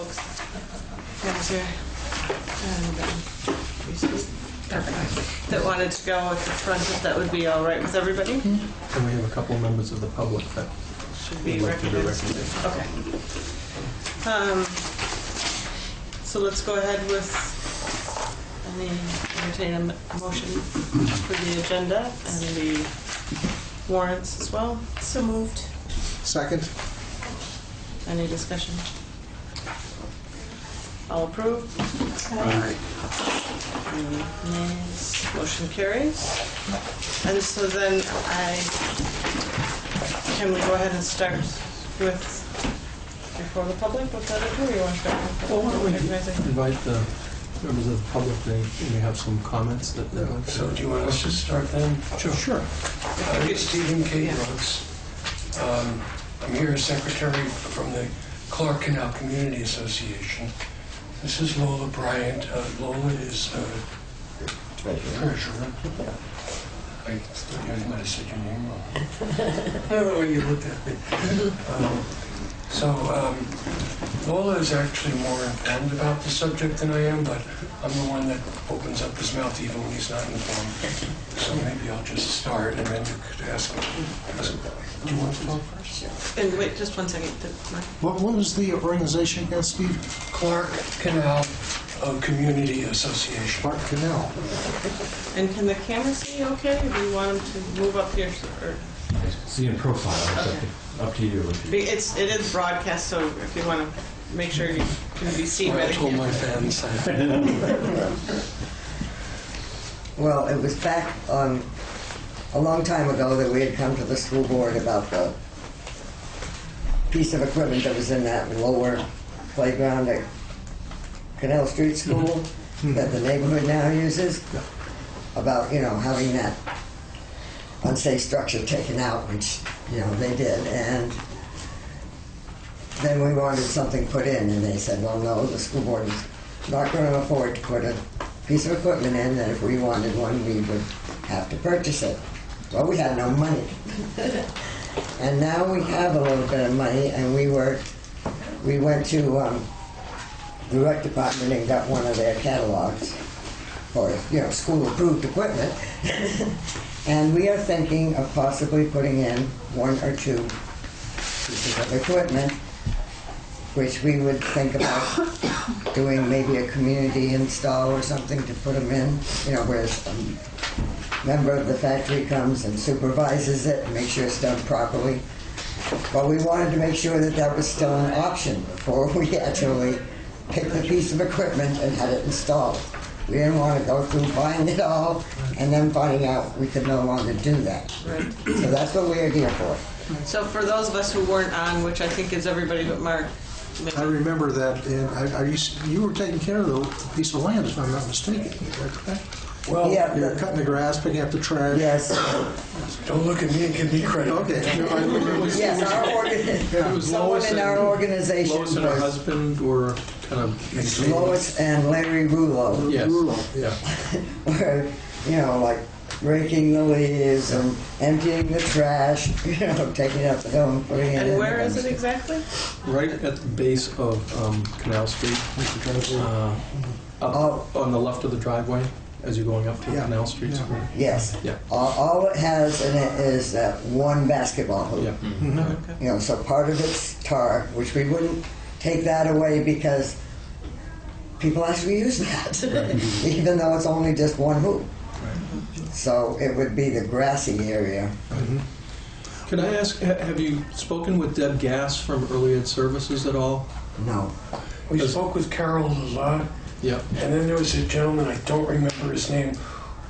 folks here and that wanted to go at the front, if that would be all right with everybody. And we have a couple of members of the public that should be recognized. Okay. So let's go ahead with entertain a motion for the agenda and the warrants as well. So moved. Second. Any discussion? All approved? Aye. Nays. Motion carries. And so then can we go ahead and start with before the public? What's that do? Or you want to start with Well, why don't we recognizing? invite the members of the public, they may have some comments that they'd like to. So do you want us to start then? Sure. It's Stephen K. Brooks. I'm here as secretary from the Clark Canal Community Association. This is Lola Bryant. Lola is treasurer. I thought you might have said your name wrong. I don't know when you looked at me. Lola is actually more informed about the subject than I am, but I'm the one that opens up his mouth even when he's not informed. So maybe I'll just start and then you could ask him. Do you want to talk first? And wait, just 1 second. What was the organization again, Steve? Clark Canal Community Association. Clark Canal. And can the camera see okay? Or do you want them to move up here? Or? See in profile. Okay. Up to you. It is broadcast, so if you want to make sure you can be seen by I the told camera. my fans. Well, it was back a long time ago that we had come to the school board about the piece of equipment that was in that lower playground at Canal Street School that the neighborhood now uses, about, having that unsafe structure taken out, which, they did. And then we wanted something put in, and they said, well, no, the school board is not going to afford to put a piece of equipment in, that if we wanted one, we would have to purchase it. Well, we had no money. And now we have a little bit of money, and we went to the rec department and got one of their catalogs for, school-approved equipment. And we are thinking of possibly putting in 1 or 2 pieces of equipment, which we would think about doing maybe a community install or something to put them in, where a member of the factory comes and supervises it and makes sure it's done properly. But we wanted to make sure that that was still an option before we actually picked the piece of equipment and had it installed. We didn't want to go through buying it all and then finding out we could no longer do that. Right. So that's what we're here for. So for those of us who weren't on, which I think is everybody but Mark. I remember that, and you were taking care of the piece of land, if I'm not mistaken. Is that correct? Well, Yeah, You were cutting the grass, picking up the trash. yes, don't look at me and give me credit. Okay. yes, someone in our organization Lois and her was husband were kind of... Lois and Larry Rulo. Yes. Yeah. Were, like raking the leaves and emptying the trash, taking it up the hill and putting it in. And where is it exactly? Right at the base of Canal Street, up on the left of the driveway as you're going up to Canal Street School. Yes. Yeah. All it has in it is that one basketball hoop. Yeah. Okay. So part of it's tar, which we wouldn't take that away because people actually use that, even though it's only just one hoop. So it would be the grassy area. Can I ask, have you spoken with Deb Gass from Early Ed Services at all? No. We spoke with Carol a lot. Yeah. And then there was a gentleman, I don't remember his name,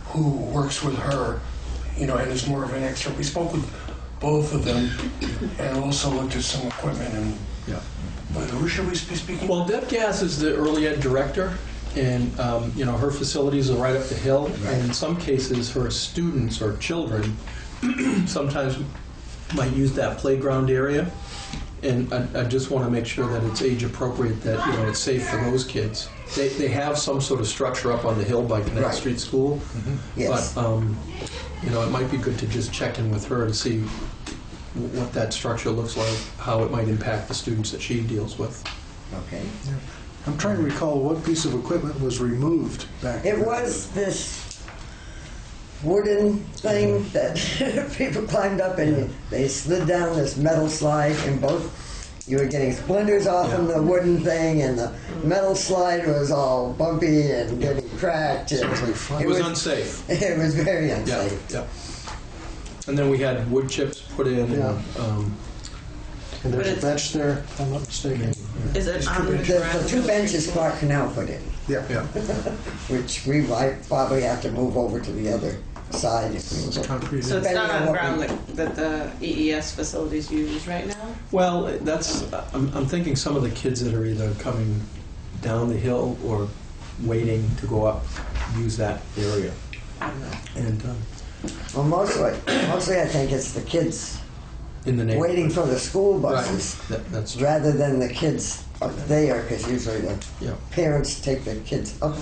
who works with her, and is more of an expert. We spoke with both of them and also looked at some equipment. And but who should we be speaking? Well, Deb Gass is the Early Ed Director, and her facilities are right up the hill. Right. And in some cases, her students or children sometimes might use that playground area. And I just want to make sure that it's age appropriate, that it's safe for those kids. They have some sort of structure up on the hill by Canal Street School, Yes. but it might be good to just check in with her to see what that structure looks like, how it might impact the students that she deals with. Okay. I'm trying to recall what piece of equipment was removed back It then. was this wooden thing that people climbed up and they slid down this metal slide and you were getting splinters off from the wooden thing and the metal slide was all bumpy and getting cracked. And Sounds like fun. It was unsafe. It was very Yeah, unsafe. yeah. And then we had wood chips put in. Yeah. And there's But a it's- bench there, if I'm not mistaken. Is it on the The ground? two benches Clark Canal put in, Yeah. Yeah. which we might probably have to move over to the other side if we It's were. concrete. So it's not Depending on on what ground we- that the EES facilities use right now? Well, I'm thinking some of the kids that are either coming down the hill or waiting to go up use that area. And Well, mostly I think it's the kids in the neighborhood. waiting for the school buses That's true. rather than the kids up there, because usually the Yeah. parents take their kids up,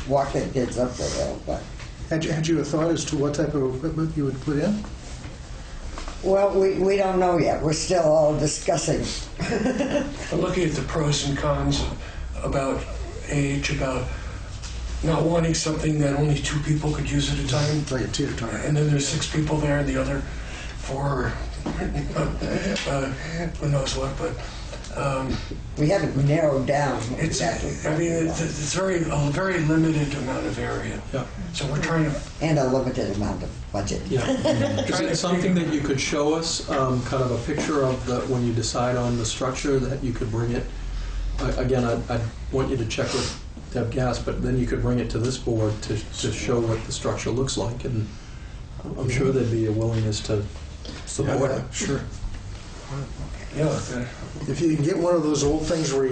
walk their kids up the hill. But Had you a thought as to what type of equipment you would put in? well, we don't know yet. We're still all discussing. I'm looking at the pros and cons about age, about not wanting something that only 2 people could use at a time. Like a teeter totter. And then there's 6 people there and the other 4, who knows what, but We haven't narrowed down it's, exactly. I mean, it's a very limited amount of area. Yeah. So we're trying to, And a limited amount of budget. Yeah. Is it something that you could show us, kind of a picture of when you decide on the structure, that you could bring it? Again, I'd want you to check with Deb Gass, but then you could bring it to this board to show what the structure looks like, and I'm sure there'd be a willingness to support it. Sure. yeah, If you can get one of those old things where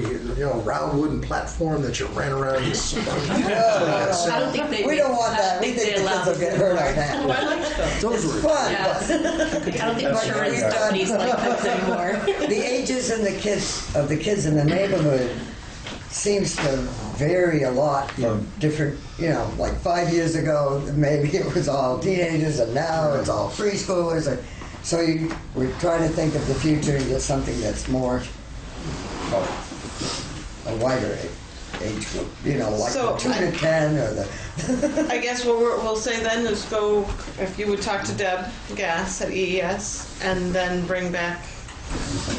round wooden platform that you ran around. I don't think they. We don't want that. We I think the they kids allow will get hurt on that. Oh, I like those. Those It's were fun, Yeah. but I don't think insurance companies like those anymore. the ages and the kids in the neighborhood seems to vary a lot from different, like 5 years ago, maybe it was all teenagers, and now it's all preschoolers. So we're trying to think of the future and get something that's more a wider age group, like So, the 2 to 10 or the. I guess what we'll say then is go, if you would talk to Deb Gass at EES, and then bring back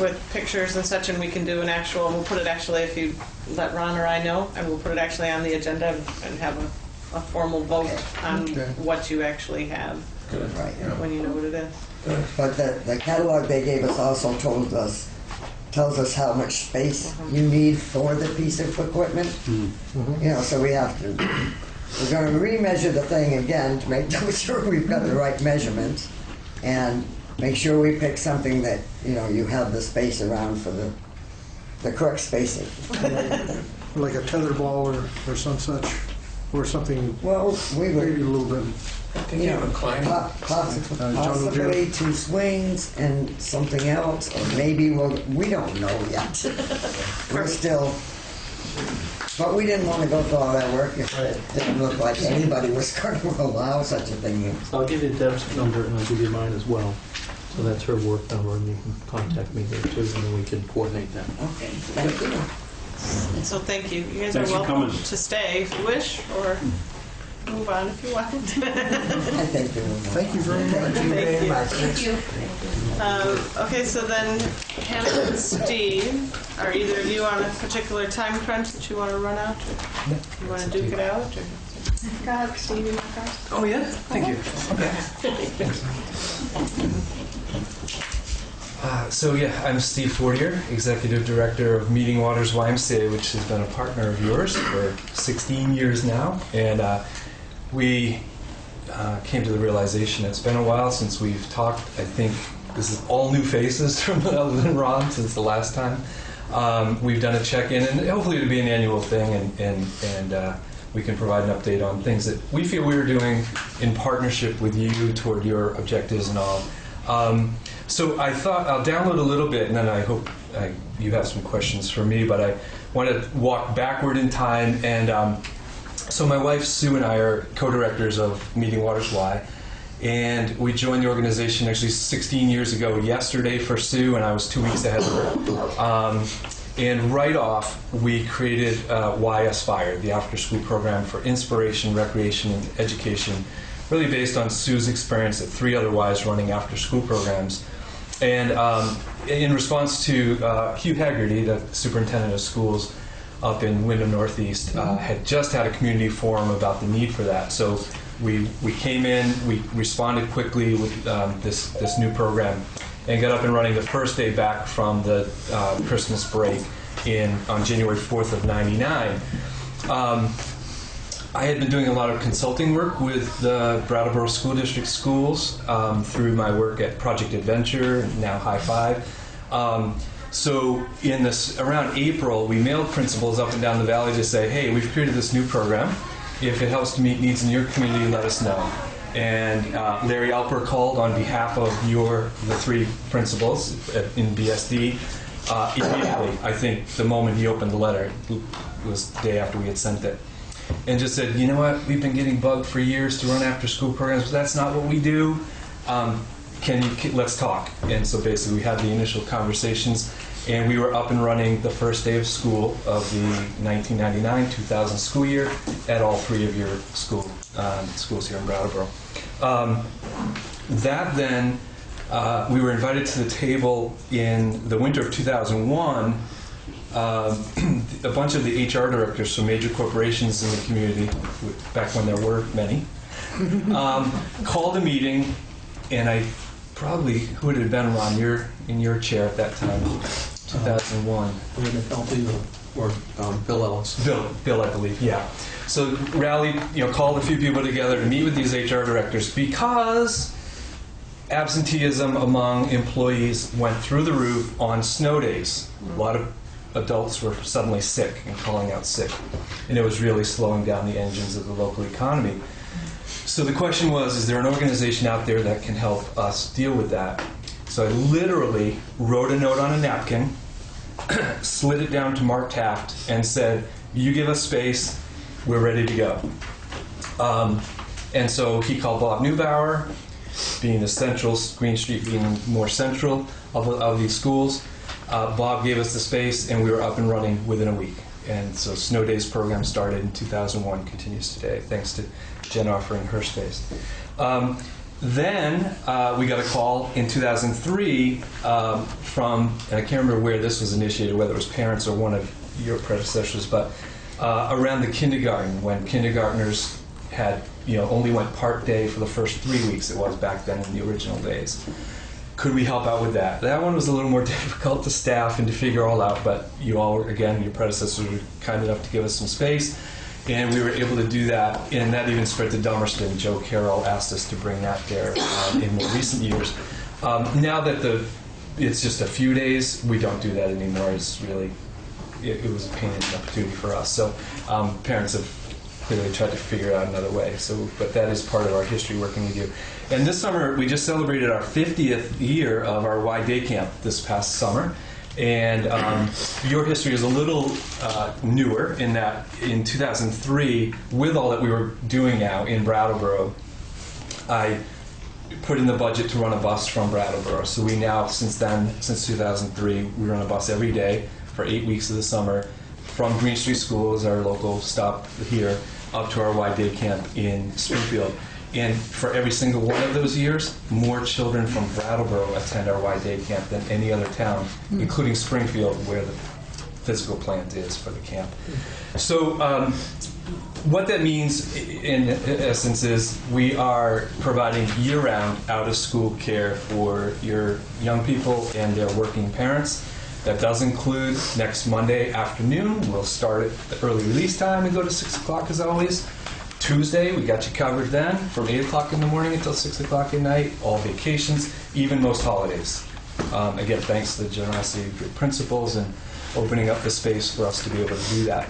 with pictures and such, and we can do an actual, we'll put it actually, if you let Ron or I know, and we'll put it actually on the agenda and have a formal vote on Okay. what you actually have, Right. when you know what it is. But the catalog they gave us also tells us how much space you need for the piece of equipment. So we have to, we're going to remeasure the thing again to make sure we've got the right measurements and make sure we pick something that, you have the space around for the correct spacing. like a tetherball or some such, or something Well, we maybe a would, little bit. can you have a climb? jungle gym. possibly 2 swings and something else, or maybe we don't know yet. We're still, but we didn't want to go through all that work if it didn't look like anybody was going to allow such a thing. I'll give you Deb's number, and I'll give you mine as well. So that's her work number, and you can contact me there too, and then we can coordinate that. Okay, thank you. So thank you. You guys Thanks are for welcome coming. to stay if you wish, or move on if you want. I think we will. Thank you very much. Thank you very much. Thank you. Okay, so then Hannah and Steve, are either of you on a particular time crunch that you want to run out? Or you want to duke it out? Or? Go ahead, Steve, you want to go? Oh, yeah? Thank you. So, I'm Steve Fortier, Executive Director of Meeting Waters YMCA, which has been a partner of yours for 16 years now. And we came to the realization it's been a while since we've talked. I think this is all new faces from other than Ron since the last time. We've done a check-in, and hopefully it'll be an annual thing, and we can provide an update on things that we feel we were doing in partnership with you toward your objectives and all. So I thought I'll download a little bit, and then I hope you have some questions for me, but I want to walk backward in time. And so my wife Sue and I are co-directors of Meeting Waters Y, And we joined the organization actually 16 years ago yesterday for Sue, and I was 2 weeks ahead of her. And right off, we created Y Aspire, the after-school program for inspiration, recreation, and education, really based on Sue's experience at 3 other Ys running after-school programs. And in response to Hugh Haggerty, the superintendent of schools up in Wyndham Northeast, had just had a community forum about the need for that. So we came in, we responded quickly with this new program, and got up and running the first day back from the Christmas break on January 4th of '99. I had been doing a lot of consulting work with the Brattleboro School District schools through my work at Project Adventure, now High Five. So around April, we mailed principals up and down the valley to say, hey, we've created this new program. If it helps to meet needs in your community, let us know. And Larry Alper called on behalf of the 3 principals in BSD immediately. I think the moment he opened the letter, it was the day after we had sent it, and just said, you know what, we've been getting bugged for years to run after school programs, but that's not what we do. Let's talk. And so basically we had the initial conversations, and we were up and running the first day of school of the 1999-2000 school year at all 3 of your schools here in Brattleboro. That then, we were invited to the table in the winter of 2001. A bunch of the HR directors from major corporations in the community, back when there were many, called a meeting, and who would it have been, Ron? In your chair at that time, 2001. Or Bill Ellis. Bill, I believe, yeah. So rallied, called a few people together to meet with these HR directors because absenteeism among employees went through the roof on snow days. A lot of adults were suddenly sick and calling out sick, and it was really slowing down the engines of the local economy. So the question was, is there an organization out there that can help us deal with that? So I literally wrote a note on a napkin, slid it down to Mark Taft, and said, you give us space, we're ready to go. And so he called Bob Neubauer, being the central, Green Street being more central of these schools. Bob gave us the space, and we were up and running within a week. And so Snow Days program started in 2001, continues today, thanks to Jen offering her space. Then we got a call in 2003 from, and I can't remember where this was initiated, whether it was parents or one of your predecessors, but around the kindergarten, when kindergartners had, only went part day for the first 3 weeks, it was back then in the original days. Could we help out with that? That one was a little more difficult to staff and to figure all out, but you all, again, your predecessors were kind enough to give us some space, and we were able to do that, and that even spread to Dummerston. Joe Carroll asked us to bring that there in more recent years. Now that it's just a few days, we don't do that anymore. It's really, it was a pain and an opportunity for us. So parents have clearly tried to figure out another way. But that is part of our history working with you. And this summer, we just celebrated our 50th year of our Y Day Camp this past summer. And your history is a little newer in that in 2003, with all that we were doing now in Brattleboro, I put in the budget to run a bus from Brattleboro. So we now, since 2003, we run a bus every day for 8 weeks of the summer from Green Street School, as our local stop here, up to our Y Day Camp in Springfield. And for every single one of those years, more children from Brattleboro attend our Y Day Camp than any other town, including Springfield, where the physical plant is for the camp. So what that means, in essence, is we are providing year-round out-of-school care for your young people and their working parents. That does include next Monday afternoon. We'll start at the early release time and go to 6 o'clock as always. Tuesday, we got you covered then, from 8 o'clock in the morning until 6 o'clock at night, all vacations, even most holidays. Again, thanks to the generosity of your principals and opening up the space for us to be able to do that.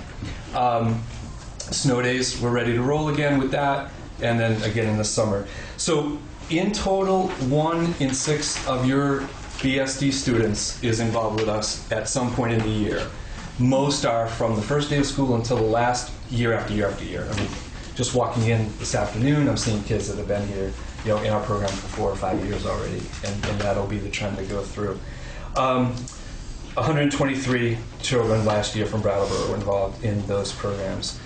Snow days, we're ready to roll again with that, and then again in the summer. So in total, 1 in 6 of your BSD students is involved with us at some point in the year. Most are from the first day of school until the last, year after year after year. I mean, just walking in this afternoon, I'm seeing kids that have been here, in our program for 4 or 5 years already, and that'll be the trend to go through. 123 children last year from Brattleboro were involved in those programs.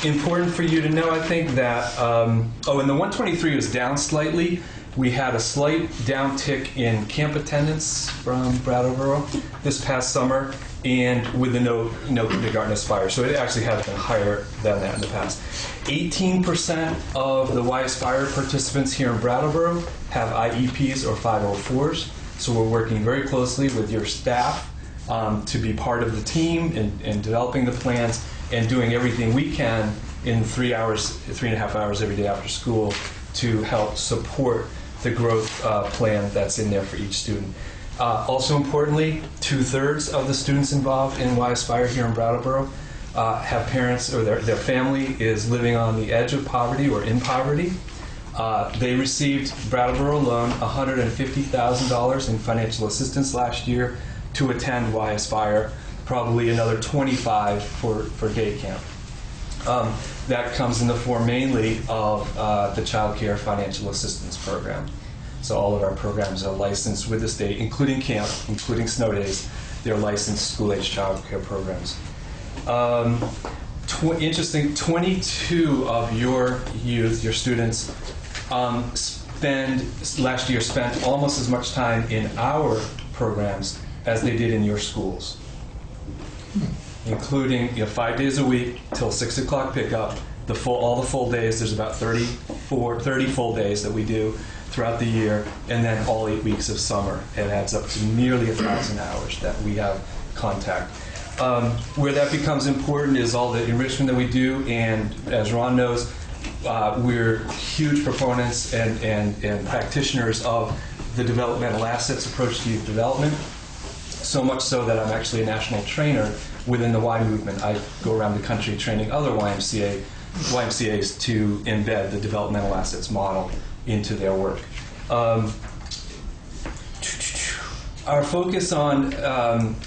Important for you to know, I think, that, and the 123 was down slightly. We had a slight downtick in camp attendance from Brattleboro this past summer, and with the no kindergarten Aspire. So it actually has been higher than that in the past. 18% of the Y Aspire participants here in Brattleboro have IEPs or 504s. So we're working very closely with your staff to be part of the team in developing the plans and doing everything we can in 3.5 hours every day after school to help support the growth plan that's in there for each student. Also importantly, 2/3 of the students involved in Y Aspire here in Brattleboro have parents, or their family is living on the edge of poverty or in poverty. They received, Brattleboro alone, $150,000 in financial assistance last year to attend Y Aspire, probably another 25 for day camp. That comes in the form mainly of the Child Care Financial Assistance Program. So all of our programs are licensed with the state, including camp, including snow days. They're licensed school-age child care programs. Interesting, 22 of your youth, your students, last year spent almost as much time in our programs as they did in your schools, including 5 days a week till 6 o'clock pickup. All the full days. There's about 30 full days that we do throughout the year, and then all 8 weeks of summer. It adds up to nearly 1,000 hours that we have contact. Where that becomes important is all the enrichment that we do, and as Ron knows, we're huge proponents and practitioners of the developmental assets approach to youth development, so much so that I'm actually a national trainer within the Y movement. I go around the country training other YMCAs to embed the developmental assets model into their work. Our focus on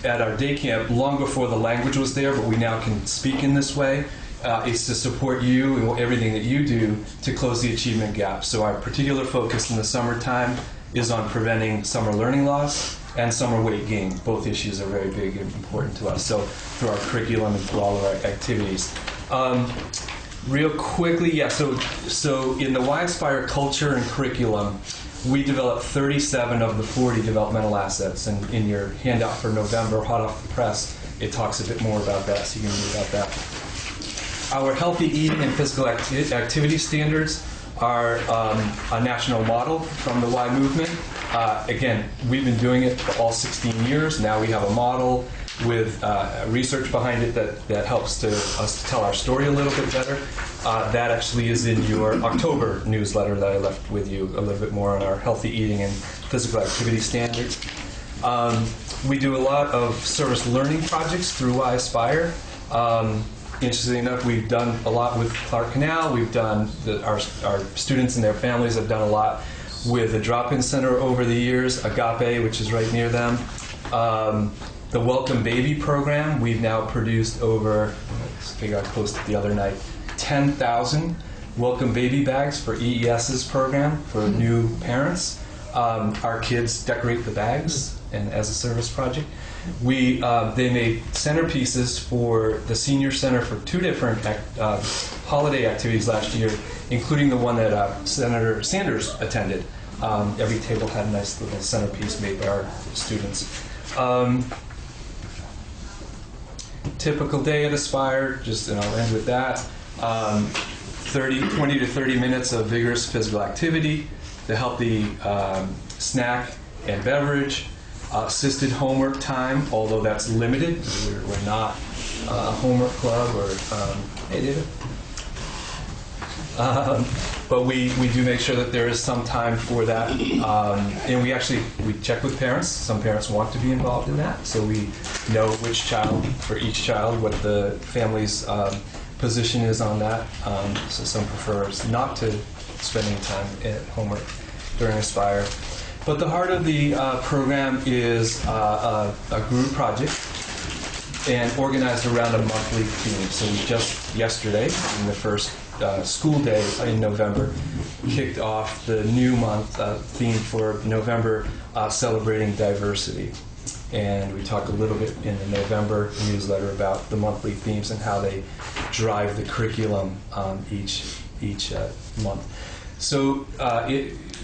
at our day camp, long before the language was there, but we now can speak in this way, is to support you and everything that you do to close the achievement gap. So our particular focus in the summertime is on preventing summer learning loss and summer weight gain. Both issues are very big and important to us. So through our curriculum and through all of our activities. Real quickly, so in the Y Aspire culture and curriculum, we developed 37 of the 40 developmental assets, and in your handout for November, hot off the press, it talks a bit more about that, so you can read about that. Our healthy eating and physical activity standards are a national model from the Y movement. Again, we've been doing it for all 16 years. Now we have a model with research behind it that helps us to tell our story a little bit better. That actually is in your October newsletter that I left with you, a little bit more on our healthy eating and physical activity standards. We do a lot of service learning projects through Y Aspire. Interestingly enough, we've done a lot with Canal. We've done, our students and their families have done a lot with the drop-in center over the years, Agape, which is right near them. The Welcome Baby program, we've now produced over, I think I posted the other night, 10,000 Welcome Baby bags for EES's program for new parents. Our kids decorate the bags and as a service project. They made centerpieces for the senior center for 2 different holiday activities last year, including the one that Senator Sanders attended. Every table had a nice little centerpiece made by our students. Typical day at Aspire, and I'll end with that. 20 to 30 minutes of vigorous physical activity, the healthy snack and beverage, assisted homework time, although that's limited. We're not a homework club or, hey David. But we do make sure that there is some time for that. And we check with parents. Some parents want to be involved in that. So we know which child, for each child, what the family's position is on that. So some prefer not to spend any time at homework during Aspire. But the heart of the program is a group project and organized around a monthly theme. So we just yesterday, in the first school day in November kicked off the new month theme for November, celebrating diversity. And we talk a little bit in the November newsletter about the monthly themes and how they drive the curriculum each month. So,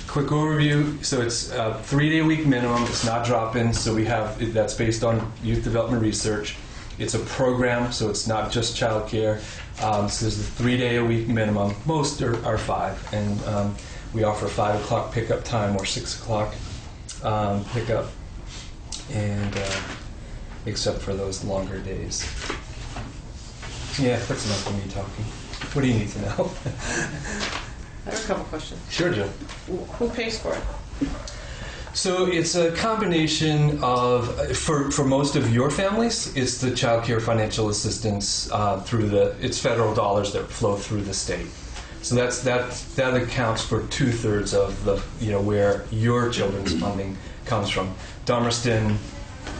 quick overview. So it's a 3-day-a-week minimum. It's not drop-in. So that's based on youth development research. It's a program, so it's not just childcare. So there's a 3-day-a-week minimum. Most are 5, and we offer a 5 o'clock pickup time or 6 o'clock pickup, and except for those longer days. Yeah, that's enough of me talking. What do you need to know? I have a couple questions. Sure, Joe. Who pays for it? So it's a combination of, for most of your families, it's the child care financial assistance it's federal dollars that flow through the state. So that accounts for 2/3 of the, where your children's funding comes from. Dummerston,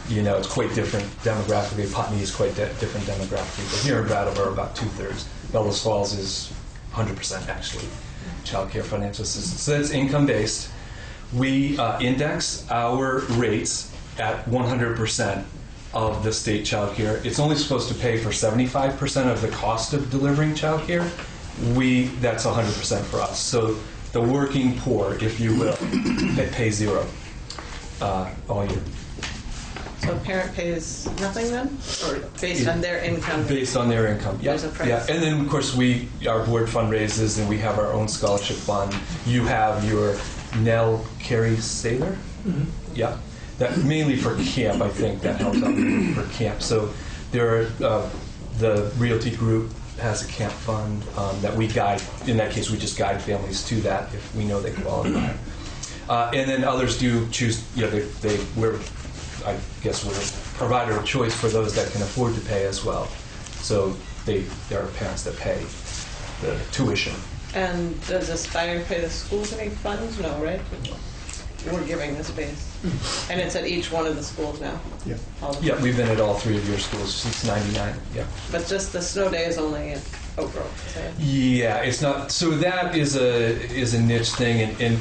it's quite different demographically. Putney is quite different demographically. But here in Brattleboro, about 2/3. Bellows Falls is 100% actually child care financial assistance. So that's income-based. We index our rates at 100% of the state child care. It's only supposed to pay for 75% of the cost of delivering child care. That's 100% for us. So the working poor, if you will, they pay 0 all year. So a parent pays nothing then? Or based on their income? Based on their income, yeah. There's a price. Yeah. And then, of course, our board fundraises, and we have our own scholarship fund. You have your Nell Carey Sailor? Mm-hmm. Yeah. That mainly for camp, I think, that helps out for camp. So there are, the Realty Group has a camp fund that we guide. In that case, we just guide families to that if we know they qualify. And then others do choose, I guess we're a provider of choice for those that can afford to pay as well. So there are parents that pay the tuition. And does Aspire pay the schools any funds? No, right? We're giving the space. And it's at each one of the schools now? Yeah. Yeah, we've been at all 3 of your schools since '99. Yeah. But just the snow day is only at Oak Grove, say? Yeah, it's not. So that is a niche thing, and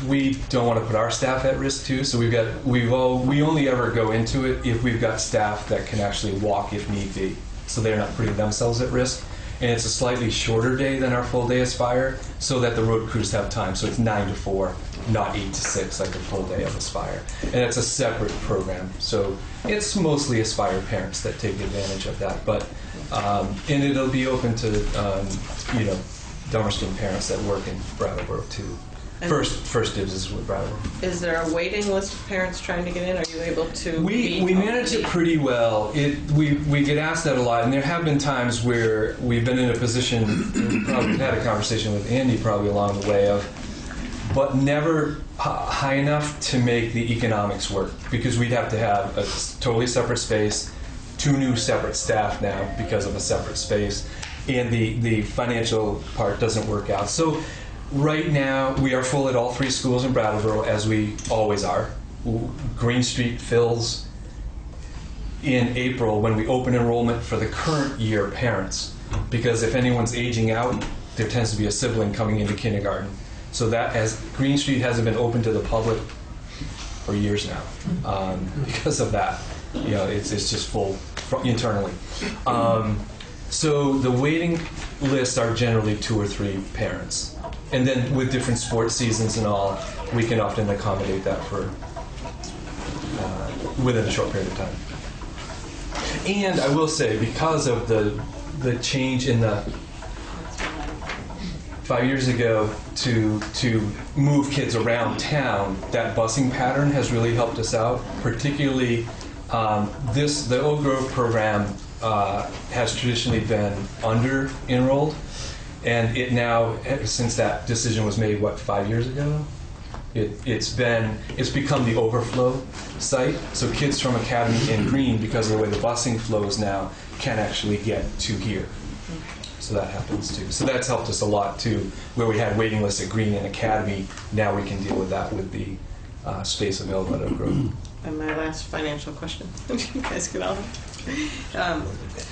we don't want to put our staff at risk too. So we only ever go into it if we've got staff that can actually walk if need be. So they're not putting themselves at risk. And it's a slightly shorter day than our full day Aspire, so that the road crews have time. So it's 9 to 4, not 8 to 6 like the full day of Aspire. And it's a separate program. So it's mostly Aspire parents that take advantage of that. But and it'll be open to Dummerston parents that work in Brattleboro too. And First dibs is with Brattleboro. Is there a waiting list of parents trying to get in? Are you able to? We manage it pretty well. We get asked that a lot, and there have been times where we've been in a position. We probably had a conversation with Andy probably along the way but never high enough to make the economics work, because we'd have to have a totally separate space, 2 new separate staff now because of a separate space, and the financial part doesn't work out. So right now we are full at all 3 schools in Brattleboro, as we always are. Green Street fills in April when we open enrollment for the current year parents, because if anyone's aging out, there tends to be a sibling coming into kindergarten. So Green Street hasn't been open to the public for years now because of that. It's just full internally. So the waiting lists are generally 2 or 3 parents. And then with different sports seasons and all, we can often accommodate that for within a short period of time. And I will say, because of the change in the 5 years ago to move kids around town, that busing pattern has really helped us out. Particularly, the Oak Grove program has traditionally been under-enrolled, and it now, since that decision was made, 5 years ago? It's become the overflow site. So kids from Academy and Green, because of the way the busing flows now, can actually get to here. So that happens too. So that's helped us a lot too. Where we had waiting lists at Green and Academy, now we can deal with that with the space available at Oak Grove. And my last financial question. You guys can all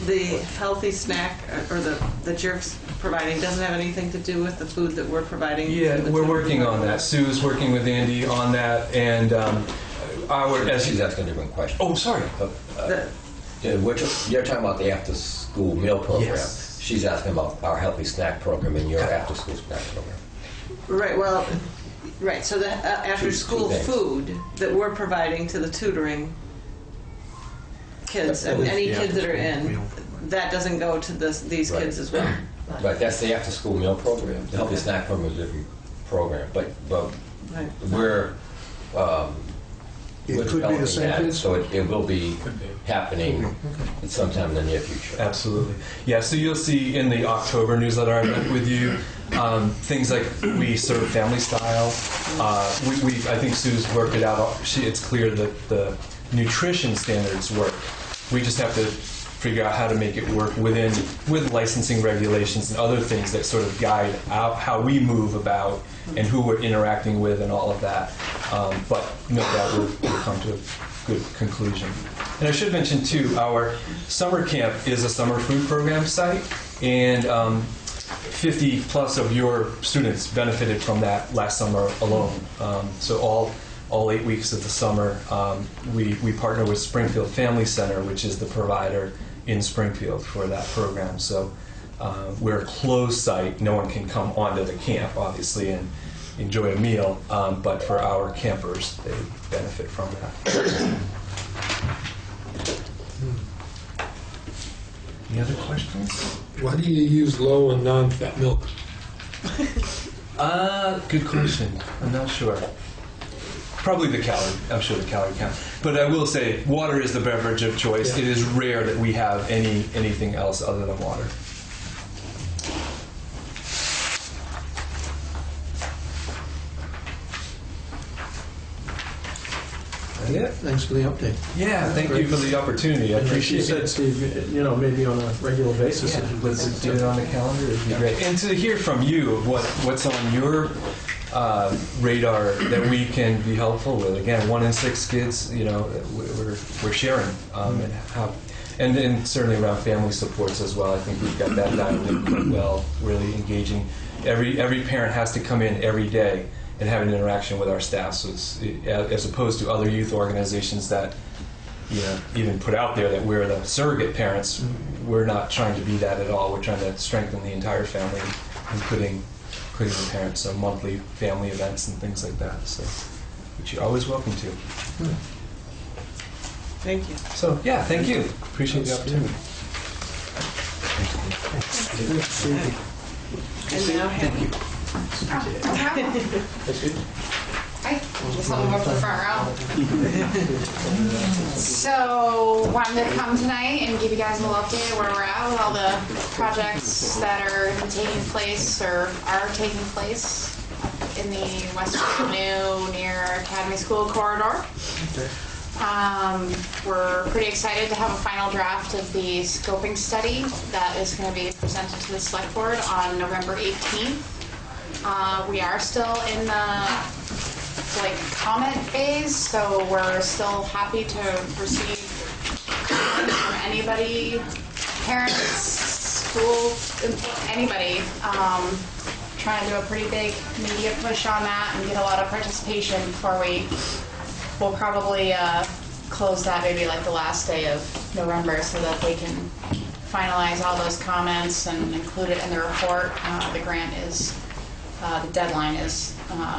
The healthy snack or that you're providing doesn't have anything to do with the food that we're providing? Yeah, to the we're children? working on that. Sue's working with Andy on that, and She's asking a different question. Oh, sorry. You're talking about the after-school meal program. Yes. She's asking about our healthy snack program and your after-school snack program. Right, well, right, so the after-school things. food that we're providing to the tutoring kids, and any kids that are in, that doesn't go to these Right. kids as well? Right, that's the after-school meal program. The healthy snack program is a different program, but Right. we're It we're could be the developing same that, kids? so it will be happening sometime in the near future. Absolutely. Yeah, so you'll see in the October newsletter I met with you, things like we serve family style. I think Sue's worked it out. It's clear that the nutrition standards work. We just have to figure out how to make it work with licensing regulations and other things that sort of guide out how we move about and who we're interacting with and all of that. But no doubt we'll come to a good conclusion. And I should mention too, our summer camp is a summer food program site, and 50 plus of your students benefited from that last summer alone. So all 8 weeks of the summer, we partner with Springfield Family Center, which is the provider in Springfield for that program. So we're a closed site. No one can come onto the camp, obviously, and enjoy a meal, but for our campers, they benefit from that. Any other questions? Why do you use low and non-fat milk? Good question. I'm not sure. Probably the calorie. I'm sure the calorie count. But I will say, water is the beverage of choice. Yeah. It is rare that we have anything else other than water. That's it. Thanks for the update. Yeah, thank you for the opportunity. I And like you appreciate said, it. Steve, maybe on a regular basis. Yeah, let's do it on the calendar. It'd be great. And to hear from you of what's on your radar that we can be helpful with. Again, 1 in 6 kids, we're sharing, and certainly around family supports as well. I think we've got that dialed in quite well. Really engaging. Every parent has to come in every day and have an interaction with our staff. So it's as opposed to other youth organizations that even put out there that we're the surrogate parents. We're not trying to be that at all. We're trying to strengthen the entire family, including the parents, so monthly family events and things like that. So, which you're always welcome to. Thank you. So yeah, thank you. Appreciate the opportunity. And now, Hi, just let me go to the front row. So, wanted to come tonight and give you guys a little update where we're at with all the projects that are taking place or are taking place in the West Avenue near Academy School corridor. We're pretty excited to have a final draft of the scoping study that is going to be presented to the select board on November 18th. We are still in the comment phase, so we're still happy to receive comments from anybody, parents, school, anybody. Trying to do a pretty big media push on that and get a lot of participation before we'll probably close that maybe like the last day of November so that they can finalize all those comments and include it in the report. The grant is the deadline is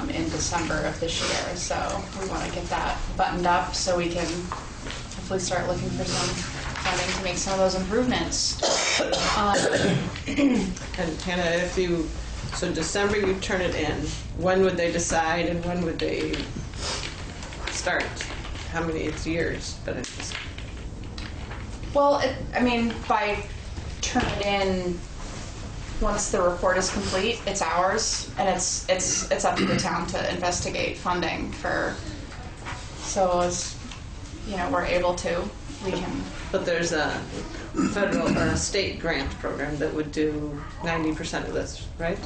in December of this year, so we want to get that buttoned up so we can hopefully start looking for some funding to make some of those improvements. and Hannah, so December you turn it in, when would they decide and when would they start? How many years? But it's Well, by turn it in, once the report is complete, it's ours, and it's up to the town to investigate funding for. So as we're able to, we can. But there's a federal or a state grant program that would do 90% of this, right?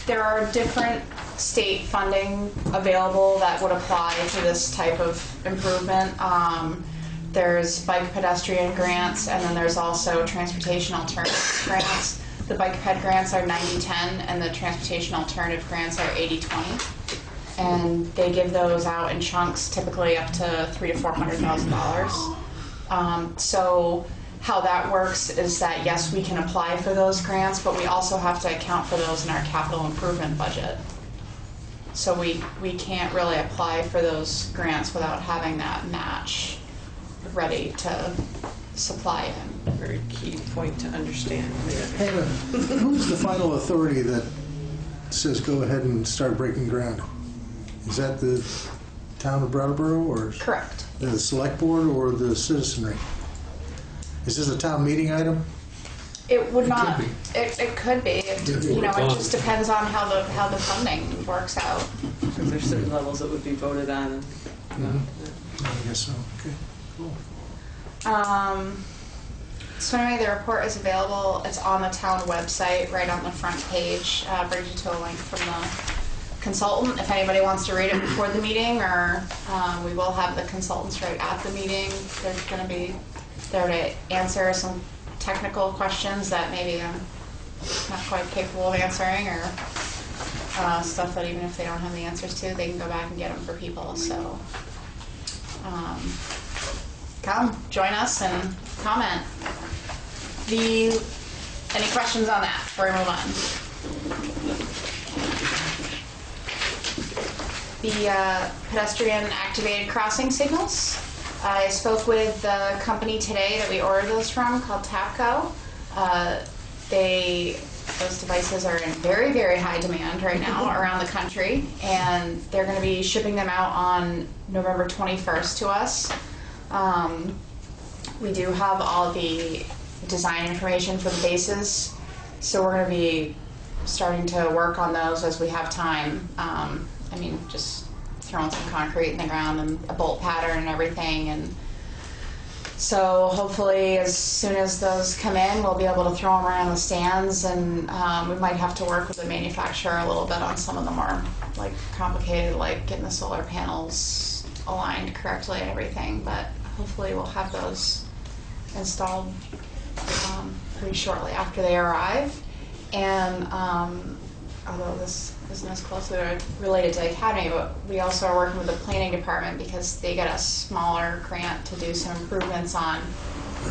There are different state funding available that would apply to this type of improvement. There's bike pedestrian grants, and then there's also transportation alternative grants. The bike ped grants are 90-10, and the transportation alternative grants are 80-20. And they give those out in chunks, typically up to $300,000 to $400,000. So how that works is that, yes, we can apply for those grants, but we also have to account for those in our capital improvement budget. So we can't really apply for those grants without having that match ready to supply in. Very key point to understand. Hannah, who's the final authority that says go ahead and start breaking ground? Is that the town of Brattleboro, or Correct. the select board, or the citizenry? Is this a town meeting item? It would not. be. It could be. It just depends on how the funding works out. Because there's certain levels that would be voted on. I guess so. Okay, cool. So anyway, the report is available. It's on the town website, right on the front page. Brings you to a link from the consultant. If anybody wants to read it before the meeting, or we will have the consultants right at the meeting. They're going to be there to answer some technical questions that maybe I'm not quite capable of answering, or stuff that even if they don't have the answers to, they can go back and get them for people. So come join us and comment. Any questions on that before we move on? The pedestrian activated crossing signals. I spoke with the company today that we ordered those from, called Tapco. Those devices are in very, very high demand right now around the country, and they're going to be shipping them out on November 21st to us. We do have all the design information for the bases, so we're going to be starting to work on those as we have time. Just throwing some concrete in the ground and a bolt pattern and everything, and so hopefully as soon as those come in, we'll be able to throw them around the stands, and we might have to work with the manufacturer a little bit on some of the more complicated, like getting the solar panels aligned correctly and everything, but hopefully we'll have those installed pretty shortly after they arrive. And although this isn't as closely related to the academy, but we also are working with the planning department because they get a smaller grant to do some improvements on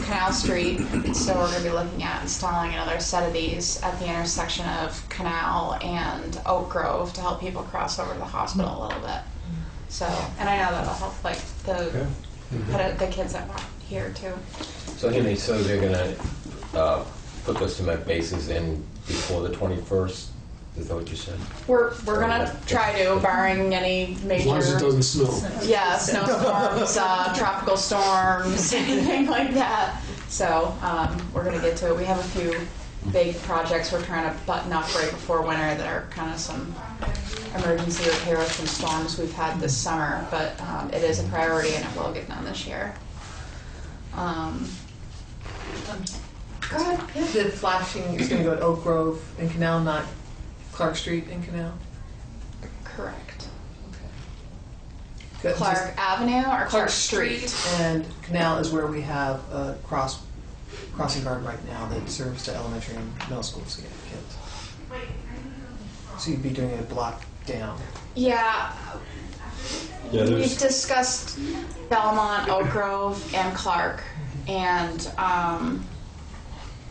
Canal Street. So we're going to be looking at installing another set of these at the intersection of Canal and Oak Grove to help people cross over to the hospital a little bit. So, and I know that'll help the kids that walk here too. So they're gonna put those cement bases in before the 21st? Is that what you said? We're gonna try to, barring any major. As long as it doesn't snow. Yeah, snowstorms, tropical storms, anything like that. So we're gonna get to it. We have a few big projects we're trying to button up right before winter that are kind of some emergency repairs from storms we've had this summer, but it is a priority and it will get done this year. Go ahead. Yeah. The flashing is going to go at Oak Grove and Canal, not Clark Street and Canal? Correct. Good. Clark Avenue or Clark Street? And Canal is where we have a crossing guard right now that serves to elementary and middle school kids. So you'd be doing a block down. Yeah. We've discussed Belmont, Oak Grove, and Clark, and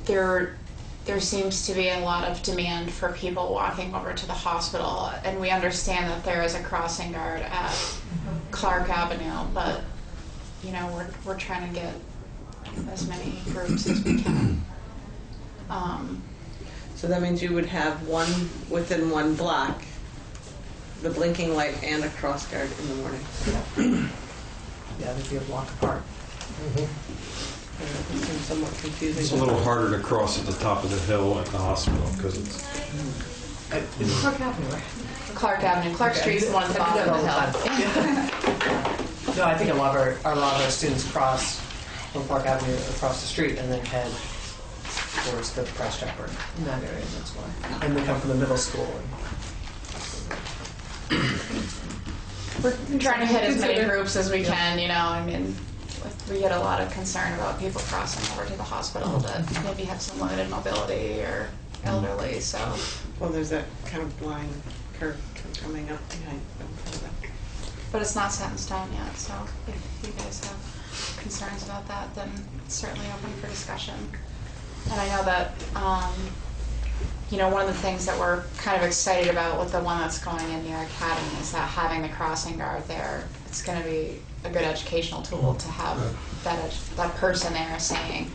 there seems to be a lot of demand for people walking over to the hospital, and we understand that there is a crossing guard at Clark Avenue, but we're trying to get as many groups as we can. So that means you would have one within one block, the blinking light and a cross guard in the morning. Yeah, they'd be a block apart. It seems somewhat confusing. It's a little harder to cross at the top of the hill at the hospital because it's... Clark Avenue, right? Clark Avenue. Clark Street's the one at the bottom of the hill. No, I think a lot of our students cross from Clark Avenue across the street and then head towards the Price Chopper in that area. That's why. And they come from the middle school. We're trying to hit as many groups as we can. we get a lot of concern about people crossing over to the hospital that maybe have some limited mobility or elderly, so. Well, there's that kind of blind curve coming up behind them. But it's not set in stone yet, so if you guys have concerns about that, then it's certainly open for discussion. And I know that, you know, one of the things that we're kind of excited about with the one that's going in the academy is that having the crossing guard there, it's going to be a good educational tool to have that person there saying,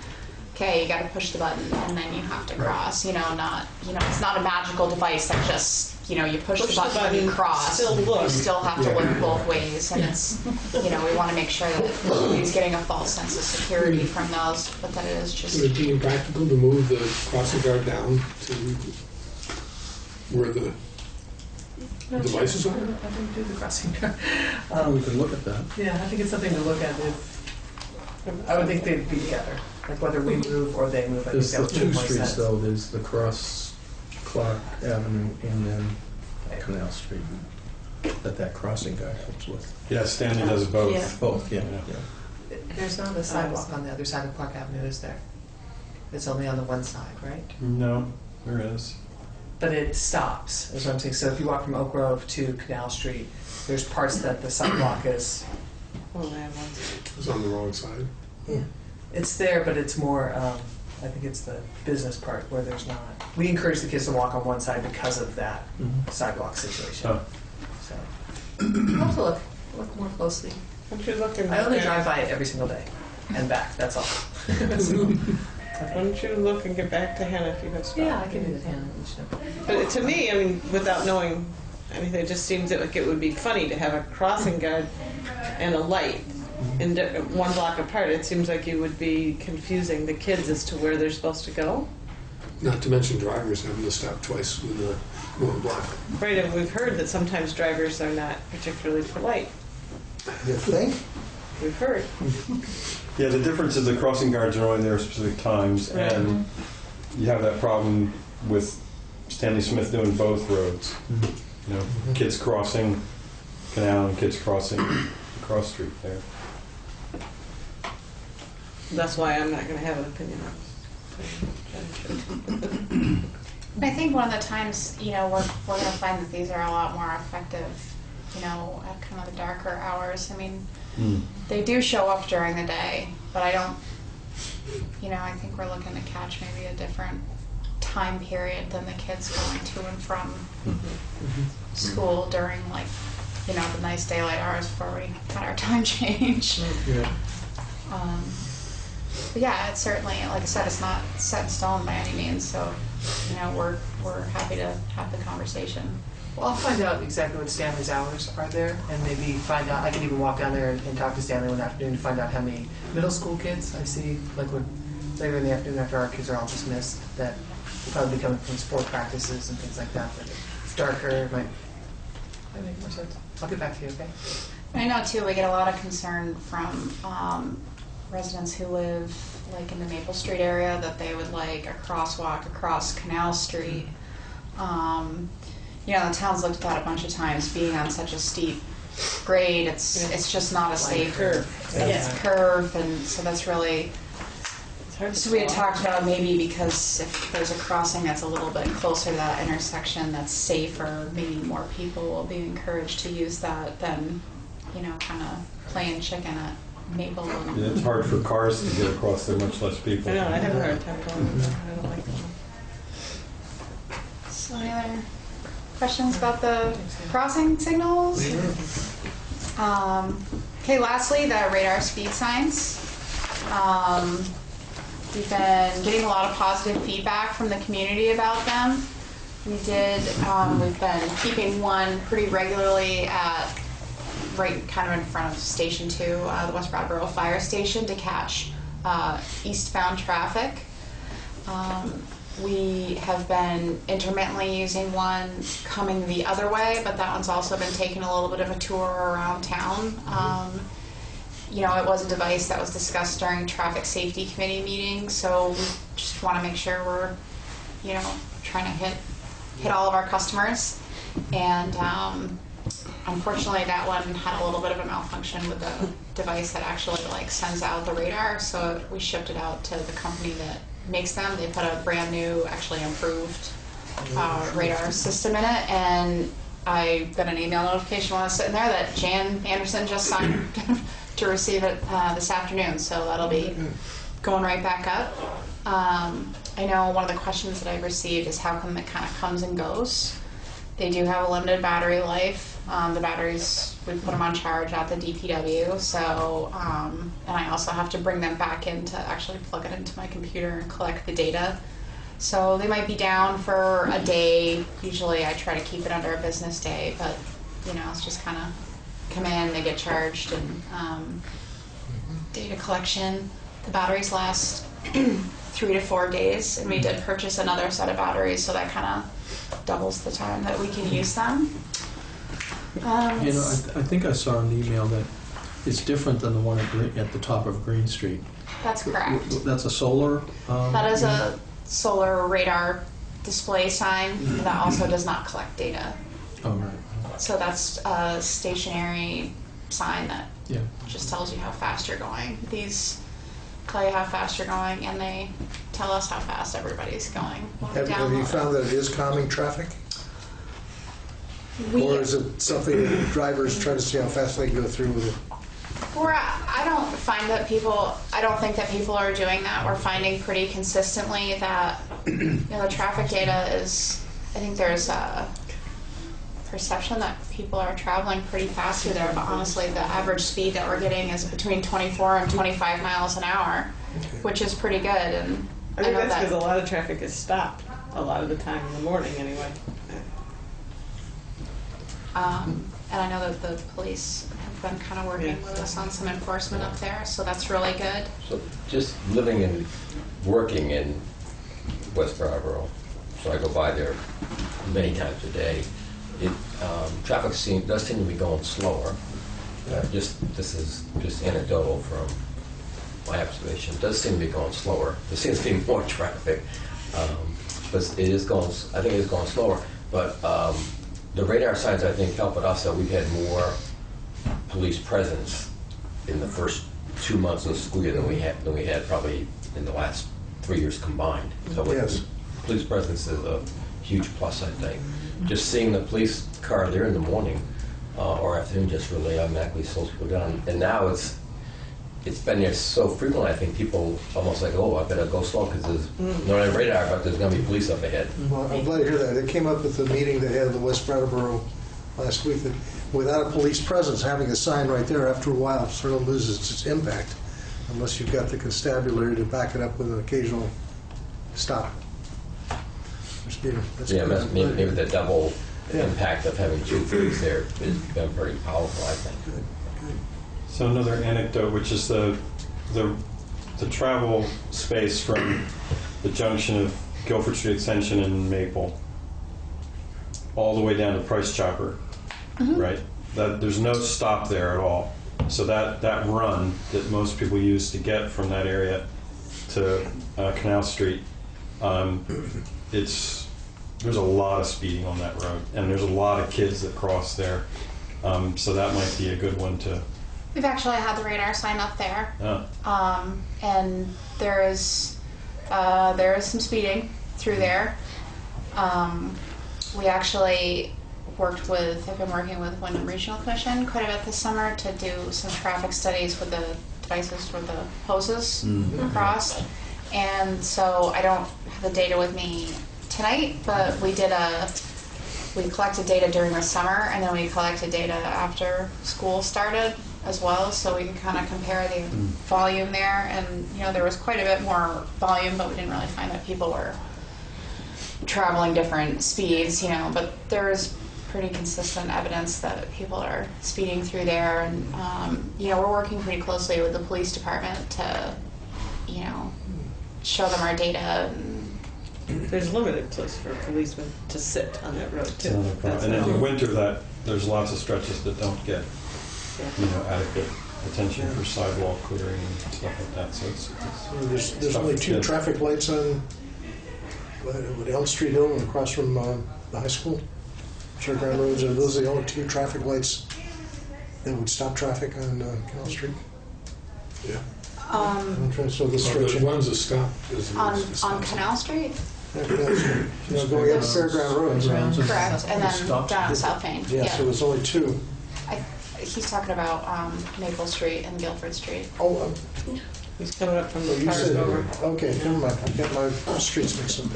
okay, you got to push the button and then you have to cross. You know, not, you know, it's not a magical device that just, you know, you push the button and you cross. You still have to look both ways, and it's, you know, we want to make sure that nobody's getting a false sense of security from those, but that it is just. Would it be impractical to move the crossing guard down to where the devices are? I think do the crossing guard. We can look at that. Yeah, I think it's something to look at. I would think they'd be together, like whether we move or they move. I think There's that the would make two more streets sense. though, there's the cross Clark Avenue and then Canal Street that crossing guard helps with. Yeah, Stanley does both. Yeah. Both, yeah. There's not a sidewalk on the other side of Clark Avenue, is there? It's only on the one side, right? No, there is. But it stops, is what I'm saying. So if you walk from Oak Grove to Canal Street, there's parts that the sidewalk is. Oh, that one's. It's on the wrong side. Yeah. It's there, but it's more, I think it's the business part where there's not. We encourage the kids to walk on one side because of that sidewalk situation. Oh. So, I'll have to look more closely. Don't you look and I only drive by it every single day and back, that's all. Why don't you look and get back to Hannah if you have stuff? Yeah, I can do that, Hannah. But to me, I mean, without knowing anything, it just seems like it would be funny to have a crossing guard and a light in one block apart. It seems like you would be confusing the kids as to where they're supposed to go. Not to mention drivers having to stop twice with one block. Right, and we've heard that sometimes drivers are not particularly polite. You think? We've heard. Yeah, the difference is the crossing guards are only there at specific times, and you have that problem with Stanley Smith doing both roads. You know, kids crossing Canal and kids crossing the cross street there. That's why I'm not going to have an opinion on it. I think one of the times, you know, we're going to find that these are a lot more effective, you know, at kind of the darker hours. I mean, they do show up during the day, but I don't, you know, I think we're looking to catch maybe a different time period than the kids going to and from school during, like, you know, the nice daylight hours before we had our time change. But yeah, it's certainly, like I said, it's not set in stone by any means, so, you know, we're happy to have the conversation. Well, I'll find out exactly what Stanley's hours are there, and maybe find out. I can even walk down there and talk to Stanley one afternoon to find out how many middle school kids I see, like when later in the afternoon after our kids are all dismissed, that will probably be coming from sport practices and things like that. But it's darker, it might make more sense. I'll get back to you, okay? I know too, we get a lot of concern from residents who live like in the Maple Street area that they would like a crosswalk across Canal Street. You know, the town's looked at that a bunch of times, being on such a steep grade, it's just not a safe curve. It's a curve, and so that's really. So we had talked about maybe because if there's a crossing that's a little bit closer to that intersection that's safer, maybe more people will be encouraged to use that than, you know, kind of playing chicken at Maple. Yeah, it's hard for cars to get across there, much less people. I know, I have a hard time going there. I don't like them. So any other questions about the crossing signals? Okay, lastly, the radar speed signs. We've been getting a lot of positive feedback from the community about them. We've been keeping one pretty regularly at right kind of in front of Station 2, the West Brattleboro Fire Station, to catch eastbound traffic. We have been intermittently using one coming the other way, but that one's also been taking a little bit of a tour around town. You know, it was a device that was discussed during traffic safety committee meetings, so we just want to make sure we're, you know, trying to hit all of our customers. And Unfortunately, that one had a little bit of a malfunction with the device that actually like sends out the radar. So we shipped it out to the company that makes them. They put a brand new, actually improved radar system in it, and I got an email notification while I was sitting there that Jan Anderson just signed to receive it this afternoon. So that'll be going right back up. I know one of the questions that I've received is how come it kind of comes and goes. They do have a limited battery life. The batteries, we put them on charge at the DPW, so, and I also have to bring them back in to actually plug it into my computer and collect the data. So they might be down for a day. Usually I try to keep it under a business day, but you know, it's just kind of come in, they get charged, and data collection. The batteries last 3 to 4 days, and we did purchase another set of batteries, so that kind of doubles the time that we can use them. You know, I think I saw an email that it's different than the one at the top of Green Street. That's correct. That's a solar? That is a solar radar display sign that also does not collect data. Oh, right. So that's a stationary sign that Yeah. just tells you how fast you're going. These tell you how fast you're going, and they tell us how fast everybody's going. Have you found that it is calming traffic? Or is it something that drivers try to see how fast they can go through with it? I don't find that I don't think that people are doing that. We're finding pretty consistently that you know, the traffic data is, I think there's a perception that people are traveling pretty fast through there, but honestly the average speed that we're getting is between 24 and 25 miles an hour, which is pretty good. And I think that's because a lot of traffic is stopped a lot of the time in the morning anyway. And I know that the police have been kind of working with us on some enforcement up there, so that's really good. So just living and working in West Brattleboro, so I go by there many times a day. Traffic does seem to be going slower. This is just anecdotal from my observation. It does seem to be going slower. There seems to be more traffic, but it is going. I think it is going slower. But the radar signs, I think, help us that we've had more police presence in the first 2 months of the school year than we had probably in the last 3 years combined. So Yes. Police presence is a huge plus, I think. Just seeing the police car there in the morning or afternoon just really automatically slows people down. And now it's been there so frequently, I think people almost like, oh, I better go slow because there's no radar, but there's going to be police up ahead. Well, I'm glad to hear that. It came up at the meeting they had in the West Brattleboro last week that without a police presence, having a sign right there after a while sort of loses its impact unless you've got the constabulary to back it up with an occasional stop. Maybe the double impact of having two police there has been pretty powerful, I think. Good. So another anecdote, which is the travel space from the junction of Guilford Street Extension and Maple all the way down to Price Chopper, right? There's no stop there at all. So that run that most people use to get from that area to Canal Street, there's a lot of speeding on that road, and there's a lot of kids that cross there. So that might be a good one to. We've actually had the radar sign up there, and there is some speeding through there. We actually I've been working with Wyndham Regional Commission quite a bit this summer to do some traffic studies with the devices where the hoses cross. And so I don't have the data with me tonight, but we collected data during the summer, and then we collected data after school started as well, so we could kind of compare the volume there. And you know, there was quite a bit more volume, but we didn't really find that people were traveling different speeds, you know, but there is pretty consistent evidence that people are speeding through there. And you know, we're working pretty closely with the police department to, you know, show them our data. And there's limited place for policemen to sit on that road too. And in the winter, there's lots of stretches that don't get adequate attention for sidewalk clearing and stuff like that. So there's only two traffic lights on Elm Street Hill and across from the high school. Fairground Roads, are those the only two traffic lights that would stop traffic on Canal Street? Yeah. I'm trying to show the So stretch. there's one's a stop. There's the On, one's a stop on sign. Canal Street? Yeah, Canal Street. You know, going up Fairground Roads. Correct, and then Stop. down South Main. Yeah, so there's only two. He's talking about Maple Street and Guilford Street. Oh, He's coming up from the you park said, over. okay, never mind. I got my streets mixed up.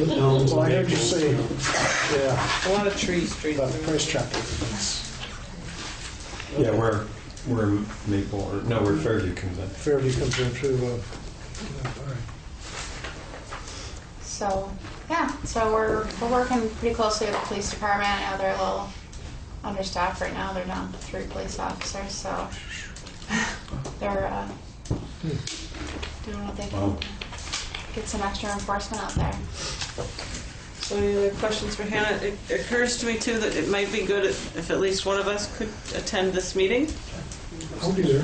No, Well, I heard you say, yeah, A lot of tree streets. about the price chapter. Yeah, where Maple, or no, where Fairview comes in. Fairview comes in through, all right. So, yeah, so we're working pretty closely with the police department. Yeah, they're a little understaffed right now. They're down to 3 police officers, so they're doing what they can Wow. to get some extra enforcement out there. So any other questions for Hannah? It occurs to me too that it might be good if at least one of us could attend this meeting. I'll be there.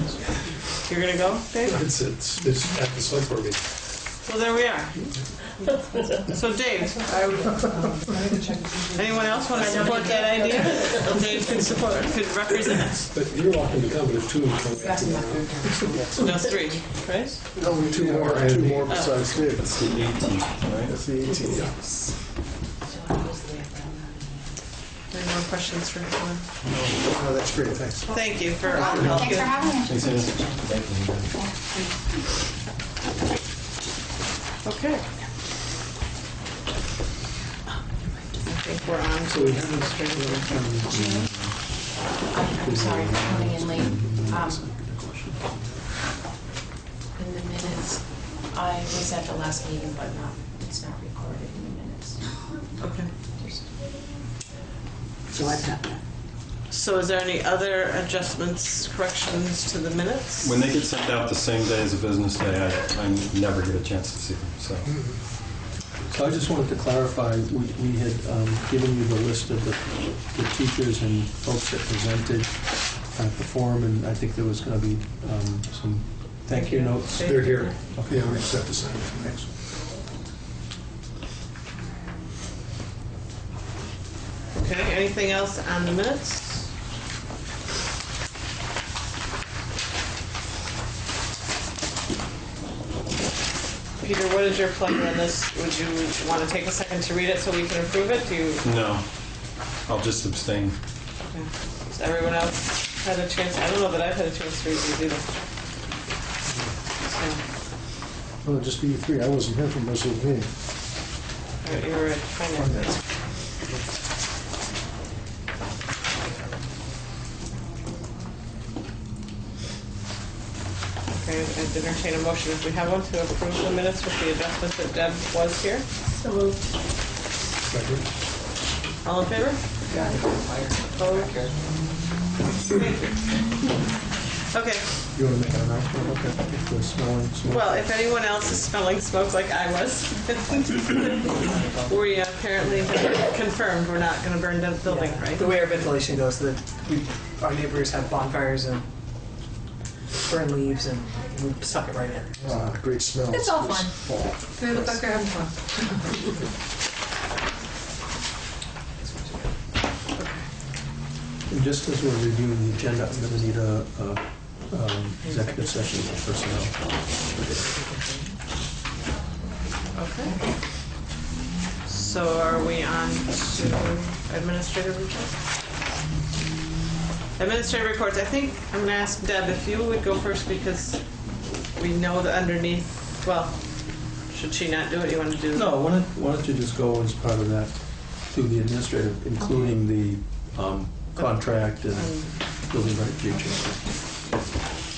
You're gonna go, Dave? It's at the select board meeting. Well, there we are. So Dave, anyone else want to support that idea? Well, Dave could represent us. But you're welcome to come, but if two come back. No, 3, right? Only two more besides Dave. That's the 18th, right? That's the 18th. Any more questions for Hannah? No, that's great, thanks. Thank you for all the help. Thanks for having me. Thanks, Anna. Okay. I think we're on to I'm sorry for coming in late. In the minutes, I was at the last meeting, but it's not recorded in the minutes. Okay. So I've got that. So is there any other adjustments, corrections to the minutes? When they get sent out the same day as a business day, I never get a chance to see them, so. So I just wanted to clarify, we had given you the list of the teachers and folks that presented at the forum, and I think there was going to be some thank you notes. They're here. Okay, we just have to sign it. Thanks. Okay, anything else on the minutes? Peter, what is your pleasure on this? Would you want to take a second to read it so we can approve it? Do you, No, I'll just abstain. okay. Has everyone else had a chance? I don't know that I've had a chance to read these either. So, Well, it'd just be you three. I wasn't here for most of the meeting. you were at finance. Okay, I'd entertain a motion if we have one to approve the minutes with the adjustment that Deb was here. So moved. Second. All in favor? Opposed? Thank you. Okay, You want to make an announcement? Okay. If we're smelling smoke. well, if anyone else is smelling smoke like I was, we apparently have confirmed we're not going to burn down the building, right? The way our ventilation goes, that our neighbors have bonfires and burn leaves, and we suck it right in. Great smell. It's all This fun. fall. They look like they're having fun. And just as we're reviewing the agenda, I'm going to need a executive session for personnel. Okay. So are we on to administrative reports? Administrative reports, I think I'm going to ask Deb if you would go first because we know that underneath, well, should she not do it? You want to do? No, why don't you just go as part of that through the administrative, including the contract and building right future.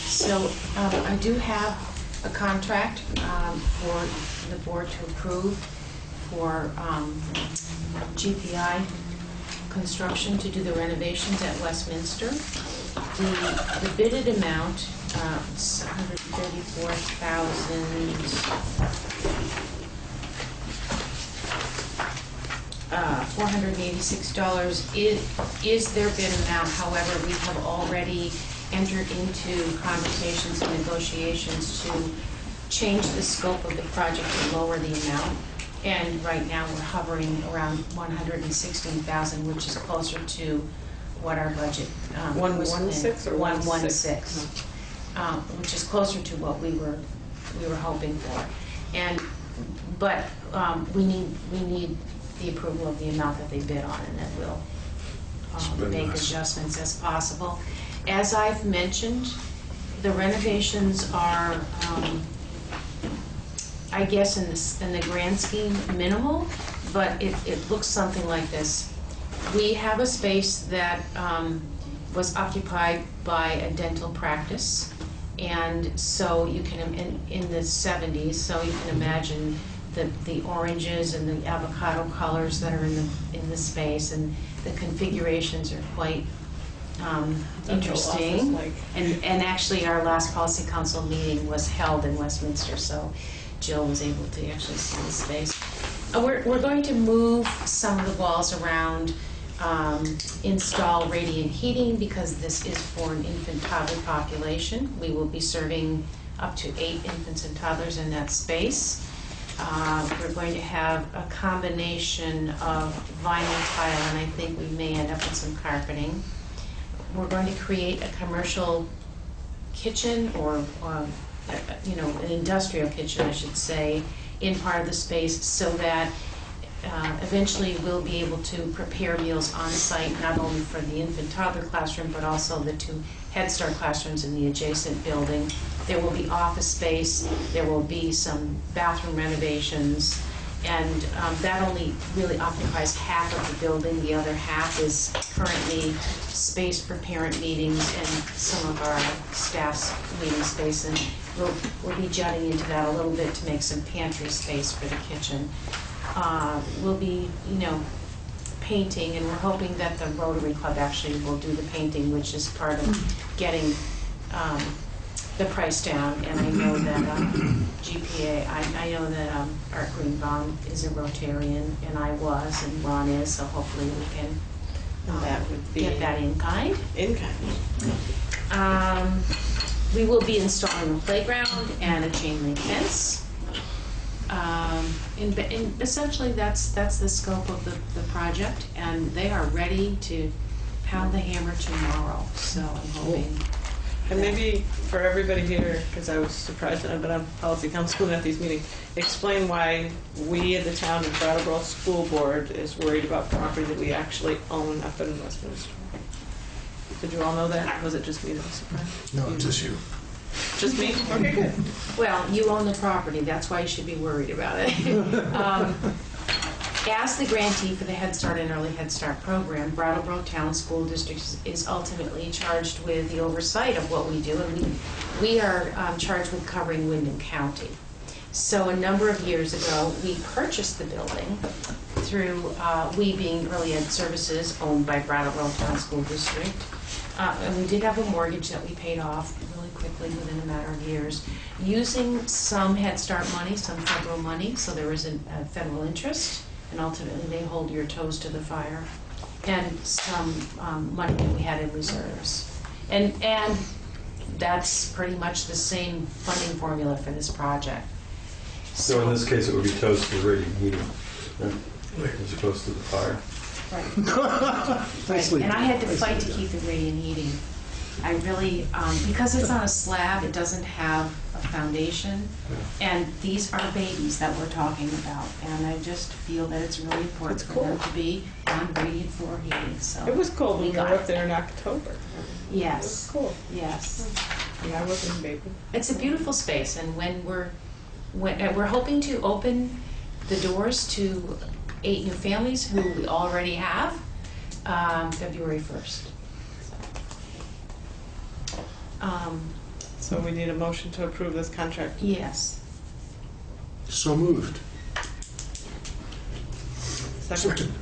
So I do have a contract for the board to approve for GPI Construction to do the renovations at Westminster. The bidded amount is $486 is their bid amount. However, we have already entered into conversations and negotiations to change the scope of the project to lower the amount. And right now, we're hovering around 116,000, which is closer to what our budget was. 116 or 116, which is closer to what we were hoping for. But we need the approval of the amount that they bid on, and then we'll make adjustments as possible. As I've mentioned, the renovations are, I guess in the grand scheme, minimal, but it looks something like this. We have a space that was occupied by a dental practice, and so you can, in the 70s, so you can imagine the oranges and the avocado colors that are in the space, and the configurations are quite interesting. And actually, our last policy council meeting was held in Westminster, so Jill was able to actually see the space. We're going to move some of the walls around, install radiant heating, because this is for an infant toddler population. We will be serving up to 8 infants and toddlers in that space. We're going to have a combination of vinyl tile, and I think we may end up with some carpeting. We're going to create a commercial kitchen, or an industrial kitchen, I should say, in part of the space, so that eventually we'll be able to prepare meals on site, not only for the infant toddler classroom, but also the 2 Head Start classrooms in the adjacent building. There will be office space, there will be some bathroom renovations, and that only really occupies half of the building. The other half is currently space for parent meetings and some of our staff's meeting space, and we'll be jutting into that a little bit to make some pantry space for the kitchen. We'll be, painting, and we're hoping that the Rotary Club actually will do the painting, which is part of getting the price down. And I know that GPA, I know that Art Greenbaum is a Rotarian, and I was, and Ron is, so hopefully we can that would be get that in kind. In kind. We will be installing a playground and a chain link fence. And essentially, that's the scope of the project, and they are ready to pound the hammer tomorrow. So I'm hoping. And maybe for everybody here, because I was surprised that I've been on policy council and at these meetings, explain why we in the town of Brattleboro School Board is worried about property that we actually own up in Westminster. Did you all know that? Was it just me that was surprised? No, just you. Just me? Okay, good. Well, you own the property, that's why you should be worried about it. As the grantee for the Head Start and Early Head Start program, Brattleboro Town School District is ultimately charged with the oversight of what we do, and we are charged with covering Windham County. So a number of years ago, we purchased the building through, we being Early Ed Services, owned by Brattleboro Town School District. And we did have a mortgage that we paid off really quickly within a matter of years, using some Head Start money, some federal money, so there was a federal interest, and ultimately they hold your toes to the fire, and some money that we had in reserves. And that's pretty much the same funding formula for this project. So in this case, it would be toast to the radiant heating, right? As opposed to the fire. Right. And I had to fight to keep the radiant heating. I really, because it's on a slab, it doesn't have a foundation, and these are babies that we're talking about, and I just feel that it's really important for them to be on radiant floor heating. So It was cold when we were up there in October. Yes. It was cool. Yes. Yeah, I wasn't a baby. It's a beautiful space, and when we're hoping to open the doors to 8 new families who we already have, February 1st. So we need a motion to approve this contract. Yes. So moved. Second.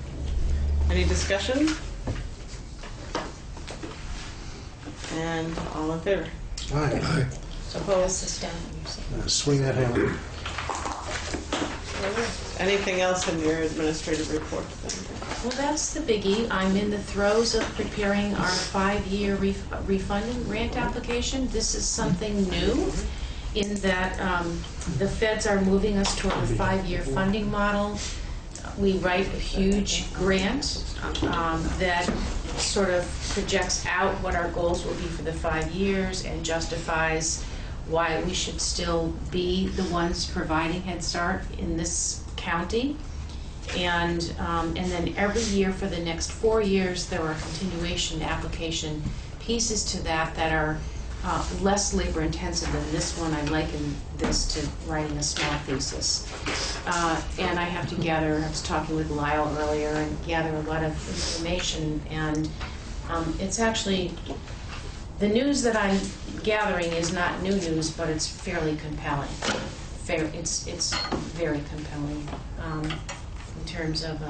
Any discussion? And all in favor? Aye. Opposed? Swing that hammer. Anything else in your administrative report? Well, that's the biggie. I'm in the throes of preparing our 5-year refunding grant application. This is something new, in that the feds are moving us toward a 5-year funding model. We write a huge grant that sort of projects out what our goals will be for the 5 years and justifies why we should still be the ones providing Head Start in this county. And then every year for the next 4 years, there are continuation application pieces to that that are less labor intensive than this one. I liken this to writing a small thesis. And I have to gather, I was talking with Lyle earlier, and gather a lot of information, and it's actually, the news that I'm gathering is not new news, but it's fairly compelling. It's very compelling in terms of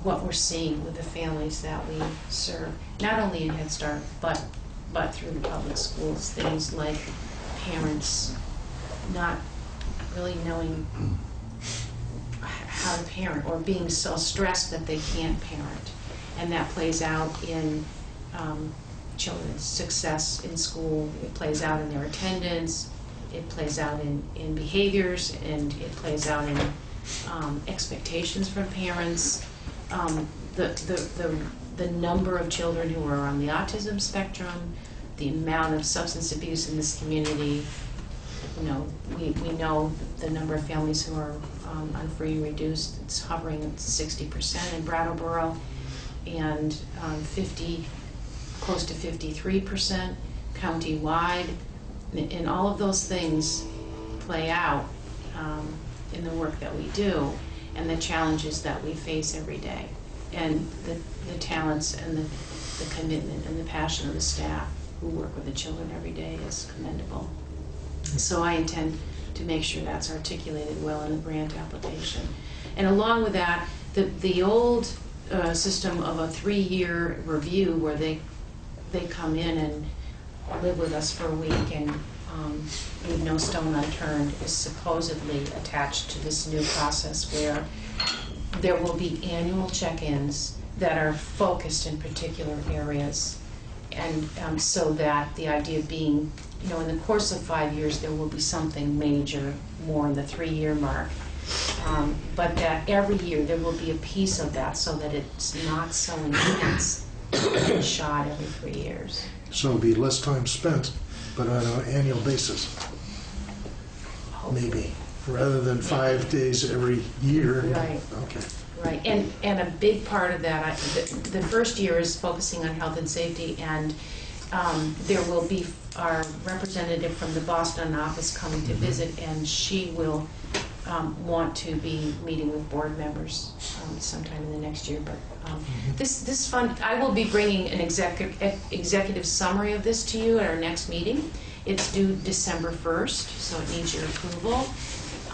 what we're seeing with the families that we serve, not only in Head Start, but through the public schools. Things like parents not really knowing how to parent, or being so stressed that they can't parent. And that plays out in children's success in school. It plays out in their attendance. It plays out in behaviors, and it plays out in expectations from parents. The number of children who are on the autism spectrum, the amount of substance abuse in this community. You know, we know the number of families who are on free and reduced. It's hovering at 60% in Brattleboro, and close to 53% county-wide. And all of those things play out in the work that we do, and the challenges that we face every day, and the talents and the commitment and the passion of the staff who work with the children every day is commendable. So I intend to make sure that's articulated well in the grant application. And along with that, the old system of a 3-year review where they come in and live with us for a week and leave no stone unturned is supposedly attached to this new process where there will be annual check-ins that are focused in particular areas. And so that the idea being, you know, in the course of 5 years, there will be something major more in the 3-year mark. But that every year there will be a piece of that so that it's not so intense and shot every 3 years. So it'll be less time spent, but on an annual basis, maybe, rather than 5 days every year. Right. Okay. Right, and a big part of that, the first year is focusing on health and safety, and there will be our representative from the Boston office coming to visit, and she will want to be meeting with board members sometime in the next year. But this fund, I will be bringing an executive summary of this to you at our next meeting. It's due December 1st, so it needs your approval.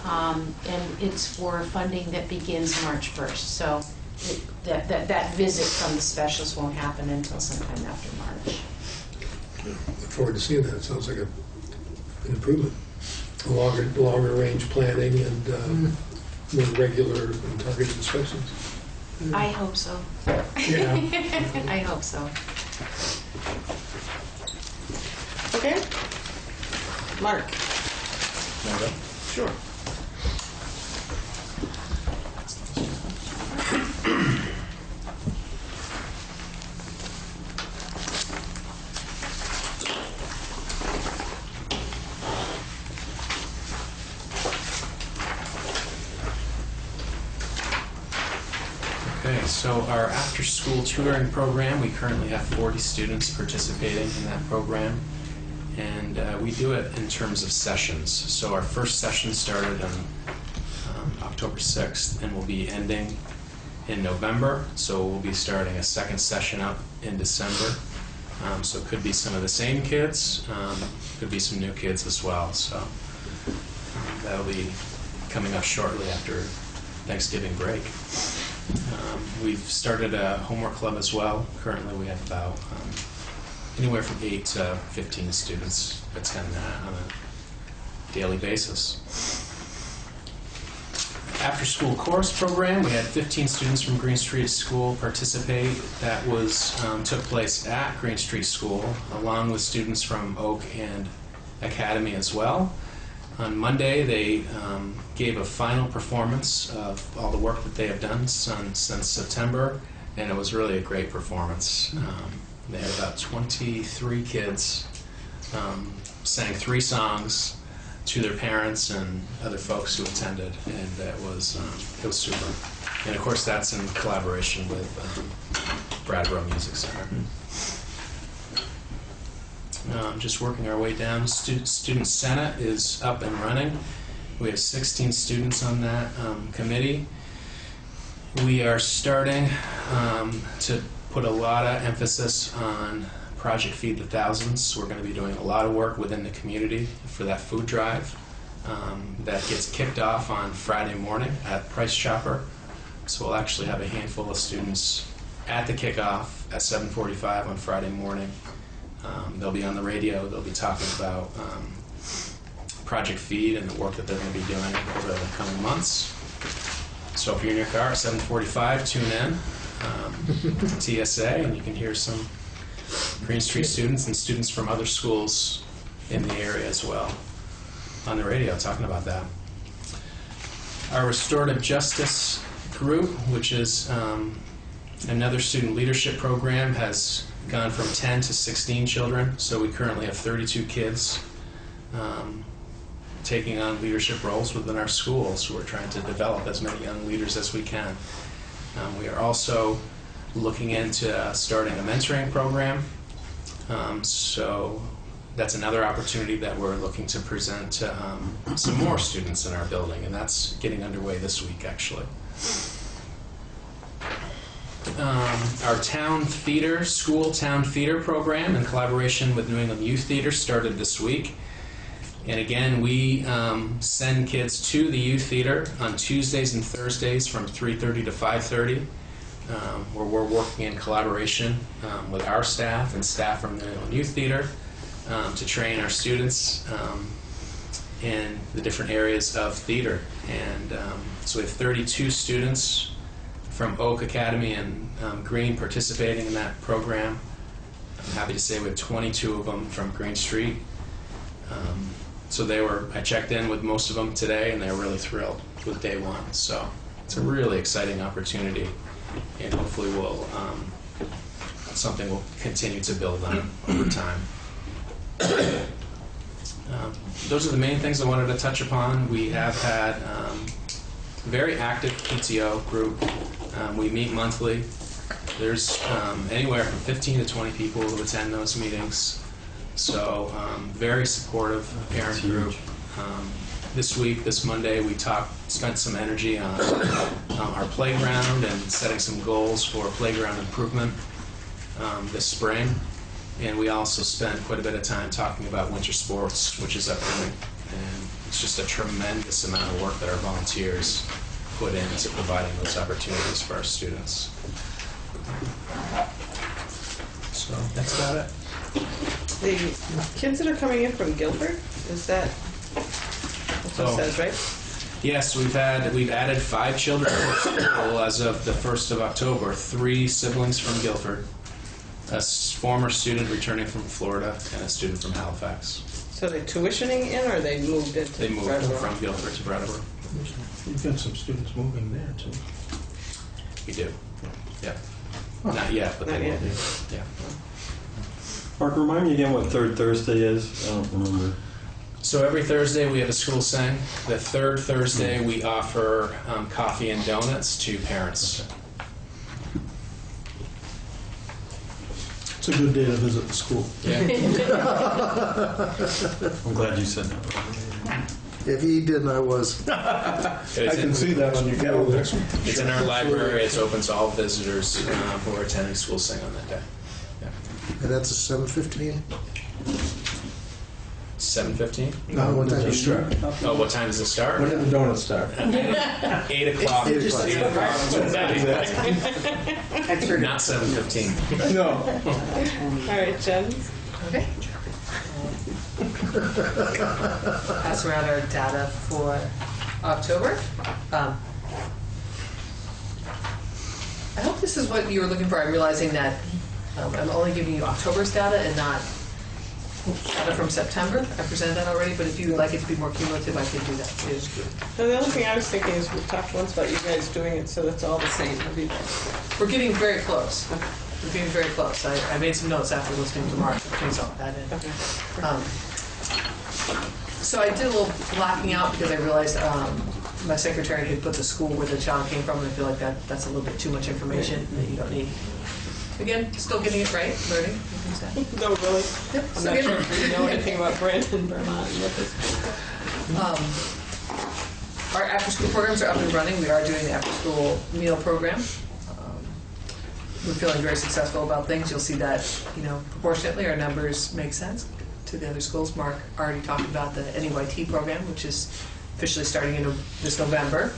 And it's for funding that begins March 1st. So that visit from the specialist won't happen until sometime after March. Look forward to seeing that. It sounds like an improvement. Longer range planning and more regular and targeted inspections. I hope so. Yeah. I hope so. Okay. Mark. Sure. Okay, so our after-school tutoring program, we currently have 40 students participating in that program, and we do it in terms of sessions. So our first session started on October 6th and will be ending in November, so we'll be starting a second session up in December. So it could be some of the same kids, could be some new kids as well, so that'll be coming up shortly after Thanksgiving break. We've started a homework club as well. Currently we have about anywhere from 8 to 15 students attend that on a daily basis. After school course program, we had 15 students from Green Street School participate. That took place at Green Street School along with students from Oak and Academy as well. On Monday, they gave a final performance of all the work that they have done since September, and it was really a great performance. They had about 23 kids, sang 3 songs to their parents and other folks who attended, and it was super. And of course, that's in collaboration with Brattleboro Music Center. Just working our way down. Student Senate is up and running. We have 16 students on that committee. We are starting to put a lot of emphasis on Project Feed the Thousands. We're going to be doing a lot of work within the community for that food drive that gets kicked off on Friday morning at Price Chopper. So we'll actually have a handful of students at the kickoff at 7:45 on Friday morning. They'll be on the radio. They'll be talking about Project Feed and the work that they're going to be doing over the coming months. So if you're in your car at 7:45, tune in TSA, and you can hear some Green Street students and students from other schools in the area as well on the radio talking about that. Our Restorative Justice group, which is another student leadership program, has gone from 10 to 16 children. So we currently have 32 kids taking on leadership roles within our schools. We're trying to develop as many young leaders as we can. We are also looking into starting a mentoring program. So that's another opportunity that we're looking to present to some more students in our building, and that's getting underway this week, actually. Our town theater, school town theater program in collaboration with New England Youth Theater started this week. And again, we send kids to the youth theater on Tuesdays and Thursdays from 3:30 to 5:30, where we're working in collaboration with our staff and staff from the New England Youth Theater to train our students in the different areas of theater. And so we have 32 students from Oak Academy and Green participating in that program. I'm happy to say we have 22 of them from Green Street. So I checked in with most of them today, and they were really thrilled with day one. So it's a really exciting opportunity, and hopefully something we'll continue to build on over time. Those are the main things I wanted to touch upon. We have had a very active PTO group. We meet monthly. There's anywhere from 15 to 20 people who attend those meetings. So very supportive parent group. This Monday, we spent some energy on our playground and setting some goals for playground improvement this spring. And we also spent quite a bit of time talking about winter sports, which is upcoming. And it's just a tremendous amount of work that our volunteers put into providing those opportunities for our students. So that's about it. The kids that are coming in from Guilford, is that what it says, right? Yes, we've added 5 children to our school as of the 1st of October. 3 siblings from Guilford, a former student returning from Florida, and a student from Halifax. So they're tuitioning in, or they moved into They moved Brattleboro? from Guilford to Brattleboro. You've got some students moving there, too. We do. Yeah. Not yet, but Not they will yet. be. Yeah. Mark, remind me again what third Thursday is. I don't remember. So every Thursday we have a school sing. The third Thursday we offer coffee and donuts to parents. It's a good day to visit the school. Yeah. I'm glad you said that. If he didn't, I was. I can see that on your calendar. It's in our library. It's open to all visitors who are attending school sing on that day. And that's a 7:15? 7:15? No, what time does it start? Oh, what time does it start? When did the donuts start? 8 o'clock. 8 o'clock. 8 o'clock. Not 7:15. No. All right, Jen. Okay. Pass around our data for October. I hope this is what you were looking for. I'm realizing that I'm only giving you October's data and not data from September. I presented that already, but if you would like it to be more cumulative, I could do that too. So the other thing I was thinking is we've talked once about you guys doing it so it's all the same. Have you guys? We're getting very close. We're getting very close. I made some notes after listening to Mark. Please all that in. Okay. So I did a little blocking out because I realized my secretary had put the school where the child came from, and I feel like that's a little bit too much information that you don't need. Again, still getting it right, learning. No, really? Yep, I'm still not getting sure it. if you know anything about Brandon, Vermont. And what this. Our after-school programs are up and running. We are doing the after-school meal program. We're feeling very successful about things. You'll see that, proportionately our numbers make sense to the other schools. Mark already talked about the NEYT program, which is officially starting in this November.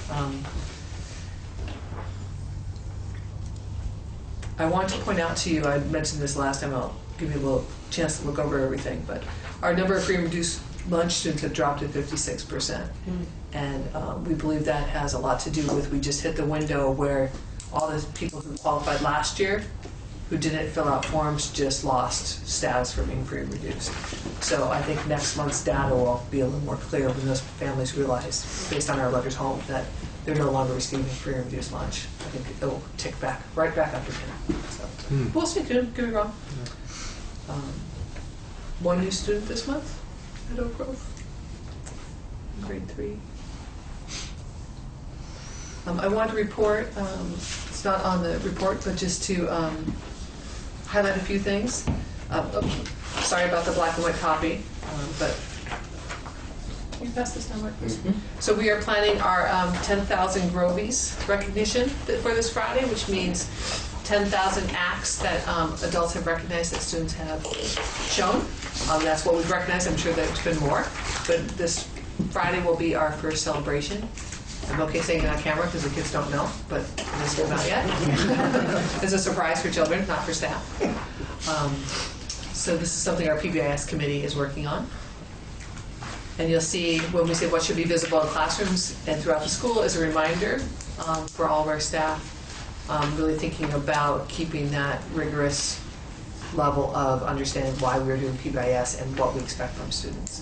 I want to point out to you, I mentioned this last time, I'll give you a little chance to look over everything, but our number of free and reduced lunch students have dropped to 56%. And we believe that has a lot to do with, we just hit the window where all the people who qualified last year who didn't fill out forms just lost status for being free and reduced. So I think next month's data will be a little more clear when those families realize, based on our letters home, that they're no longer receiving free and reduced lunch. I think it will tick right back up again. So we'll see, don't get me wrong. One new student this month at Oak Grove, grade 3. I wanted to report, it's not on the report, but just to highlight a few things. Sorry about the black and white copy, but can you pass this down, Mark? So we are planning our 10,000 Grovies recognition for this Friday, which means 10,000 acts that adults have recognized that students have shown. That's what we've recognized. I'm sure there's been more, but this Friday will be our first celebration. I'm okay saying it on camera because the kids don't know, but it's still not yet. It's a surprise for children, not for staff. So this is something our PBIS committee is working on. And you'll see when we say what should be visible in classrooms and throughout the school is a reminder for all of our staff, really thinking about keeping that rigorous level of understanding why we're doing PBIS and what we expect from students.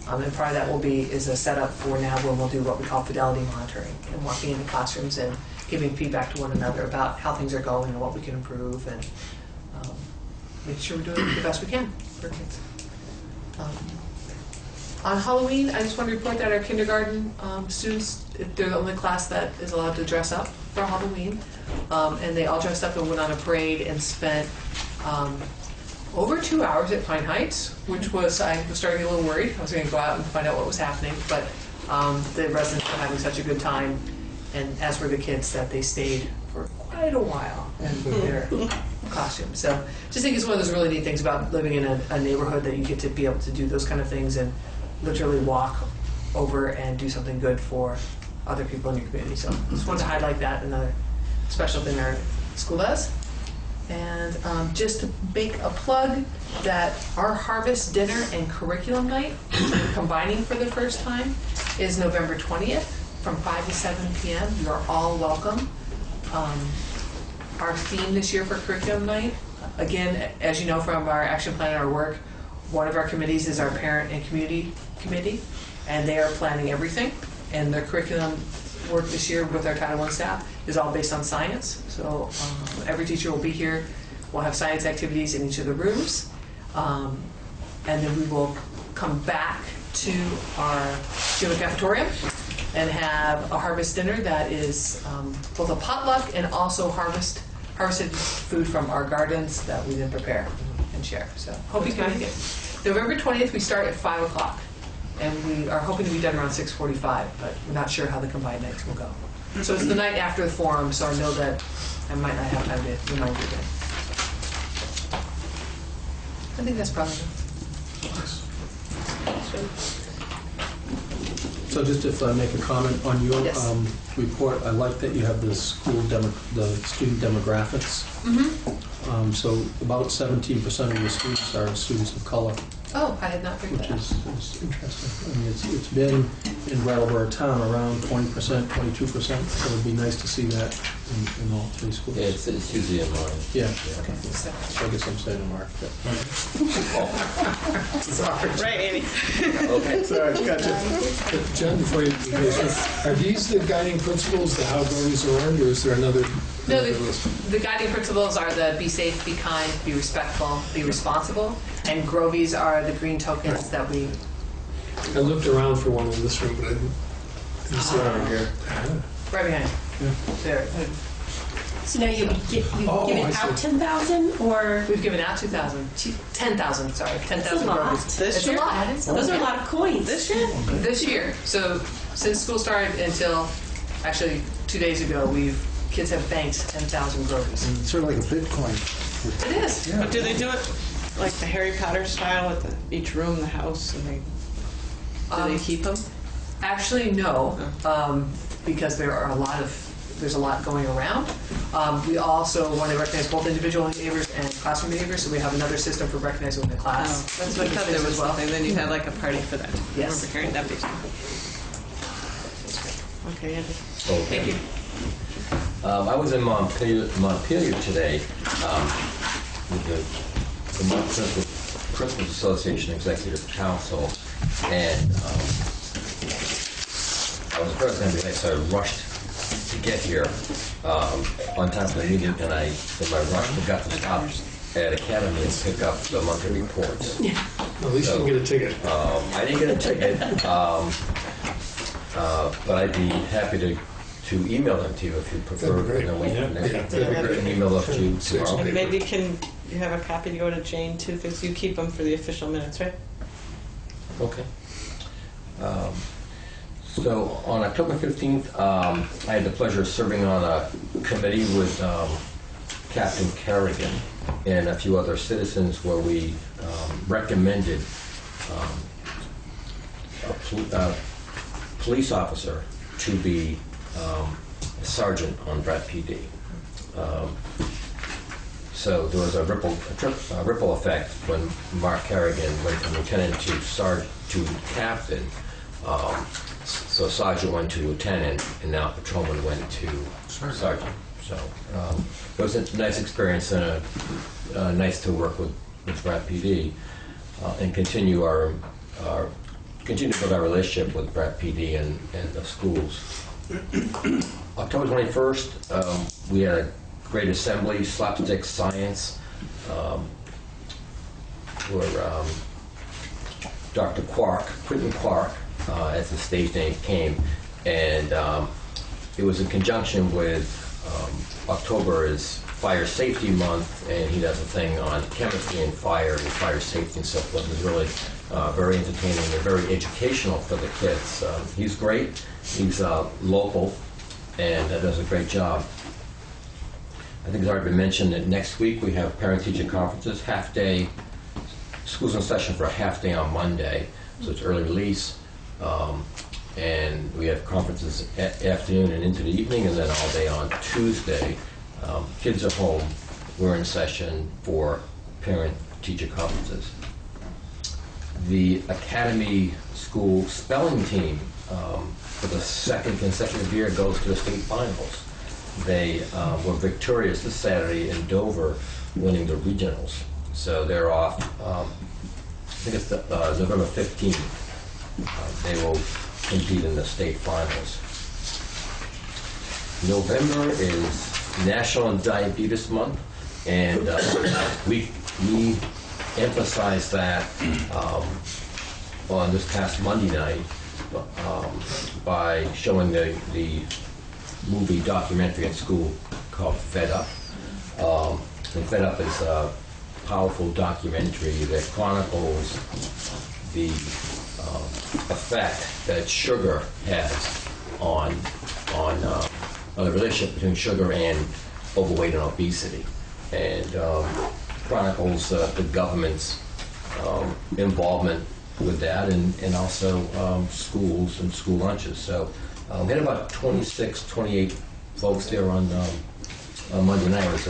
And part of that is a setup for now when we'll do what we call fidelity monitoring and walking into classrooms and giving feedback to one another about how things are going and what we can improve and making sure we're doing the best we can for kids. On Halloween, I just want to report that our kindergarten students, they're the only class that is allowed to dress up for Halloween. And they all dressed up and went on a parade and spent over 2 hours at Pine Heights, which was, I was starting to get a little worried. I was going to go out and find out what was happening, but the residents were having such a good time, and as were the kids, that they stayed for quite a while in their costumes. So just think it's one of those really neat things about living in a neighborhood that you get to be able to do those kind of things and literally walk over and do something good for other people in your community. So just wanted to highlight that, another special thing our school does. And just to make a plug that our Harvest Dinner and Curriculum Night, combining for the first time, is November 20th from 5 to 7 p.m. You're all welcome. Our theme this year for Curriculum Night, again, as you know from our action plan and our work, one of our committees is our Parent and Community Committee, and they are planning everything. And their curriculum work this year with our Title I staff is all based on science. So every teacher will be here. We'll have science activities in each of the rooms. And then we will come back to our student cafeteria and have a harvest dinner that is both a potluck and also harvested food from our gardens that we then prepare and share. So hope you can make it. November 20th, we start at 5 o'clock. And we are hoping to be done around 6:45, but we're not sure how the combined nights will go. So it's the night after the forum, so I know that I might not have time to remind you again. I think that's probably enough. So just if I make a comment on your Yes. report, I like that you have the the student demographics. So about 17% of your students are students of color. Oh, I had not figured which that out. is interesting. I mean, it's been in Brattleboro town around 20%, 22%, so it'd be nice to see that in all three schools. Yeah, it's usually in mine. Yeah. Okay, so- So I guess I'm saying a mark. Right, Amy? Okay. Sorry, gotcha. John, before you are these the guiding principles, the how Govies are earned, or is there another? No, another list? the guiding principles are the be safe, be kind, be respectful, be responsible, and Grovies are the green tokens that we. I looked around for one in this room, but I didn't see it over here. Right behind. There. So now you've Oh, given I out see. 10,000 or? We've given out 10,000, sorry, 10,000 That's a lot. Grovies. This It's year? a lot. Those are a lot of coins. This year? This year, so since school started until, actually, 2 days ago, kids have banked 10,000 Grovies. It's sort of like a Bitcoin. It is. But do they do it like the Harry Potter style with each room, the house, and do they keep them? Actually, no, because there's a lot going around. We also want to recognize both individual behaviors and classroom behaviors, so we have another system for recognizing the class. That's what I thought there was as well. something. Then you had like a party for that. Yes. I remember hearing that before. Okay, Andy. Okay. Thank you. I was in Montpelier today with the Montpelier Principals Association Executive Council, and I was president, so I rushed to get here on time for the meeting, and in my rush, forgot to stop at Academy and pick up the monthly reports. At least you can get a ticket. I didn't get a ticket, but I'd be happy to email them to you if you prefer. That'd be great. And then we Yeah, that'd be great. can email those to you tomorrow. And maybe you have a copy to go to Jane too, because you keep them for the official minutes, right? Okay. So on October 15th, I had the pleasure of serving on a committee with Captain Kerrigan and a few other citizens where we recommended a police officer to be a sergeant on Brat PD. So there was a ripple effect when Mark Kerrigan went from lieutenant to captain. So sergeant went to lieutenant, and now patrolman went to sergeant. So it was a nice experience and nice to work with Brat PD and continue to build our relationship with Brat PD and the schools. October 21st, we had a great assembly, slapstick science, where Dr. Quentin Clark, as the stage name came, and it was in conjunction with October is Fire Safety Month, and he does a thing on chemistry and fire safety and so forth. It was really very entertaining and very educational for the kids. He's great. He's local and does a great job. I think it's already been mentioned that next week we have parent-teacher conferences, half-day, schools in session for a half-day on Monday, so it's early release. And we have conferences afternoon and into the evening, and then all day on Tuesday. Kids are home. We're in session for parent-teacher conferences. The Academy School spelling team, for the second consecutive year, goes to the state finals. They were victorious this Saturday in Dover, winning the regionals. So they're off, I think it's November 15th. They will compete in the state finals. November is National Diabetes Month, and we emphasized that on this past Monday night by showing the movie documentary at school called Fed Up. And Fed Up is a powerful documentary that chronicles the effect that sugar has on the relationship between sugar and overweight and obesity, and chronicles the government's involvement with that, and also schools and school lunches. So we had about 26, 28 folks there on Monday night.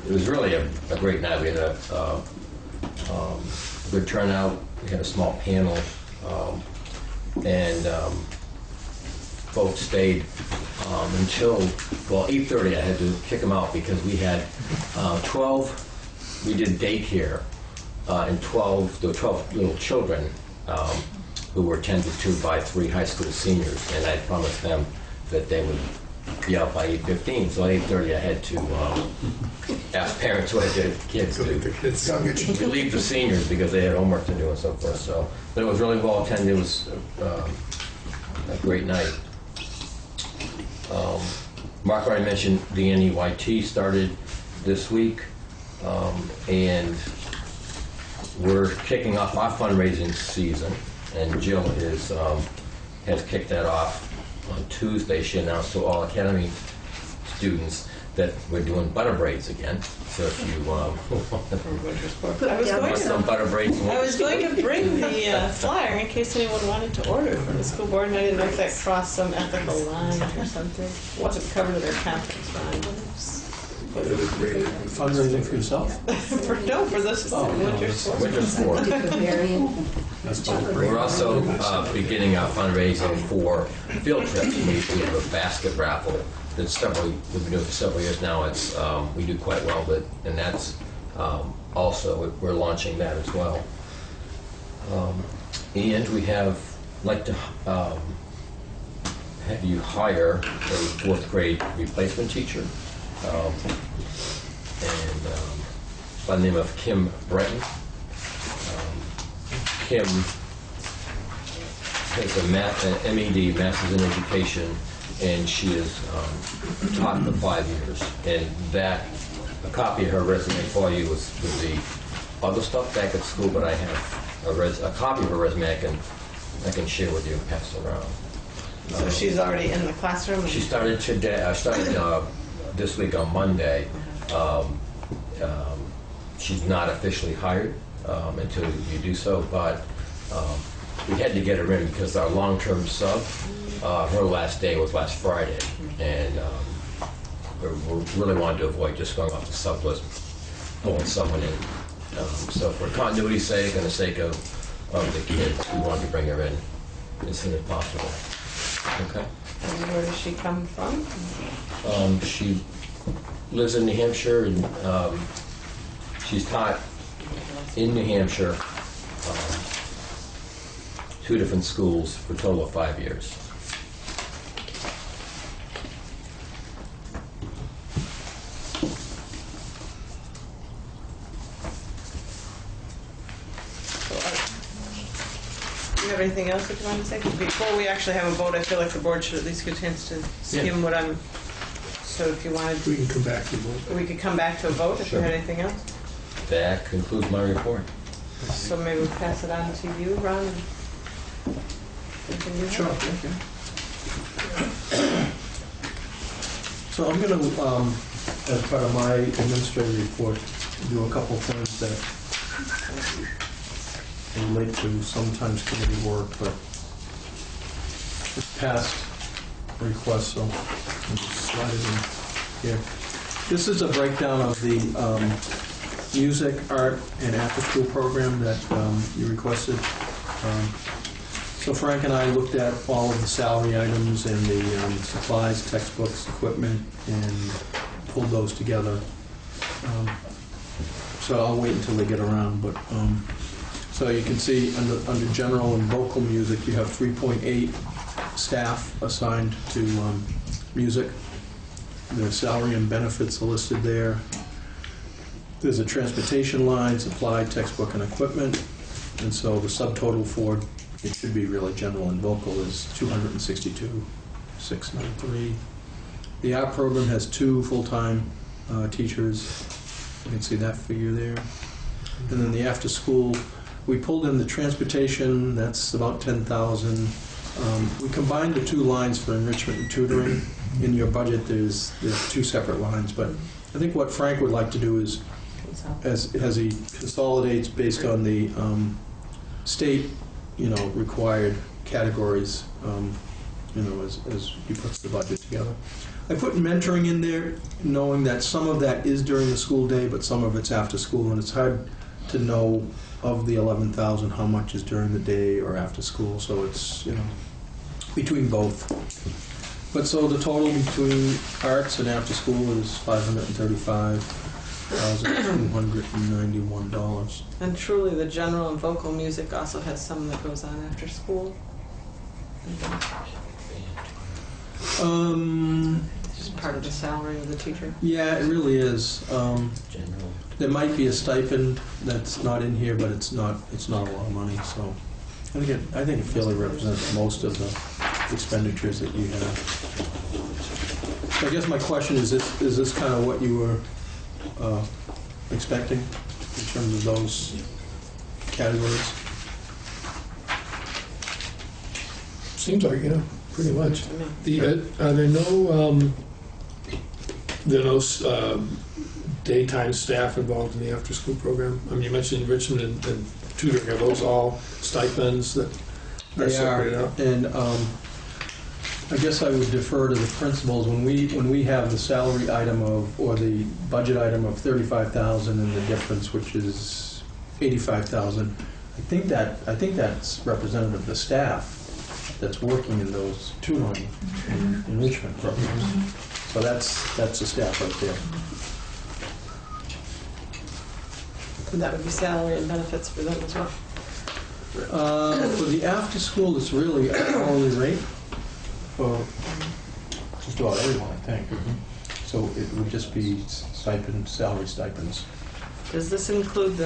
It was really a great night. We had a good turnout. we had a small panel, and both stayed until, well, 8:30. I had to kick them out because we had 12, we did daycare, and 12 little children who were tended to by 3 high school seniors, and I promised them that they would be out by 8:15. So at 8:30 I had to ask parents who had their kids to relieve the seniors because they had homework to do and so forth. So, but it was really well attended. It was a great night. Mark already mentioned the NEYT started this week, and we're kicking off our fundraising season, and Jill has kicked that off on Tuesday. She announced to all Academy students that we're doing butter braids again. So if you want some butter braids, I was going to bring the flyer in case anyone wanted to order from the school board, and I didn't know if that crossed some ethical line or something. It wasn't covered in their conference line. Fundraising for yourself? No, for the winter sport. winter sport. We're also beginning our fundraising for field trips. We have a basket raffle that's we've been doing for several years now. It's we do quite well, and that's also, we're launching that as well. And we like to have you hire a 4th grade replacement teacher, and by the name of Kim Breton. Kim has an MED, Master's in Education, and she has taught for 5 years. And a copy of her resume for you was the other stuff back at school, but I have a copy of her resume I can share with you and pass it around. So she's already in the classroom? She started today. I started this week on Monday. She's not officially hired until you do so, but we had to get her in because our long-term sub, her last day was last Friday, and we really wanted to avoid just going off the sub list, pulling someone in. So for continuity's sake and the sake of the kids, we wanted to bring her in as soon as possible. Okay. And where does she come from? She lives in New Hampshire, and she's taught in New Hampshire 2 different schools for a total of 5 years. Do you have anything else that you want to say? Before we actually have a vote, I feel like the board should at least get a chance to skim what I'm... So if you wanted... We can come back to vote. We could come back to a vote if you had anything else. That concludes my report. So maybe we'll pass it on to you, Ron. Sure, thank you. So I'm going to, as part of my administrative report, do a couple things that relate to sometimes committee work, but it's past requests, so I'll just slide it in here. This is a breakdown of the music, art, and after-school program that you requested. So Frank and I looked at all of the salary items and the supplies, textbooks, equipment, and pulled those together. So I'll wait until they get around. But so you can see under general and vocal music, you have 3.8 staff assigned to music. Their salary and benefits are listed there. There's a transportation line, supply, textbook, and equipment. And so the subtotal for it should be really general and vocal is $262,693. The art program has 2 full-time teachers. You can see that figure there. And then the after school, we pulled in the transportation. That's about $10,000. We combined the 2 lines for enrichment and tutoring. In your budget, there's 2 separate lines. But I think what Frank would like to do is, as he consolidates based on the state, required categories, as he puts the budget together. I put mentoring in there, knowing that some of that is during the school day, but some of it's after school, and it's hard to know of the 11,000, how much is during the day or after school, so it's, you know, between both. But so the total between arts and after school is $535,291. And truly, the general and vocal music also has some that goes on after school. Just part of the salary of the teacher. Yeah, it really is. There might be a stipend that's not in here, but it's not a lot of money. So I think it fairly represents most of the expenditures that you have. So I guess my question is this kind of what you were expecting in terms of those categories? Seems like, yeah, pretty much. Are there no daytime staff involved in the after-school program? I mean, you mentioned enrichment and tutoring. Are those all stipends that are separated out? And I guess I would defer to the principals when we have the salary item or the budget item of 35,000 and the difference, which is 85,000. I think that's representative of the staff that's working in those tutoring and enrichment programs. So that's the staff right there. And that would be salary and benefits for them as well. For the after school, it's really an hourly rate for just about everyone, I think. So it would just be salary stipends. Does this include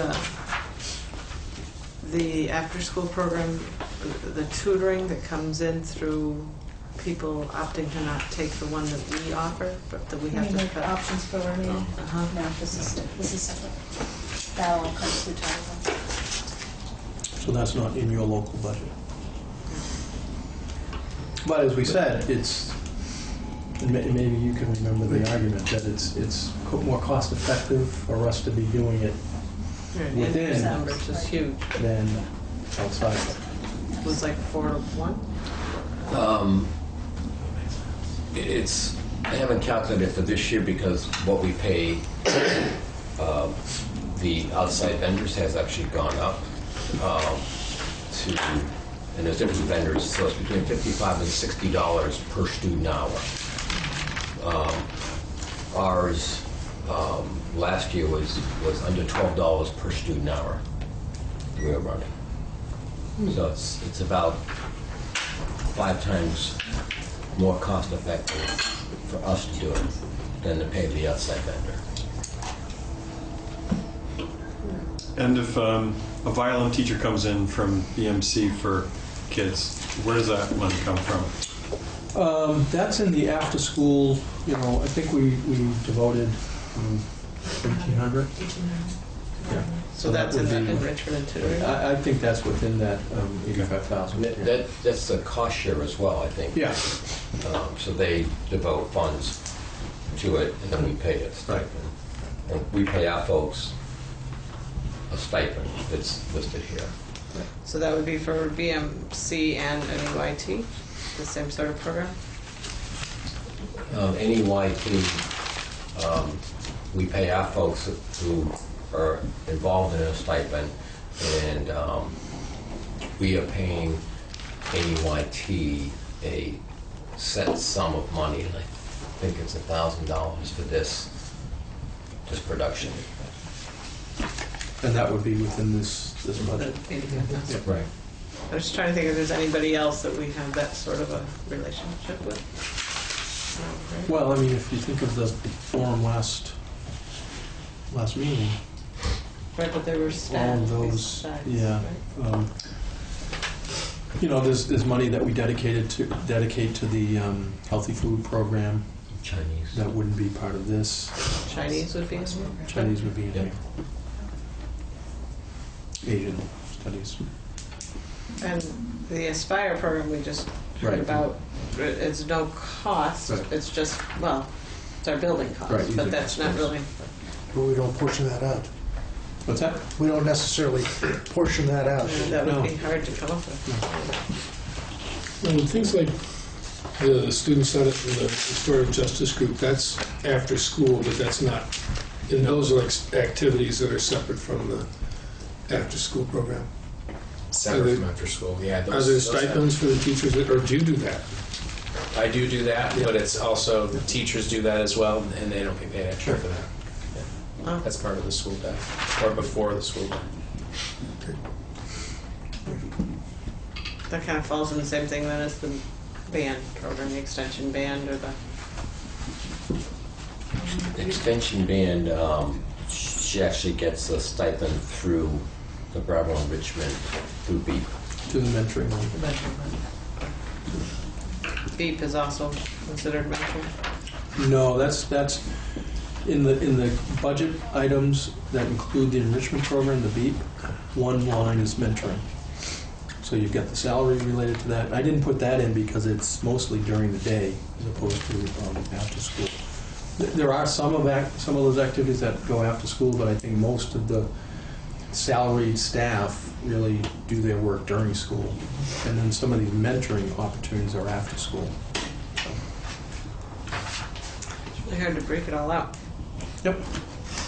the after-school program, the tutoring that comes in through people opting to not take the one that we offer, but that we have to cut? Options for learning? No, this is separate. That all comes through title. So that's not in your local budget. But as we said, maybe you can remember the argument that it's more cost effective for us to be doing it within numbers is huge. Than outside. It was like 4 to 1? I haven't calculated for this year because what we pay the outside vendors has actually gone up and there's different vendors, so it's between $55 and $60 per student hour. Ours last year was under $12 per student hour we were running. So it's about 5 times more cost effective for us to do it than to pay the outside vendor. And if a violin teacher comes in from BMC for kids, where does that money come from? That's in the after school, I think we devoted 1,800. Yeah. So that's in the enrichment and tutoring? I think that's within that 85,000. That's the cost share as well, I think. Yeah. So they devote funds to it, and then we pay a stipend. And we pay our folks a stipend that's listed here. So that would be for BMC and NEYT, the same sort of program? NEYT, we pay our folks who are involved in a stipend, and we are paying NEYT a set sum of money, and I think it's $1,000 for this production. And that would be within this budget. Yeah, right. I was just trying to think if there's anybody else that we have that sort of a relationship with. Well, I mean, if you think of the forum last meeting, Right, but there were staff. all of those, sides, yeah. right? There's money that we dedicate to the healthy food program. Chinese. That wouldn't be part of this. Chinese would be in here? Chinese would be in Yep. here. Asian studies. And the Aspire program we just heard Right. about, it's no cost, Right. it's just, it's our building cost, Right, but easy that's not cost. really, But we don't portion that out. What's that? We don't necessarily portion that out. that would No. be hard to come up with. Well, things like the student senate and the restorative justice group, that's after school, but that's not, and those are like activities that are separate from the after-school program? Separate from after school, yeah. Are there those have- stipends for the teachers, or do you do that? I do that, but it's also, the teachers do that as well, and they don't get paid extra for that. Yeah. Oh. That's part of the school day, or before the school day. That kind of falls in the same thing then as the band program, the extension band or the, Extension band, she actually gets a stipend through the Brattleboro enrichment through BEEP. To the mentoring one. BEEP is also considered mentoring. No, that's in the budget items that include the enrichment program, the BEEP, one line is mentoring. So you've got the salary related to that. I didn't put that in because it's mostly during the day as opposed to after school. There are some of those activities that go after school, but I think most of the salaried staff really do their work during school. And then some of these mentoring opportunities are after school. It's really hard to break it all out. Yep.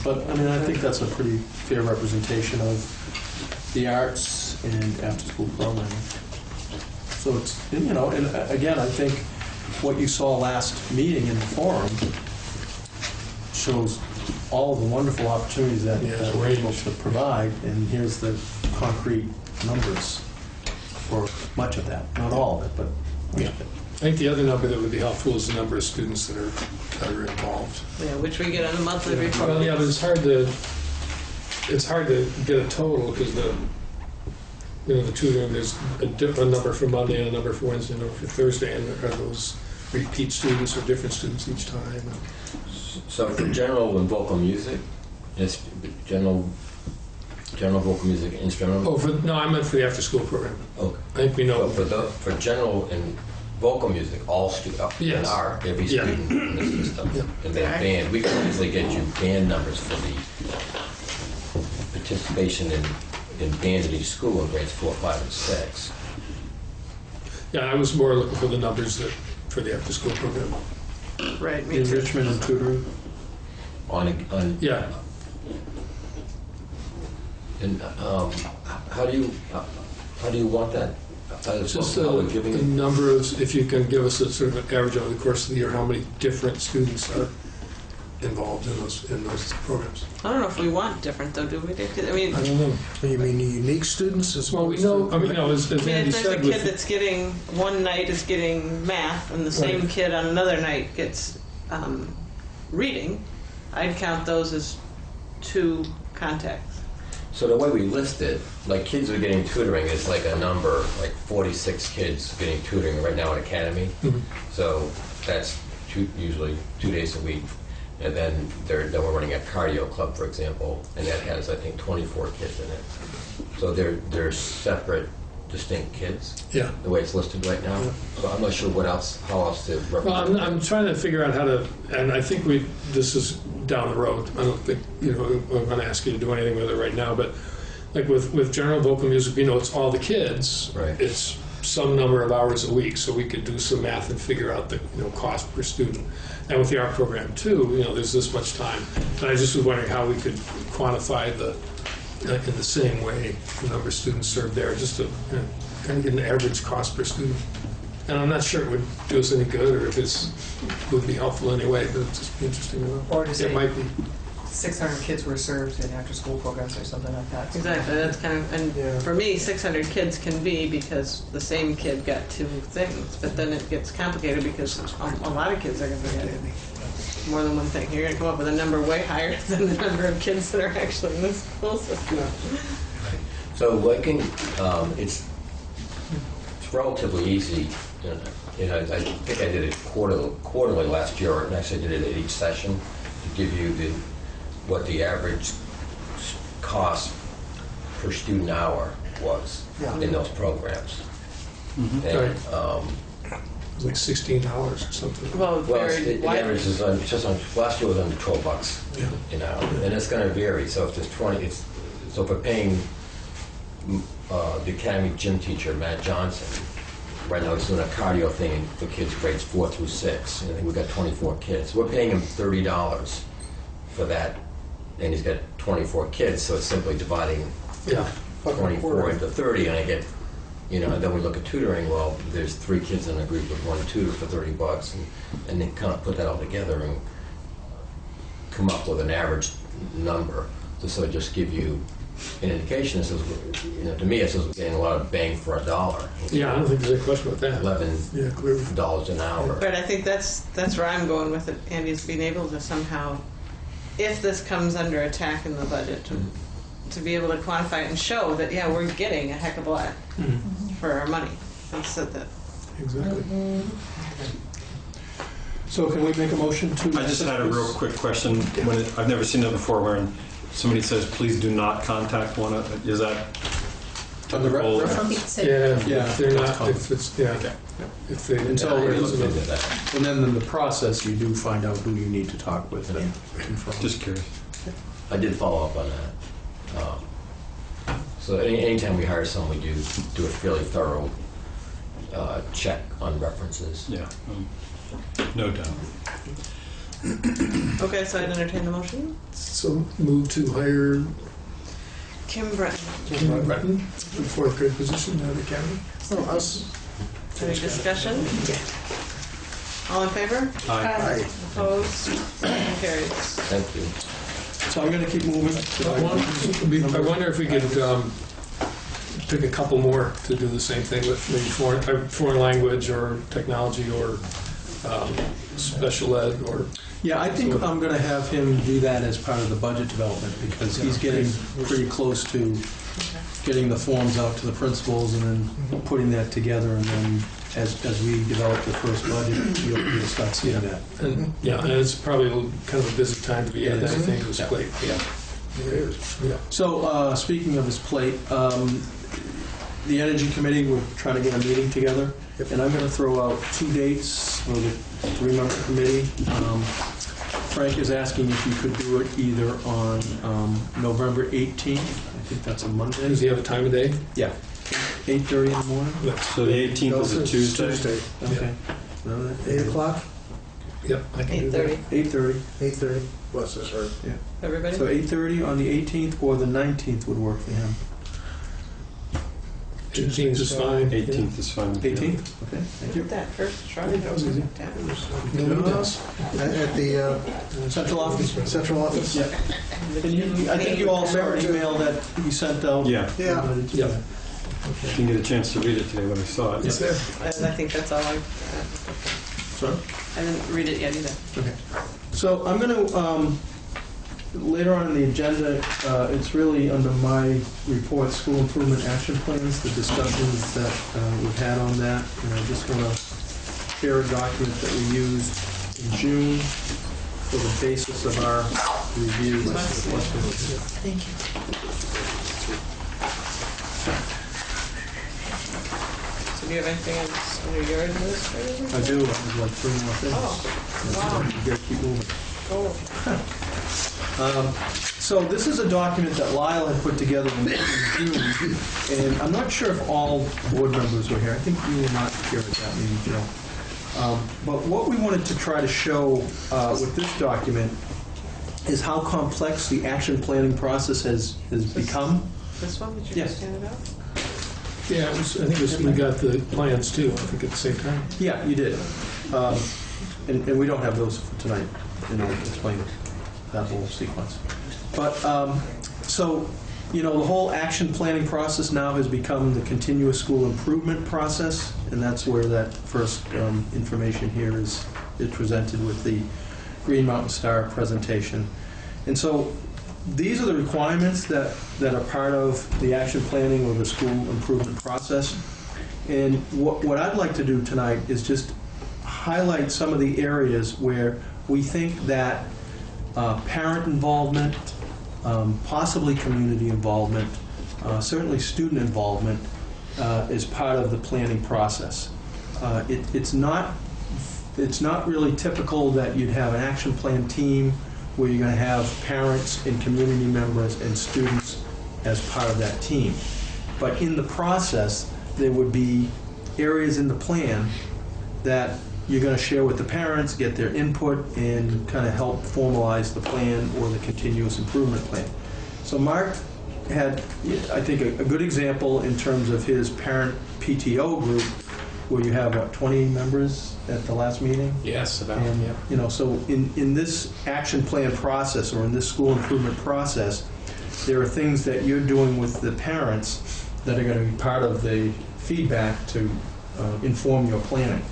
But, I mean, I think that's a pretty fair representation of the arts and after-school programming. So it's, and again, I think what you saw last meeting in the forum shows all of the wonderful opportunities that we're able to provide, and here's the concrete numbers for much of that. Not all of it, but much of it. I think the other number that would be helpful is the number of students that are involved. Yeah, which we get on a monthly report. Well, yeah, but it's hard to get a total because the tutoring, there's a number for Monday and a number for Wednesday and a number for Thursday, and are those repeat students or different students each time? So for general and vocal music, it's general vocal music instrumental. Oh, I meant for the after-school program. Okay. I think we know. For general and vocal music, all students, Yes. every Yeah. student in the system. Yeah. And then band, we can easily get you band numbers for the participation in band at each school in grades 4, 5, and 6. Yeah, I was more looking for the numbers for the after-school program. Right, me too. Enrichment and tutoring. Yeah. And how do you want that? Just How we're the giving number of, if you can give us a sort of an average over the course of the year, how many different students are involved in those programs? I don't know if we want different though, do we? I mean, I don't know. You mean the unique students as Well, we know, as Andy if there's a said, kid that's getting, one night is getting math and the same Right. kid on another night gets reading, I'd count those as two contacts. So the way we list it, like kids who are getting tutoring is like a number, like 46 kids getting tutoring right now at Academy. Mhm. So that's usually 2 days a week. And then we're running a cardio club, for example, and that has, I think, 24 kids in it. So they're separate, distinct kids, Yeah. the way it's listed right now. So I'm not sure how else to represent. Well, I'm trying to figure out how to, and I think this is down the road. I don't think, I'm going to ask you to do anything with it right now, but like with general vocal music, it's all the kids. Right. It's some number of hours a week, so we could do some math and figure out the cost per student. And with the art program too, there's this much time. And I just was wondering how we could quantify in the same way the number of students served there, just to kind of get an average cost per student. And I'm not sure it would do us any good or if it would be helpful anyway, but it's just interesting to know. Or to say It might be. 600 kids were served in after-school programs or something like that. Exactly, that's kind of, and Yeah. for me, 600 kids can be because the same kid got two things, but then it gets complicated because a lot of kids are going to get more than one thing. You're going to come up with a number way higher than the number of kids that are actually in the school system. So it's relatively easy. I think I did it quarterly last year, and actually did it at each session to give you what the average cost per student hour was in those programs. And, It was like $16 or something. Well, the average is last year was under $12 an hour, and it's going to vary. So if there's 20, so if we're paying the Academy gym teacher Matt Johnson, right now he's doing a cardio thing for kids grades 4 through 6. I think we've got 24 kids. We're paying him $30 for that, and he's got 24 kids. So it's simply dividing Yeah. 24 into 30, and I get, you know, and then we look at tutoring. Well, there's 3 kids in a group with 1 tutor for $30, and they kind of put that all together and come up with an average number to sort of just give you an indication. It says, you know, to me, it says we're getting a lot of bang for a dollar. Yeah, I don't think there's any question about that. $11 an hour. But I think that's where I'm going with it, Andy, is being able to somehow, if this comes under attack in the budget, to be able to quantify it and show that, yeah, we're getting a heck of a lot for our money. That's that. Exactly. So can we make a motion to? I just had a real quick question. I've never seen it before where somebody says, please do not contact one. Is that On the reference? Yeah, if they're not, That's if it's, yeah. Okay. If they, Until I there's looked into another- that. And then in the process, you do find out who you need to talk with and confirm. just curious? I did follow up on that. So anytime we hire someone, we do a fairly thorough check on references. Yeah, no doubt. Okay, so I'd entertain the motion. so move to hire Kim Breton. Kim Breton, in 4th grade position at the academy. Any discussion? All in favor? Aye. Opposed? Motion carries. Thank you. So I'm going to keep moving. I wonder if we could pick a couple more to do the same thing with, maybe foreign language or technology or special ed or... Yeah, I think I'm going to have him do that as part of the budget development because he's getting pretty close to getting the forms out to the principals and then putting that together, and then as we develop the first budget, you'll start seeing that. And, yeah, and it's probably kind of a busy time to be adding anything to his plate. Yeah. It is. Yeah. So speaking of his plate, the Energy Committee, we're trying to get a meeting together, and I'm going to throw out 2 dates for the 3-member committee. Frank is asking if you could do it either on November 18th, I think that's a Monday. Does he have a time of day? Yeah, 8:30 in the morning. So the 18th is a Tuesday? Okay. 8 o'clock? Yep, I can do that. 8:30. 8:30? What's this, or? Yeah. Everybody? So 8:30 on the 18th or the 19th would work for him. 18th is fine. 18th is fine. 18th? Okay, thank you. Did that first, try. That was easy. Nobody else? At the Central office? central office? Yeah. And I think you all saw an email that he sent out. Yeah. Yeah. Yeah. Didn't get a chance to read it today when I saw it. It's there. And I think that's all I Sorry? didn't read it yet either. Okay. So I'm going to, later on in the agenda, it's really under my report, school improvement action plans, the discussions that we've had on that. And I just want to share a document that we used in June for the basis of our review. Thank you. So do you have anything else under your administrative? I do, I have like 3 more things. Oh, wow. You gotta keep moving. Cool. So this is a document that Lyle had put together in June, and I'm not sure if all board members were here. I think you were not here at that meeting, Joe. But what we wanted to try to show with this document is how complex the action planning process has become. This one, did you Yes. just hand it out? Yeah, I think we got the plans too, I think at the same time. Yeah, you did. And we don't have those for tonight, and I'll explain that whole sequence. But, so, you know, the whole action planning process now has become the continuous school improvement process, and that's where that first information here is presented with the Green Mountain Star presentation. And so these are the requirements that are part of the action planning or the school improvement process. And what I'd like to do tonight is just highlight some of the areas where we think that parent involvement, possibly community involvement, certainly student involvement is part of the planning process. It's not really typical that you'd have an action plan team where you're going to have parents and community members and students as part of that team. But in the process, there would be areas in the plan that you're going to share with the parents, get their input, and kind of help formalize the plan or the continuous improvement plan. So Mark had, I think, a good example in terms of his parent PTO group, where you have, what, 20 members at the last meeting? Yes, about, And, yeah. you know, so in this action plan process, or in this school improvement process, there are things that you're doing with the parents that are going to be part of the feedback to inform your planning.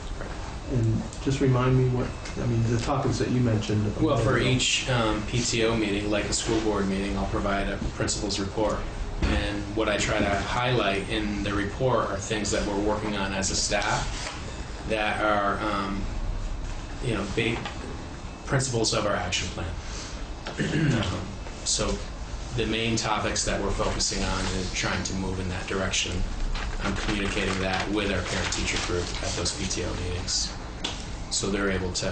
And just remind me what, I mean, the topics that you mentioned. Well, for each PTO meeting, like a school board meeting, I'll provide a principal's report. And what I try to highlight in the report are things that we're working on as a staff that are, you know, big principles of our action plan. So the main topics that we're focusing on is trying to move in that direction. I'm communicating that with our parent-teacher group at those PTO meetings, so they're able to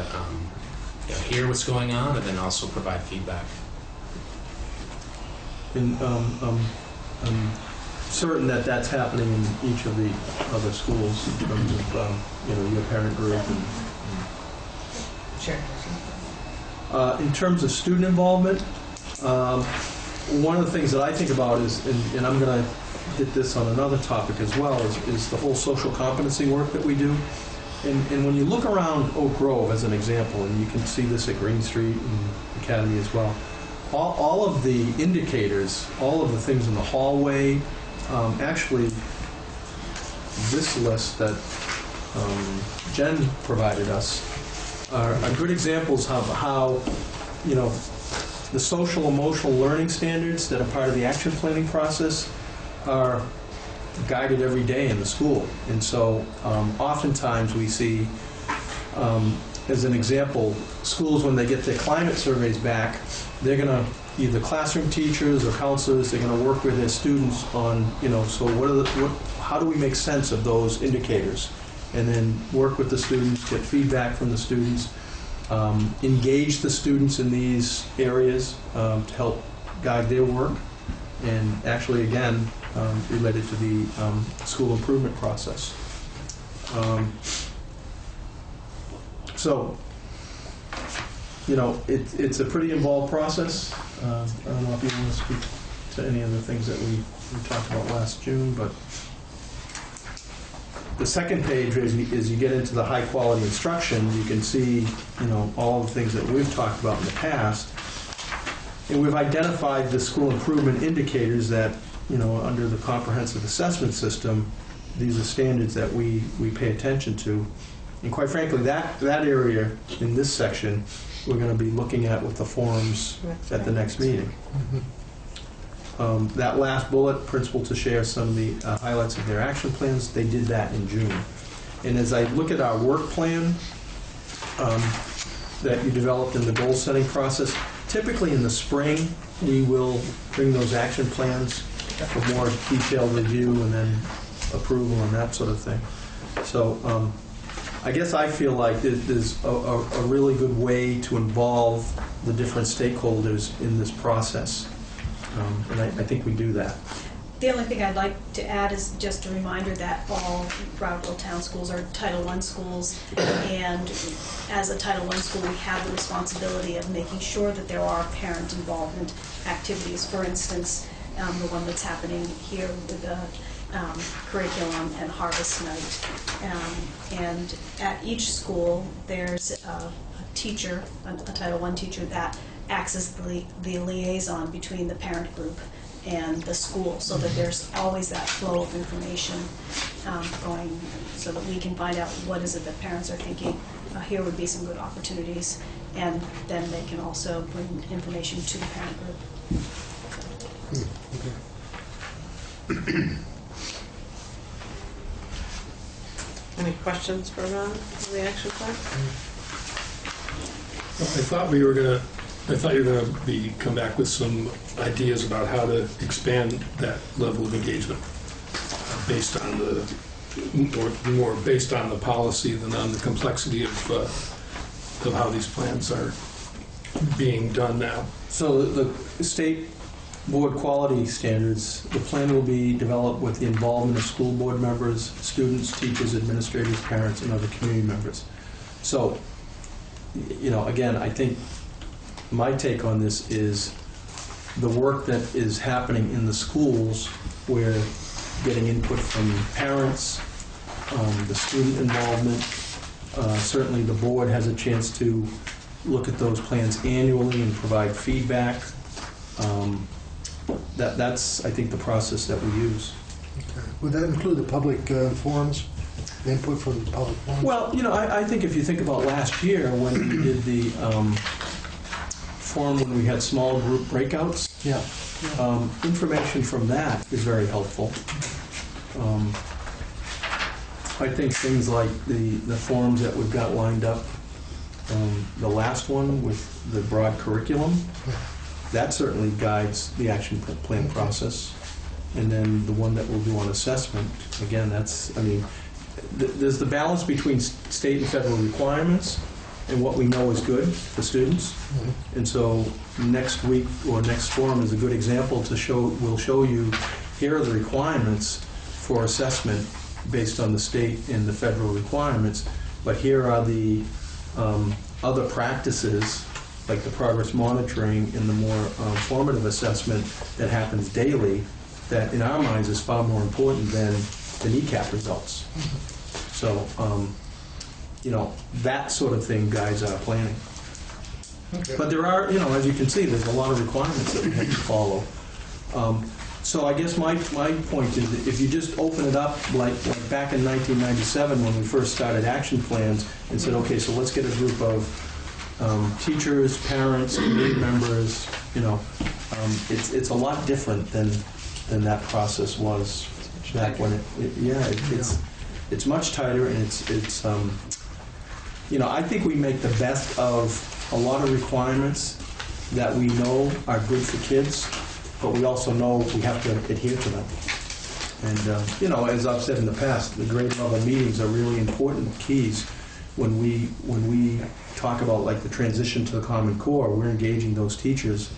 you know, hear what's going on and then also provide feedback. And I'm certain that that's happening in each of the other schools in terms of you know, your parent group. And, Sure. in terms of student involvement, one of the things that I think about is, and I'm going to hit this on another topic as well, is the whole social competency work that we do. And when you look around Oak Grove as an example, and you can see this at Green Street and Academy as well, all of the indicators, all of the things in the hallway, actually this list that Jen provided us are good examples of how, you know, the social emotional learning standards that are part of the action planning process are guided every day in the school. And so oftentimes we see, as an example, schools, when they get their climate surveys back, they're going to, either classroom teachers or counselors, they're going to work with their students on, you know, so how do we make sense of those indicators? And then work with the students, get feedback from the students, engage the students in these areas to help guide their work, and actually, again, related to the school improvement process. So, you know, it's a pretty involved process. I don't know if you want to speak to any of the things that we talked about last June, but the second page, as you get into the high quality instruction, you can see, you know, all the things that we've talked about in the past. And we've identified the school improvement indicators that, you know, under the comprehensive assessment system, these are standards that we pay attention to. And quite frankly, that area in this section, we're going to be looking at with the forums at the next meeting. That last bullet, principal to share some of the highlights of their action plans, they did that in June. And as I look at our work plan that you developed in the goal setting process, typically in the spring, we will bring those action plans for more detailed review and then approval and that sort of thing. So I guess I feel like there's a really good way to involve the different stakeholders in this process. And I think we do that. The only thing I'd like to add is just a reminder that all Brattleboro town schools are Title I schools, and as a Title I school, we have the responsibility of making sure that there are parent involvement activities. For instance, the one that's happening here with the curriculum and harvest night. And at each school, there's a teacher, a Title I teacher, that acts as the liaison between the parent group and the school, so that there's always that flow of information going, so that we can find out what is it that parents are thinking. Here would be some good opportunities, and then they can also bring information to the parent group. Any questions for Ron on the action plan? I thought you were going to come back with some ideas about how to expand that level of engagement based on more based on the policy than on the complexity of how these plans are being done now. So the state board quality standards, the plan will be developed with the involvement of school board members, students, teachers, administrators, parents, and other community members. So, you know, again, I think my take on this is the work that is happening in the schools, where getting input from parents, the student involvement. Certainly the board has a chance to look at those plans annually and provide feedback. That's, I think, the process that we use. Okay. Would that include the public forums, the input from the public forums? Well, I think if you think about last year when we did the forum, when we had small group breakouts, information from that is very helpful. I think things like the forums that we've got lined up, the last one with the broad curriculum, that certainly guides the action plan process. And then the one that we'll do on assessment, again, there's the balance between state and federal requirements and what we know is good for students. And so next week or next forum is a good example to we'll show you, here are the requirements for assessment based on the state and the federal requirements, but here are the other practices, like the progress monitoring and the more formative assessment that happens daily, that in our minds is far more important than the NECAP results. So, that sort of thing guides our planning. Okay. But there are, as you can see, there's a lot of requirements that we have to follow. So I guess my point is that if you just open it up like back in 1997 when we first started action plans and said, okay, so let's get a group of teachers, parents, community members, it's a lot different than that process was back when it's much tighter, and it's I think we make the best of a lot of requirements that we know are good for kids, but we also know we have to adhere to them. And as I've said in the past, the grade level meetings are really important keys when we talk about like the transition to the Common Core. We're engaging those teachers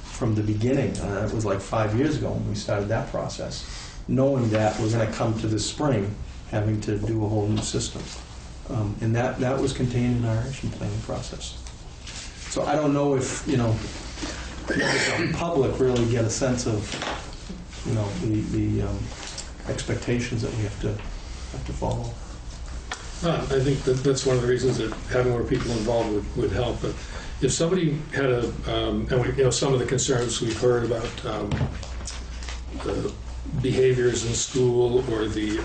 from the beginning. It was like 5 years ago when we started that process, knowing that we're going to come to this spring having to do a whole new system. And that was contained in our action planning process. So I don't know if, the public really get a sense of, the expectations that we have to follow. I think that's one of the reasons that having more people involved would help. But if somebody had some of the concerns we've heard about the behaviors in school or the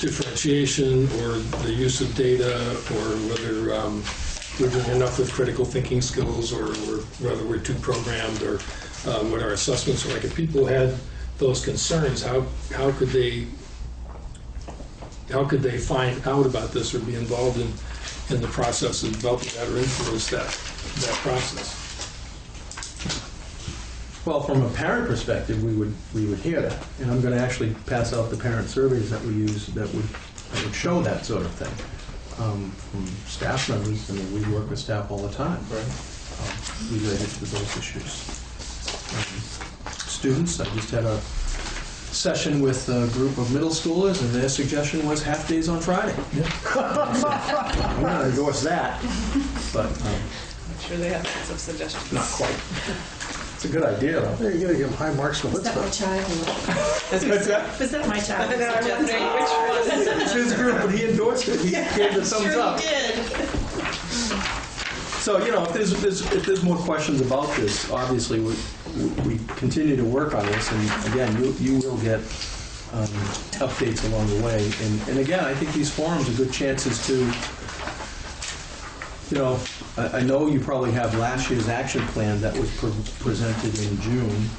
differentiation or the use of data, or whether we're doing enough with critical thinking skills, or whether we're too programmed, or what our assessments are like. If people had those concerns, how could they find out about this or be involved in the process of developing that or influence that process? Well, from a parent perspective, we would hear that, and I'm going to actually pass out the parent surveys that we use that would show that sort of thing. From staff members, we work with staff all the time, related to those issues. Students, I just had a session with a group of middle schoolers, and their suggestion was half days on Friday. I'm going to endorse that, but I'm sure they have lots of suggestions. not quite. It's a good idea, though. Yeah, you gotta give them high marks for Is that my child? What's that? Was that my child? I know, I'm wondering which one. It's his group, but he endorsed it. He gave the thumbs up. Sure he did. So, if there's more questions about this, obviously we continue to work on this, and again, you will get updates along the way. And again, I think these forums are good chances to, I know you probably have last year's action plan that was presented in June.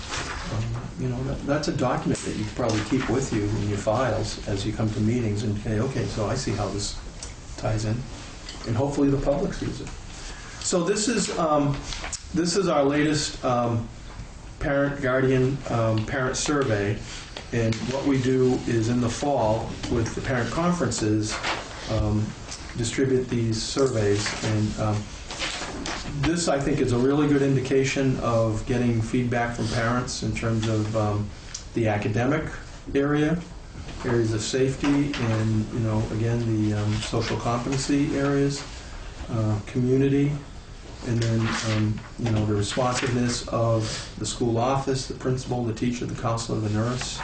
That's a document that you can probably keep with you in your files as you come to meetings and say, okay, so I see how this ties in, and hopefully the public sees it. So this is our latest parent survey, and what we do is in the fall with the parent conferences distribute these surveys, and this I think is a really good indication of getting feedback from parents in terms of the academic areas of safety, and again the social competency areas, community, and then, the responsiveness of the school office, the principal, the teacher, the counselor, the nurse,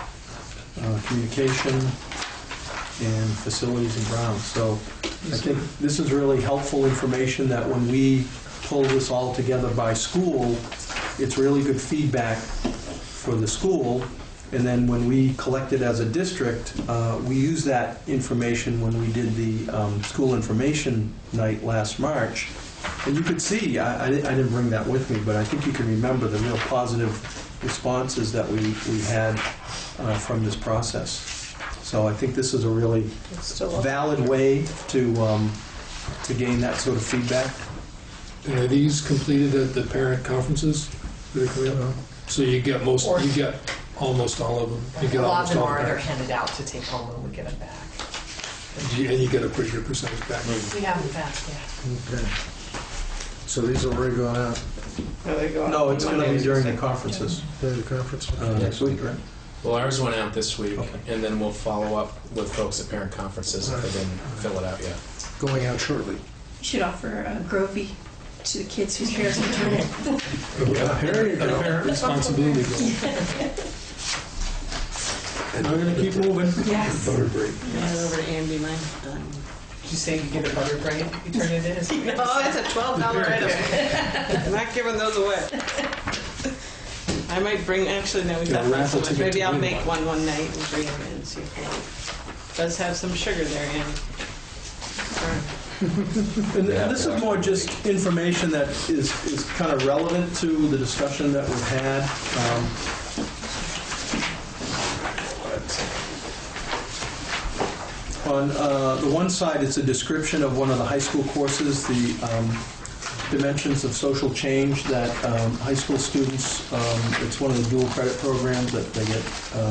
communication, and facilities and grounds. So I think this is really helpful information that when we pull this all together by school, it's really good feedback for the school. And then when we collect it as a district, we use that information when we did the school information night last March. And you could see, I didn't bring that with me, but I think you can remember the real positive responses that we had from this process. So I think this is a really valid way to gain that sort of feedback. And are these completed at the parent conferences that are coming up? So you get almost all of them. You get A lot of almost them all are, back. they're handed out to take home when we get them back. And you get a pretty good percentage back. We have them back, yeah. Okay. So these have already gone out No, it's going to be during the conferences at the conference? next week, right? Well, ours went out this week, Okay. and then we'll follow up with folks at parent conferences if they didn't fill it out yet. Going out shortly. You should offer a Grovey to the kids whose parents return it. There you go. Parent responsibility goal. And we're going to keep moving. Yes. Butter break. Right over to Andy, mine's done. Did you say you give it butter brain? You turn it in as Oh, that's a $12 item. I'm not giving those away. I might bring, actually, no, we've got raffle so much. ticket Maybe to I'll win make one. one night and bring them in and see if it does have some sugar there, Andy. And this is more just information that is kind of relevant to the discussion that we've had. On the one side, it's a description of one of the high school courses, the dimensions of social change that high school students, it's one of the dual credit programs that they get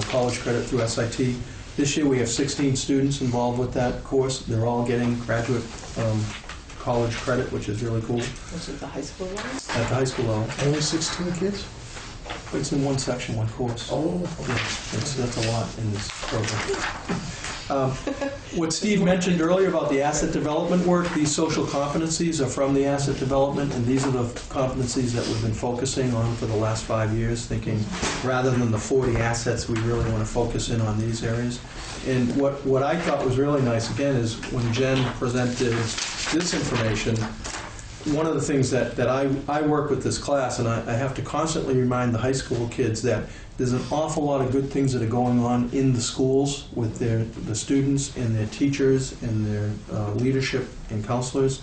college credit through SIT. This year we have 16 students involved with that course. They're all getting graduate college credit, which is really cool Which is the high school one? at the high school level. Only 16 kids? It's in one section, one course. Oh. Yeah, that's a lot in this program. What Steve mentioned earlier about the asset development work, these social competencies are from the asset development, and these are the competencies that we've been focusing on for the last 5 years, thinking rather than the 40 assets, we really want to focus in on these areas. And what I thought was really nice, again, is when Jen presented this information, one of the things that I work with this class, and I have to constantly remind the high school kids that there's an awful lot of good things that are going on in the schools with the students and their teachers and their leadership and counselors.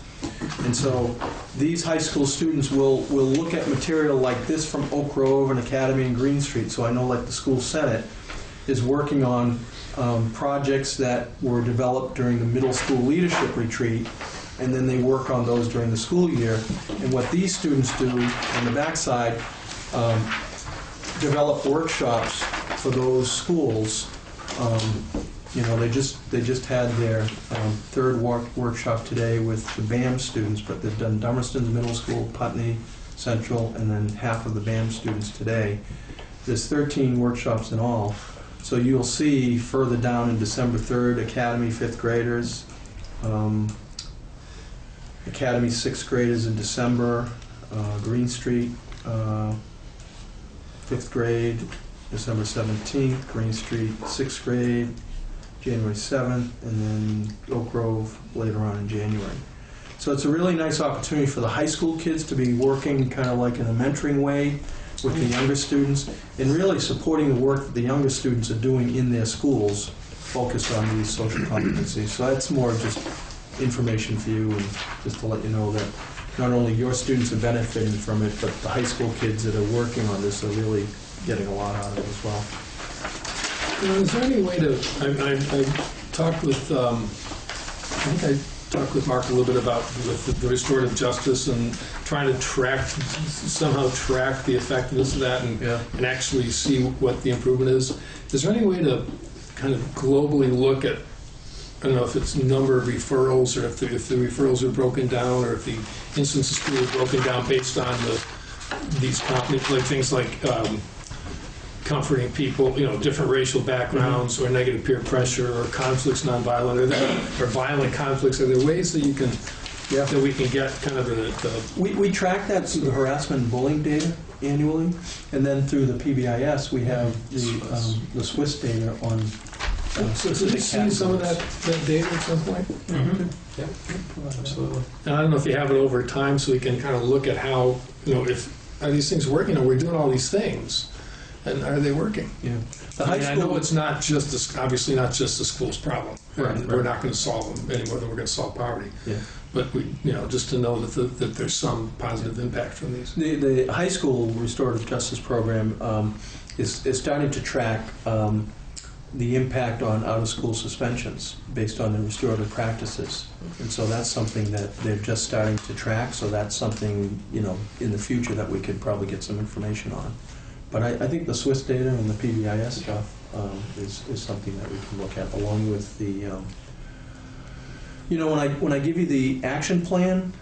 And so these high school students will look at material like this from Oak Grove and Academy and Green Street. So I know like the school senate is working on projects that were developed during the middle school leadership retreat, and then they work on those during the school year. And what these students do on the backside, develop workshops for those schools. They just had their third workshop today with the BAM students, but they've done Dummerston's Middle School, Putney Central, and then half of the BAM students today. There's 13 workshops in all. So you'll see further down in December 3rd, Academy 5th graders, Academy 6th graders in December, Green Street, 5th grade, December 17th, Green Street, 6th grade, January 7th, and then Oak Grove later on in January. So it's a really nice opportunity for the high school kids to be working kind of like in a mentoring way with the younger students and really supporting the work that the younger students are doing in their schools focused on these social competencies. So that's more just information for you and just to let you know that not only your students are benefiting from it, but the high school kids that are working on this are really getting a lot out of it as well. Is there any way to, I talked with, talked with Mark a little bit about with the restorative justice and trying to somehow track the effectiveness of that and actually see what the improvement is. Is there any way to kind of globally look at, I don't know if it's number of referrals or if the referrals are broken down or if the instances of school are broken down based on these like things like comforting people, different racial backgrounds or negative peer pressure or conflicts nonviolent or violent conflicts. Are there ways that you can Yeah. that we can get kind of We track that through the harassment and bullying data annually, and then through the PBIS, we have the Swiss data on so did specific you see some of categories. that data at some point? Yeah, absolutely. And I don't know if you have it over time, so we can kind of look at how, if are these things working? We're doing all these things, and are they working? Yeah. The I high mean, I school know it's not just obviously not just the school's problem. Right. We're not going to solve them any more than we're going to solve poverty. Yeah. But we, just to know that there's some positive impact from these. The high school restorative justice program is starting to track the impact on out-of-school suspensions based on the restorative practices. And so that's something that they're just starting to track, so that's something, in the future that we could probably get some information on. But I think the Swiss data and the PBIS stuff is something that we can look at, along with the, when I give you the action plan,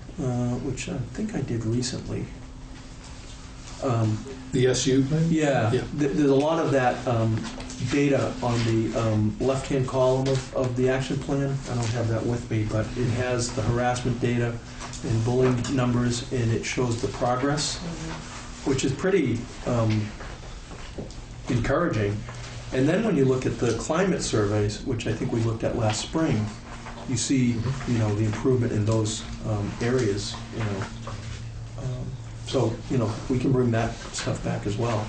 which I think I did recently. The SU plan? Yeah, Yeah. there's a lot of that data on the left-hand column of the action plan. I don't have that with me, but it has the harassment data and bullying numbers, and it shows the progress, which is pretty encouraging. And then when you look at the climate surveys, which I think we looked at last spring, you see, the improvement in those areas, So, we can bring that stuff back as well.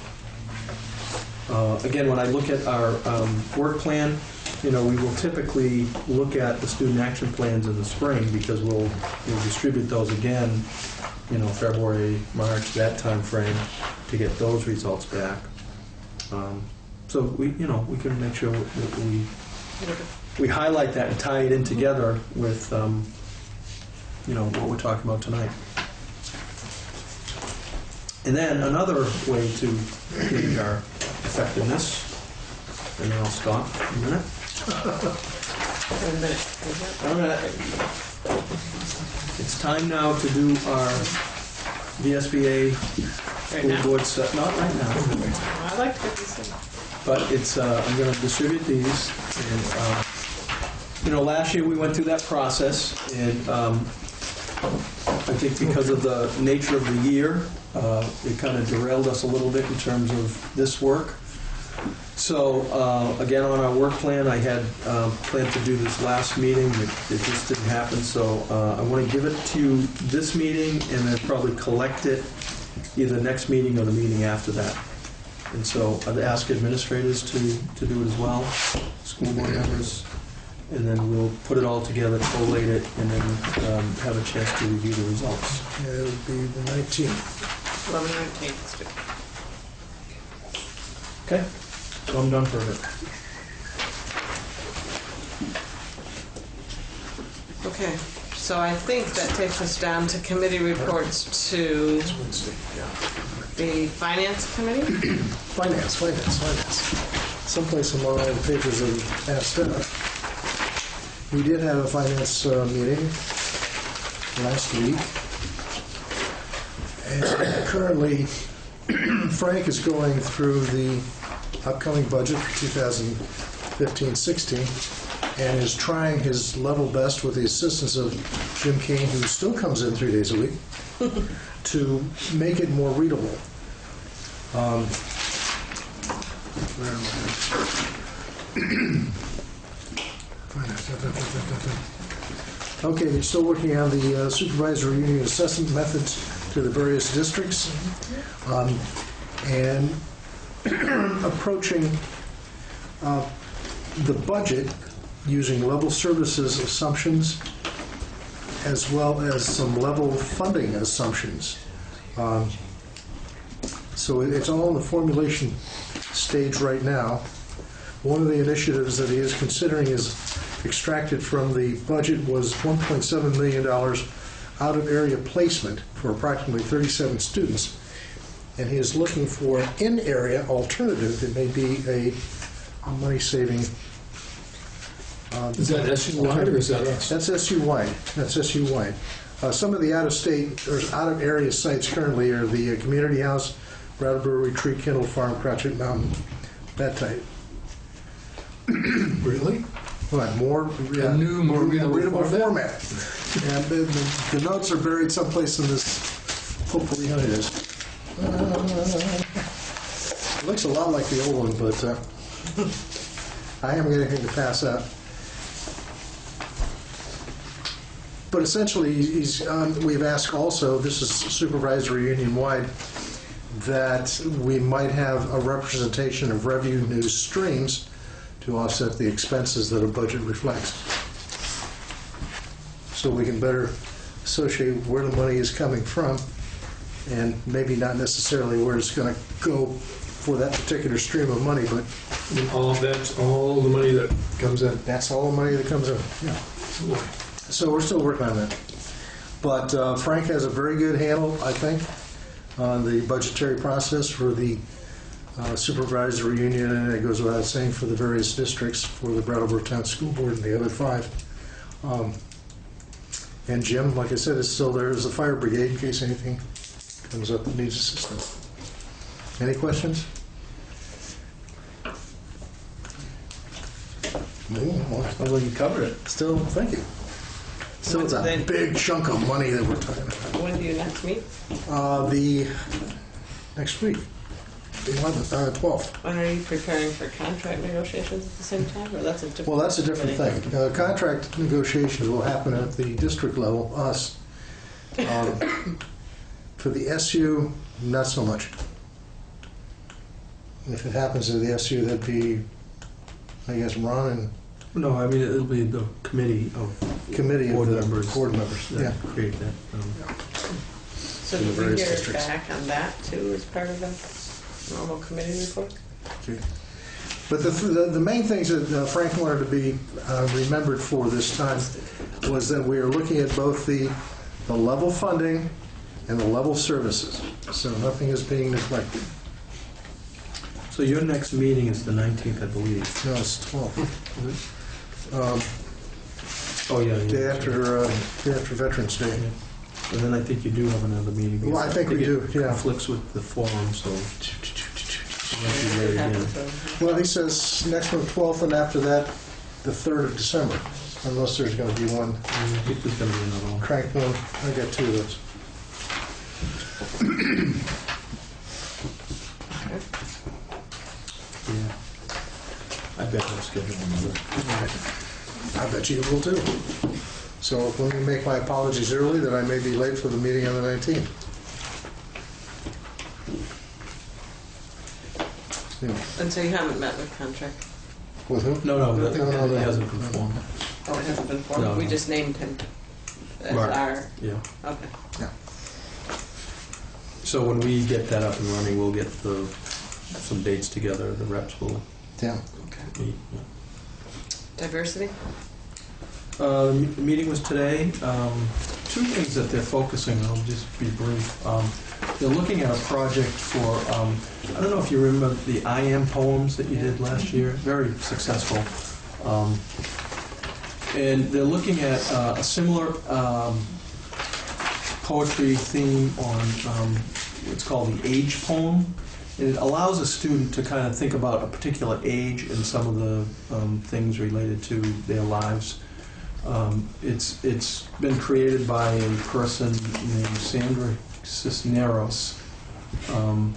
Again, when I look at our work plan, we will typically look at the student action plans in the spring, because we'll distribute those again, February, March, that time frame, to get those results back. So we can make sure that we highlight that and tie it in together with, what we're talking about tonight. And then another way to gauge our effectiveness, and then I'll stop for a minute. A minute. It's time now to do our VSBA school board set. Not right now, I like to get these things. but it's. I'm going to distribute these, and last year we went through that process, and I think because of the nature of the year, it kind of derailed us a little bit in terms of this work. So again, on our work plan, I had planned to do this last meeting. It just didn't happen. So I want to give it to you this meeting, and then probably collect it either next meeting or the meeting after that. And so I'd ask administrators to do it as well, school board members, and then we'll put it all together, collate it, and then have a chance to review the results. Yeah, it would be the 19th. 11/19. Okay, so I'm done for a bit. Okay, so I think that takes us down to committee reports to It's Wednesday, yeah. the Finance Committee. Finance. Someplace among all the papers that we passed out. We did have a finance meeting last week. And currently, Frank is going through the upcoming budget for 2015-16 and is trying his level best with the assistance of Jim Kane, who still comes in 3 days a week, to make it more readable. Where am I? Okay, they're still working on the supervisory union assessment methods to the various districts, and approaching the budget using level services assumptions as well as some level funding assumptions. So it's all in the formulation stage right now. One of the initiatives that he is considering is extracted from the budget was $1.7 million out-of-area placement for approximately 37 students. And he is looking for an in-area alternative that may be a money-saving. Is that SU-wide or is that us? That's SU-wide. Some of the out-of-state or out-of-area sites currently are the Community House, Brattleboro Retreat, Kendall Farm, Cratchit Mountain, that type. Really? What, more? Yeah, A new, more readable format. And the notes are buried someplace in this, hopefully, here it is. It looks a lot like the old one, but I haven't got anything to pass out. But essentially, we've asked also, this is supervisory union-wide, that we might have a representation of revenue streams to offset the expenses that a budget reflects. So we can better associate where the money is coming from and maybe not necessarily where it's going to go for that particular stream of money, but All of that's all the money that comes in. that's all the money that comes in. Yeah. So we're still working on that. But Frank has a very good handle, I think, on the budgetary process for the supervisory union, and it goes without saying for the various districts, for the Brattleboro Town School Board and the other 5. And Jim, like I said, is still there as a fire brigade in case anything comes up that needs assistance. Any questions? Well, you covered it. Still, thank you. Still, it's a big chunk of money that we're talking about. When do you next meet? The next week, the 11th, 12th. And are you preparing for contract negotiations at the same time, or that's a different? Well, that's a different thing. Contract negotiations will happen at the district level, us. For the SU, not so much. If it happens at the SU, that'd be, I guess, Ron and No, I mean, it'll be the committee of board members. Board members, that yeah. create that. So did we hear back on that too as part of the normal committee report? Okay. But the main things that Frank wanted to be remembered for this time was that we are looking at both the level funding and the level services. So nothing is being neglected. So your next meeting is the 19th, I believe. No, it's 12th. Oh, yeah. Day after Veterans Day. Yeah. And then I think you do have another meeting. Well, I think we do, yeah. Conflicts with the forum, so. you might be ready again. Well, he says next one, 12th, and after that, the 3rd of December, unless there's going to be one. I think there's going to be another one. Crank one. I got 2 of those. Yeah. I bet I'll schedule another. I bet you will too. So let me make my apologies early that I may be late for the meeting on the 19th. Yeah. And so you haven't met with contract? With who? No, that hasn't been formed. Oh, it hasn't been formed? No. We just named him as Right. our... Yeah. Okay. Yeah. So when we get that up and running, we'll get some dates together. The reps will Yeah. meet. Diversity? The meeting was today. 2 things that they're focusing on, I'll just be brief. They're looking at a project for, I don't know if you remember the I Am poems that you did last year, very successful. And they're looking at a similar poetry theme on what's called the age poem. And it allows a student to kind of think about a particular age and some of the things related to their lives. It's been created by a person named Sandra Cisneros, and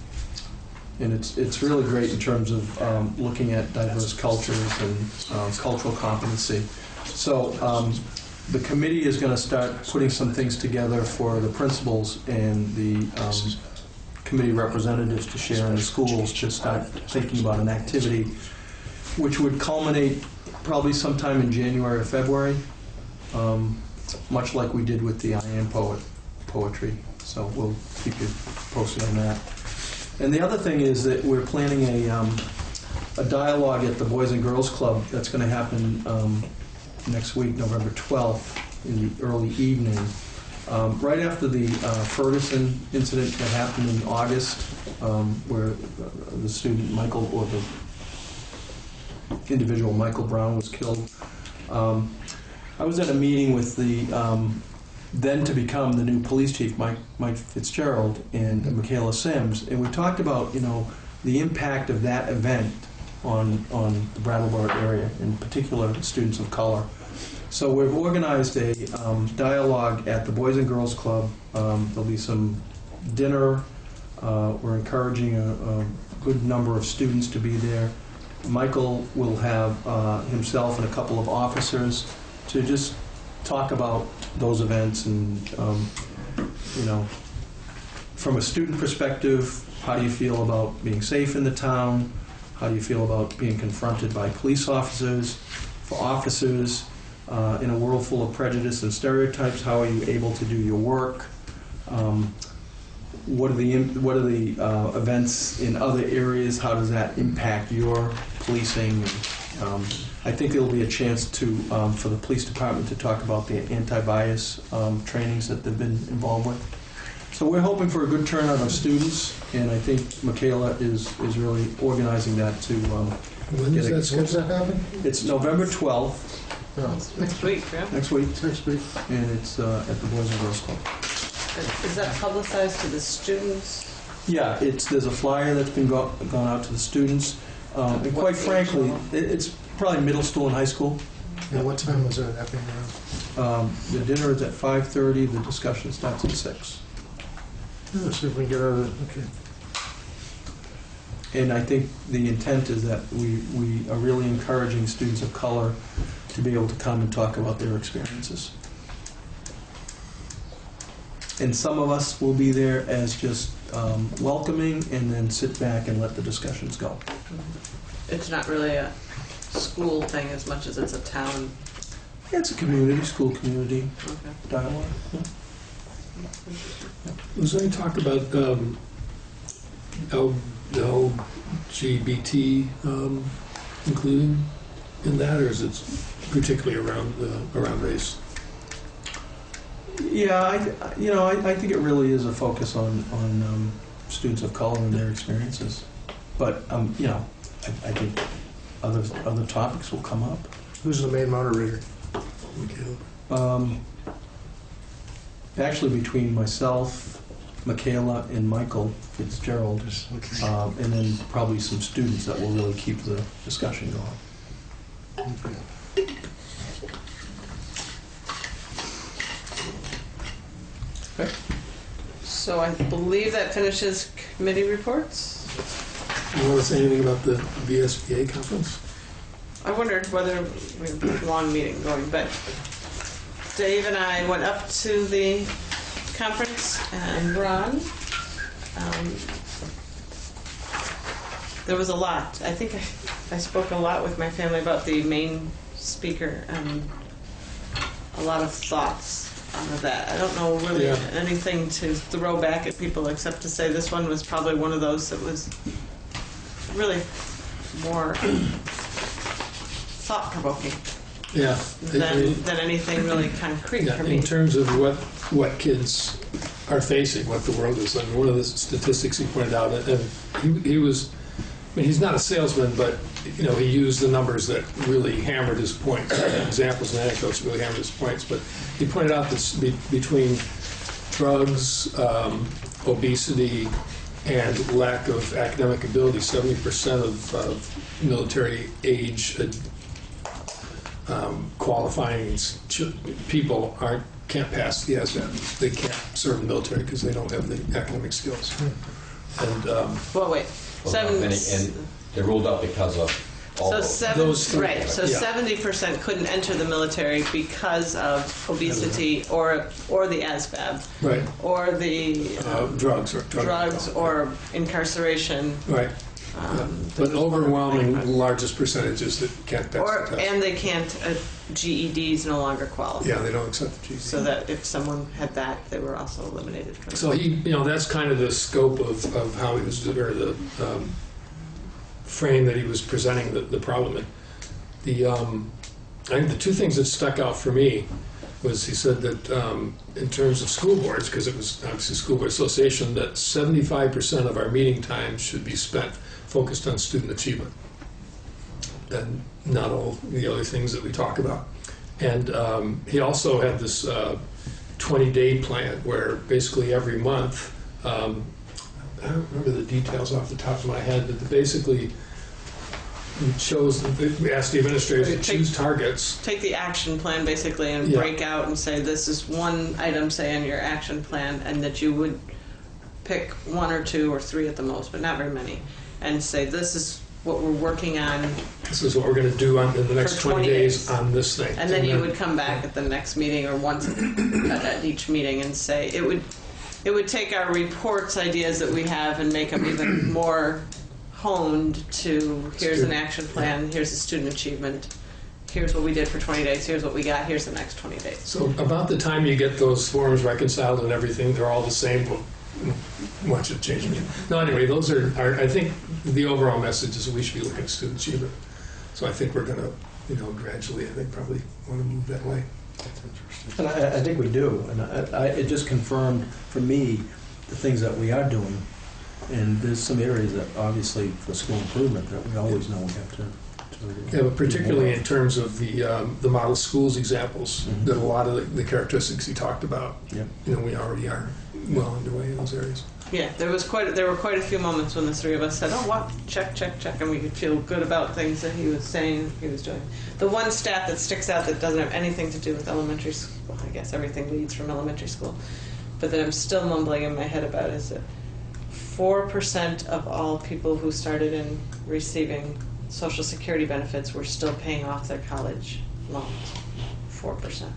it's really great in terms of looking at diverse cultures and cultural competency. So the committee is going to start putting some things together for the principals and the committee representatives to share in the schools to start thinking about an activity which would culminate probably sometime in January or February, much like we did with the I Am poetry. So we'll keep you posted on that. And the other thing is that we're planning a dialogue at the Boys and Girls Club that's going to happen next week, November 12th, in the early evening. Right after the Ferguson incident that happened in August, where the student Michael, or the individual Michael Brown, was killed, I was at a meeting with the then to become the new police chief, Mike Fitzgerald, and Michaela Sims, and we talked about, the impact of that event on the Brattleboro area, in particular students of color. So we've organized a dialogue at the Boys and Girls Club. There'll be some dinner. We're encouraging a good number of students to be there. Michael will have himself and a couple of officers to just talk about those events and, you know, from a student perspective, how do you feel about being safe in the town? How do you feel about being confronted by police officers? For officers, in a world full of prejudice and stereotypes, how are you able to do your work? What are the events in other areas? How does that impact your policing? I think there will be a chance to for the police department to talk about the anti-bias trainings that they've been involved with. So we're hoping for a good turnout of students, and I think Michaela is really organizing that to When is that scheduled to happen? It's November 12th. Next week, yeah? Next week. Next week. And it's at the Boys and Girls Club. Is that publicized to the students? Yeah, there's a flyer that's been gone out to the students. And quite frankly, it's probably middle school and high school. And what time is that happening around? The dinner is at 5:30. The discussion starts at 6. Yeah, see if we can get out of it. Okay. And I think the intent is that we are really encouraging students of color to be able to come and talk about their experiences. And some of us will be there as just welcoming and then sit back and let the discussions go. It's not really a school thing as much as it's a town. It's a community, school community dialogue. Yeah. Was there any talk about LGBT including in that, or is it particularly around race? Yeah, I think it really is a focus on students of color and their experiences. But I think other topics will come up. Who's the main moderator? Actually, between myself, Michaela, and Michael Fitzgerald, and then probably some students that will really keep the discussion going. Okay. So I believe that finishes committee reports. You want to say anything about the VSBA conference? I wondered whether we have a long meeting going, but Dave and I went up to the conference and Ron. There was a lot. I think I spoke a lot with my family about the main speaker and a lot of thoughts out of that. I don't know really anything to throw back at people except to say this one was probably one of those that was really more thought-provoking. Yeah. Than anything really concrete for me. In terms of what kids are facing, what the world is. I mean, one of the statistics he pointed out, and he was, I mean, he's not a salesman, but he used the numbers that really hammered his points. Examples and anecdotes really hammered his points. But he pointed out that between drugs, obesity, and lack of academic ability, 70% of military age qualifying people can't pass the ASVAB. They can't serve the military because they don't have the academic skills. And and they're ruled out because of all those 70% couldn't enter the military because of obesity or the ASVAB, right, or the drugs or incarceration, right. But overwhelming largest percentages that can't pass the test. And they can't. GEDs no longer qualify. Yeah, they don't accept the GED. So that if someone had that, they were also eliminated from. So that's kind of the scope of how he was, or the frame that he was presenting the problem in. I think the two things that stuck out for me was he said that in terms of school boards, because it was obviously School Board Association, that 75% of our meeting time should be spent focused on student achievement, and not all the other things that we talk about. And he also had this 20-day plan where basically every month, I don't remember the details off the top of my head, but basically chose, we asked the administrators to choose targets. Take the action plan basically and Yeah. break out and say this is one item, say, on your action plan, and that you would pick 1 or 2 or 3 at the most, but not very many, and say this is what we're working on. This is what we're going to do in the next For 20 days on this thing. And then you would come back at the next meeting or once at each meeting and say, it would take our reports ideas that we have and make them even more honed to here's an action plan, here's a student achievement, here's what we did for 20 days, here's what we got, here's the next 20 days. So about the time you get those forms reconciled and everything, they're all the same. Well, watch it change. No, anyway, those are I think the overall message is we should be looking at student achievement. So I think we're going to, gradually, I think probably want to move that way. That's interesting. And I think we do. And it just confirmed for me the things that we are doing. And there's some areas that obviously for school improvement that we always know we have to Yeah, but particularly in terms of the model schools examples, that a lot of the characteristics he talked about, we already are well underway in those areas. Yeah, there were quite a few moments when the 3 of us said, oh, what? Check, and we could feel good about things that he was saying he was doing. The one stat that sticks out that doesn't have anything to do with elementary school, I guess everything leads from elementary school, but that I'm still mumbling in my head about is that 4% of all people who started in receiving Social Security benefits were still paying off their college loans. 4%.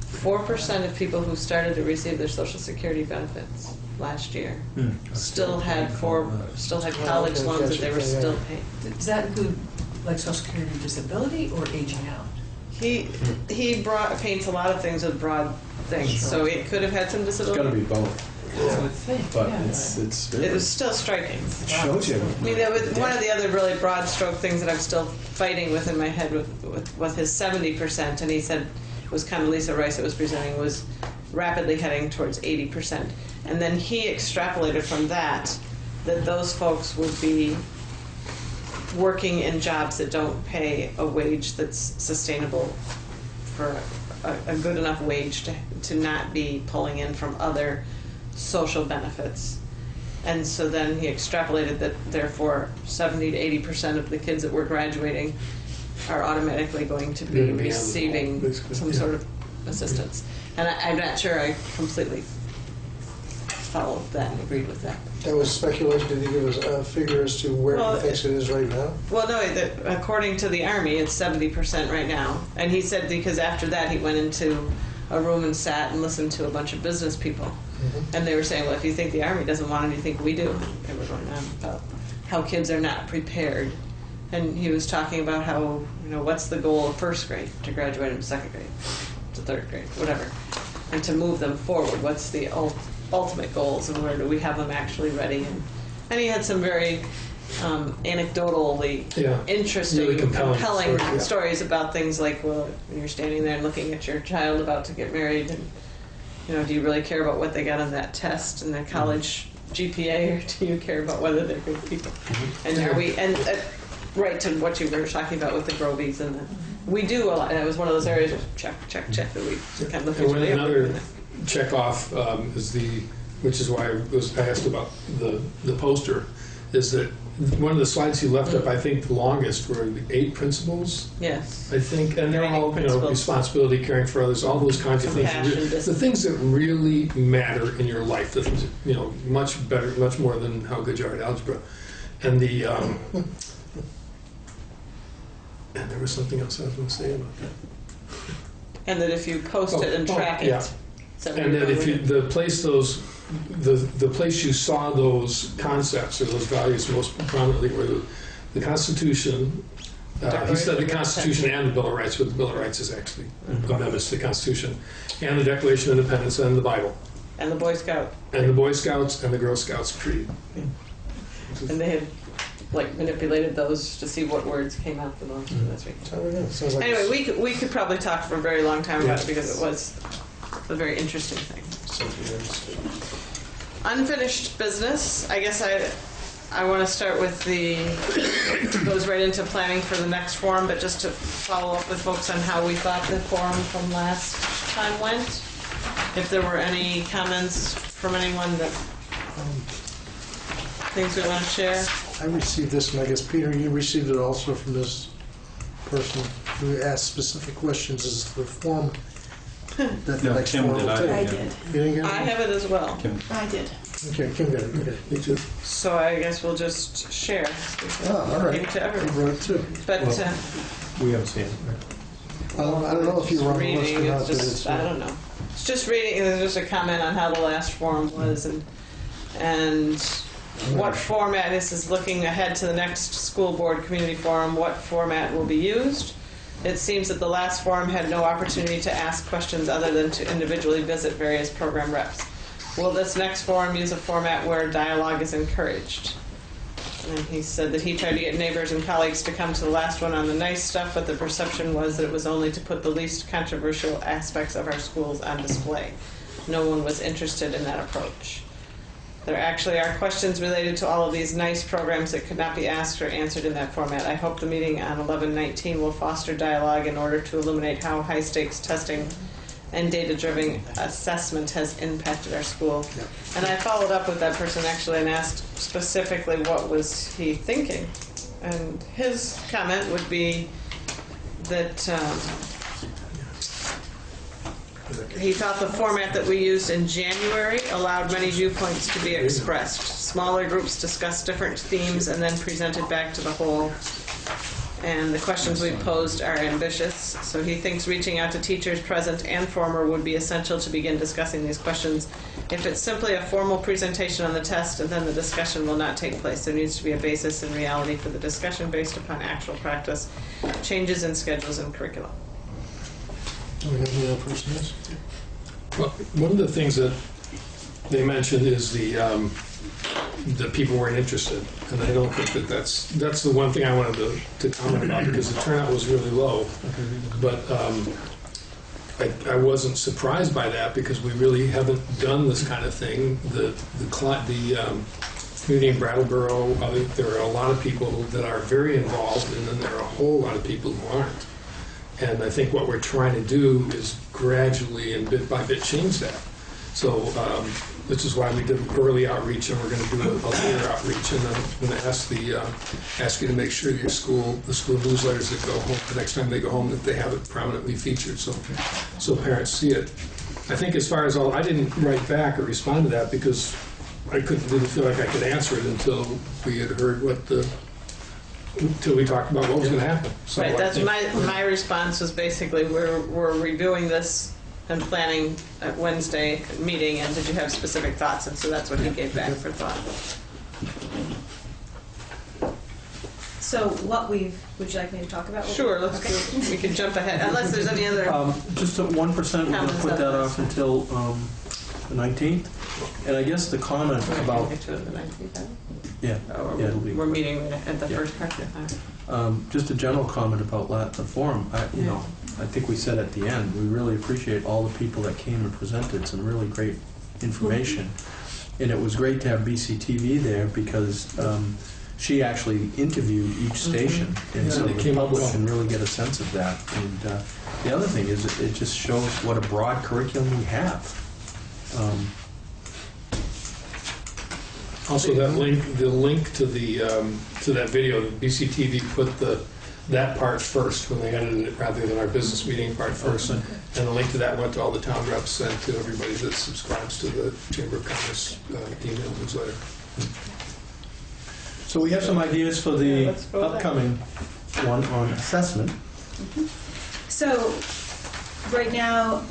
4% of people who started to receive their Social Security benefits last year still had college loans that they were still paying. Does that include like Social Security disability or aging out? He paints a lot of things with broad things, so it could have had some It's disability. got to be both. I would think. But yeah. It was still striking. It shows you. I mean, that was one of the other really broad stroke things that I'm still fighting with in my head with his 70%, and he said it was kind of Lisa Rice that was presenting, was rapidly heading towards 80%. And then he extrapolated from that those folks would be working in jobs that don't pay a wage that's sustainable for a good enough wage to not be pulling in from other social benefits. And so then he extrapolated that therefore 70 to 80% of the kids that were graduating are automatically going to be receiving some sort of assistance. And I'm not sure I completely followed that and agreed with that. That was speculation. Did he give us a figure as to where he thinks it is right now? Well, no, according to the Army, it's 70% right now. And he said because after that he went into a room and sat and listened to a bunch of business people. And they were saying, well, if you think the Army doesn't want anything, we do. They were going on about how kids are not prepared. And he was talking about how, what's the goal of first grade? To graduate in second grade, to third grade, whatever. And to move them forward, what's the ultimate goals and where do we have them actually ready? And he had some very anecdotally interesting, really compelling stories about things like, well, when you're standing there and looking at your child about to get married, and do you really care about what they got on that test and the college GPA, or do you care about whether they're good people? And are we right to what you were talking about with the Grovies and we do a lot. And it was one of those areas of check that we kind of look into. Another check off is which is why I asked about the poster, is that one of the slides he left up, I think the longest, were the 8 principles. Yes. I think, and they're all, responsibility, caring for others, all those kinds of things. The things that really matter in your life, the things, much better, much more than how good you are at algebra. And and there was something else I was going to say about that. And that if you post it and track it. And that if the place you saw those concepts or those values most prominently were the Constitution. He said the Constitution and the Bill of Rights, but the Bill of Rights is actually amendments to the Constitution, and the Declaration of Independence and the Bible. And the Boy Scout. And the Boy Scouts and the Girl Scouts Creed. And they had manipulated those to see what words came out the most. That's right. Anyway, we could probably talk for a very long time about it because it was a very interesting thing. Unfinished business. I guess I want to start with goes right into planning for the next forum, but just to follow up with folks on how we thought the forum from last time went. If there were any comments from anyone that things we want to share? I received this, and I guess, Peter, you received it also from this person who asked specific questions. Is the form that the No, next Kim form did. will take? I did. You didn't get it? I have it as well. I did. Okay, Kim got it. Okay, me too. So I guess we'll just share. Oh, all right. Give it to You everyone. wrote it too. But We haven't seen it, right? I don't know if you were on the list or reading, not, it's but just, it's. I don't know. It's just reading, there's just a comment on how the last forum was and what format, this is looking ahead to the next school board community forum, what format will be used. It seems that the last forum had no opportunity to ask questions other than to individually visit various program reps. Will this next forum use a format where dialogue is encouraged? And he said that he tried to get neighbors and colleagues to come to the last one on the nice stuff, but the perception was that it was only to put the least controversial aspects of our schools on display. No one was interested in that approach. There actually are questions related to all of these nice programs that could not be asked or answered in that format. I hope the meeting on 11/19 will foster dialogue in order to illuminate how high-stakes testing and data-driven assessment has impacted our school. Yeah. And I followed up with that person actually and asked specifically what was he thinking. And his comment would be that he thought the format that we used in January allowed many viewpoints to be expressed. Smaller groups discussed different themes and then presented back to the whole. And the questions we posed are ambitious, so he thinks reaching out to teachers, present and former, would be essential to begin discussing these questions. If it's simply a formal presentation on the test and then the discussion will not take place, there needs to be a basis in reality for the discussion based upon actual practice, changes in schedules and curriculum. Do we know who that person is? Well, one of the things that they mentioned is the people weren't interested, and I don't think that's the one thing I wanted to comment about, because the turnout was really low. But I wasn't surprised by that, because we really haven't done this kind of thing. The community in Brattleboro, there are a lot of people that are very involved, and then there are a whole lot of people who aren't. And I think what we're trying to do is gradually and bit by bit change that. So this is why we did early outreach, and we're going to do a later outreach. And I'm going to ask you to make sure the school newsletters that go home, the next time they go home, that they have it prominently featured, so parents see it. I think as far as I didn't write back or respond to that because I didn't feel like I could answer it until we had heard until we talked about what was going to happen. So Right, that's I think- my response was basically, we're reviewing this and planning at Wednesday meeting, and did you have specific thoughts? And so that's what he gave back for thought. So would you like me to talk about? Sure, let's Okay. do it. We can jump ahead, unless there's any other. Just at 1%, we're going to put that off until the 19th. And I guess the comment about, Get to the 19th, huh? yeah, Oh, yeah, it'll be. we're meeting at the Yeah. first part. Just a general comment about the forum. I think we said at the end, we really appreciate all the people that came and presented some really great information. And it was great to have BCTV there because she actually interviewed each station. And so they the came up public well. can really get a sense of that. And the other thing is it just shows what a broad curriculum we have. Also, the link to that video, the BCTV put that part first when they edited it, rather than our business meeting part first. And the link to that went to all the town reps and to everybody that subscribes to the Chamber of Commerce email newsletter. So we have some ideas for the let's go with that. upcoming one on assessment. So right now,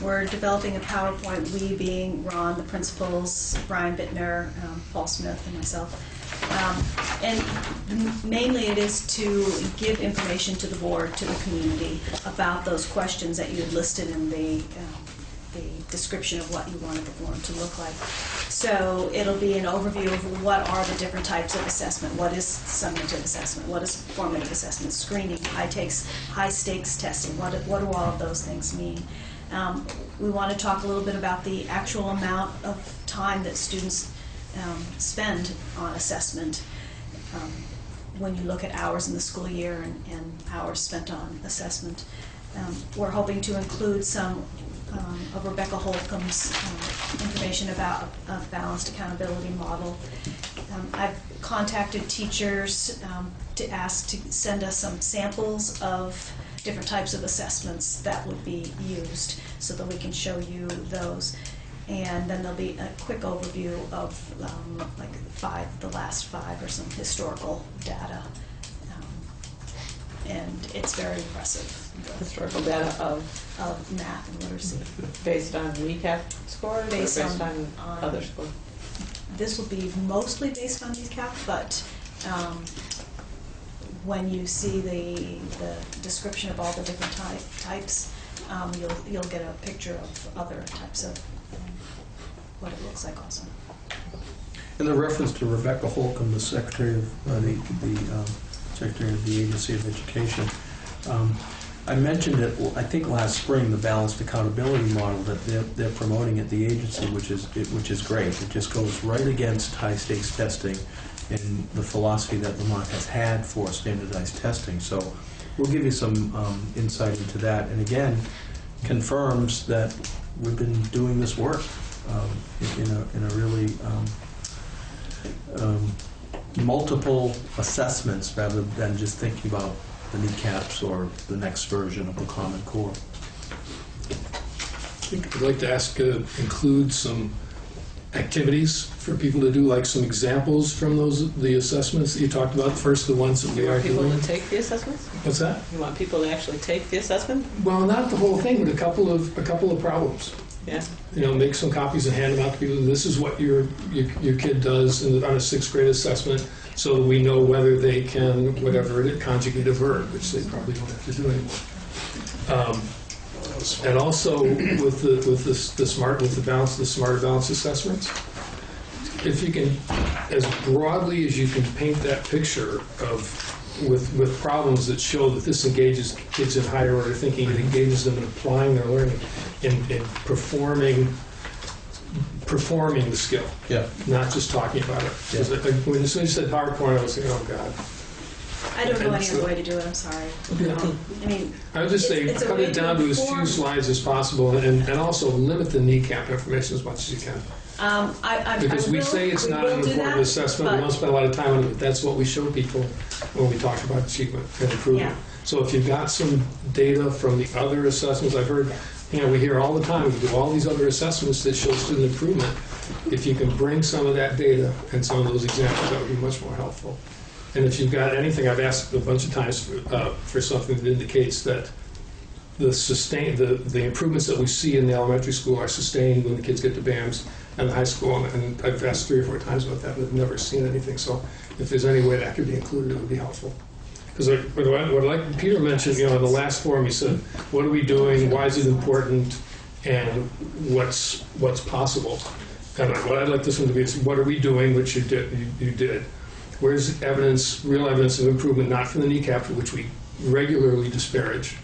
we're developing a PowerPoint, we being Ron, the principals, Brian Bittner, Paul Smith, and myself. And mainly it is to give information to the board, to the community, about those questions that you had listed in the description of what you wanted the form to look like. So it'll be an overview of what are the different types of assessment. What is summative assessment? What is formative assessment? Screening, high stakes testing. What do all of those things mean? We want to talk a little bit about the actual amount of time that students spend on assessment when you look at hours in the school year and hours spent on assessment. We're hoping to include some of Rebecca Holcomb's information about a balanced accountability model. I've contacted teachers to ask to send us some samples of different types of assessments that would be used so that we can show you those. And then there'll be a quick overview of like the last 5 or some historical data. And it's very impressive. Historical data of math and literacy. based on NECAP scores or Based based on other scores? This will be mostly based on NECAP, but when you see the description of all the different types, you'll get a picture of other types of what it looks like also. And the reference to Rebecca Holcomb, the Secretary of Secretary of the Agency of Education, I mentioned it, I think last spring, the balanced accountability model that they're promoting at the agency, which is great. It just goes right against high stakes testing and the philosophy that Vermont has had for standardized testing. So we'll give you some insight into that, and again, confirms that we've been doing this work in a really multiple assessments rather than just thinking about the kneecaps or the next version of the Common Core. I'd like to ask, include some activities for people to do, like some examples from the assessments that you talked about. First, the ones that we are doing. You want people to take the assessments? What's that? You want people to actually take the assessment? Well, not the whole thing, but a couple of problems. Yeah. You know, make some copies and hand them out to people. This is what your kid does on a 6th grade assessment, so that we know whether they can, whatever it is, conjugate a verb, which they probably don't have to do anymore. And also with the smarter balance assessments, if you can, as broadly as you can paint that picture of with problems that show that this engages kids in higher order thinking, it engages them in applying their learning, in performing the skill, not just talking about it. As soon as you said PowerPoint, I was thinking, oh God. I don't know any other way to do it, I'm sorry. I mean, I would just say cut it down to as few slides as possible, and also limit the kneecap information as much as you can. Because we say it's not an important assessment, we don't spend a lot of time on it, but that's what we show people when we talk about achievement and improvement. So if you've got some data from the other assessments, I've heard, we hear all the time, we do all these other assessments that show student improvement. If you can bring some of that data and some of those examples, that would be much more helpful. And if you've got anything, I've asked a bunch of times for something that indicates that the improvements that we see in the elementary school are sustained when the kids get to BAMS and the high school. And I've asked 3 or 4 times about that, but I've never seen anything. So if there's any way that could be included, it would be helpful. Because what like Peter mentioned, in the last forum, he said, what are we doing? Why is it important? And what's possible? And what I'd like this one to be is, what are we doing, which you did. Where's evidence, real evidence of improvement, not from the kneecap, which we regularly disparage,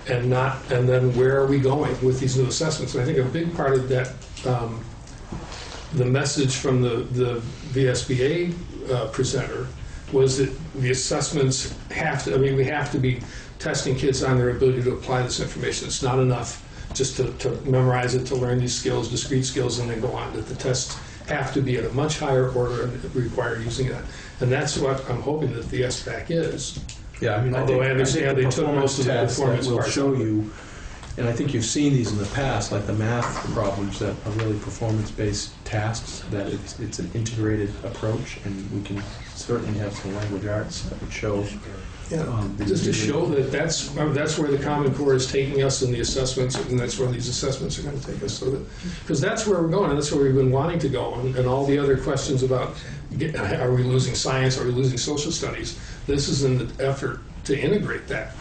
and then where are we going with these new assessments? And I think a big part of that, the message from the VSBA presenter was that the assessments we have to be testing kids on their ability to apply this information. It's not enough just to memorize it, to learn these skills, discrete skills, and then go on. That the tests have to be at a much higher order and require using that. And that's what I'm hoping that the SBAC is. Yeah, although I understand they took most of the performance will parts. show you, and I think you've seen these in the past, like the math problems that are really performance-based tasks, that it's an integrated approach, and we can certainly have some language arts that would show. Just to show that that's where the Common Core is taking us in the assessments, and that's where these assessments are going to take us. Because that's where we're going, and that's where we've been wanting to go. And all the other questions about, are we losing science, are we losing social studies? This is an effort to integrate that.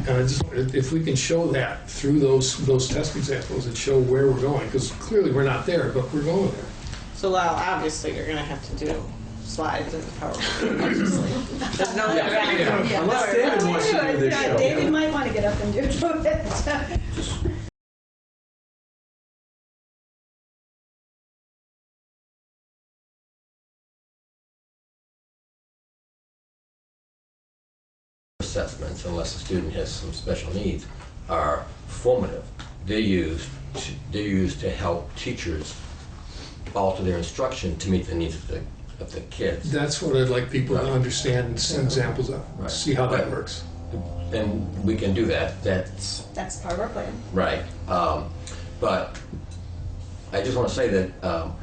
And if we can show that through those test examples and show where we're going, because clearly we're not there, but we're going there. So Lyle, obviously you're going to have to do slides and PowerPoint. Obviously. There's no Unless David wants to do this show. David might want to get up and do it. Assessments, unless the student has some special needs, are formative. They're used to help teachers alter their instruction to meet the needs of of the kids. That's what I'd like people to understand and send examples of, Right. see how that works. And we can do that. That's That's part of our plan. right. But I just want to say that,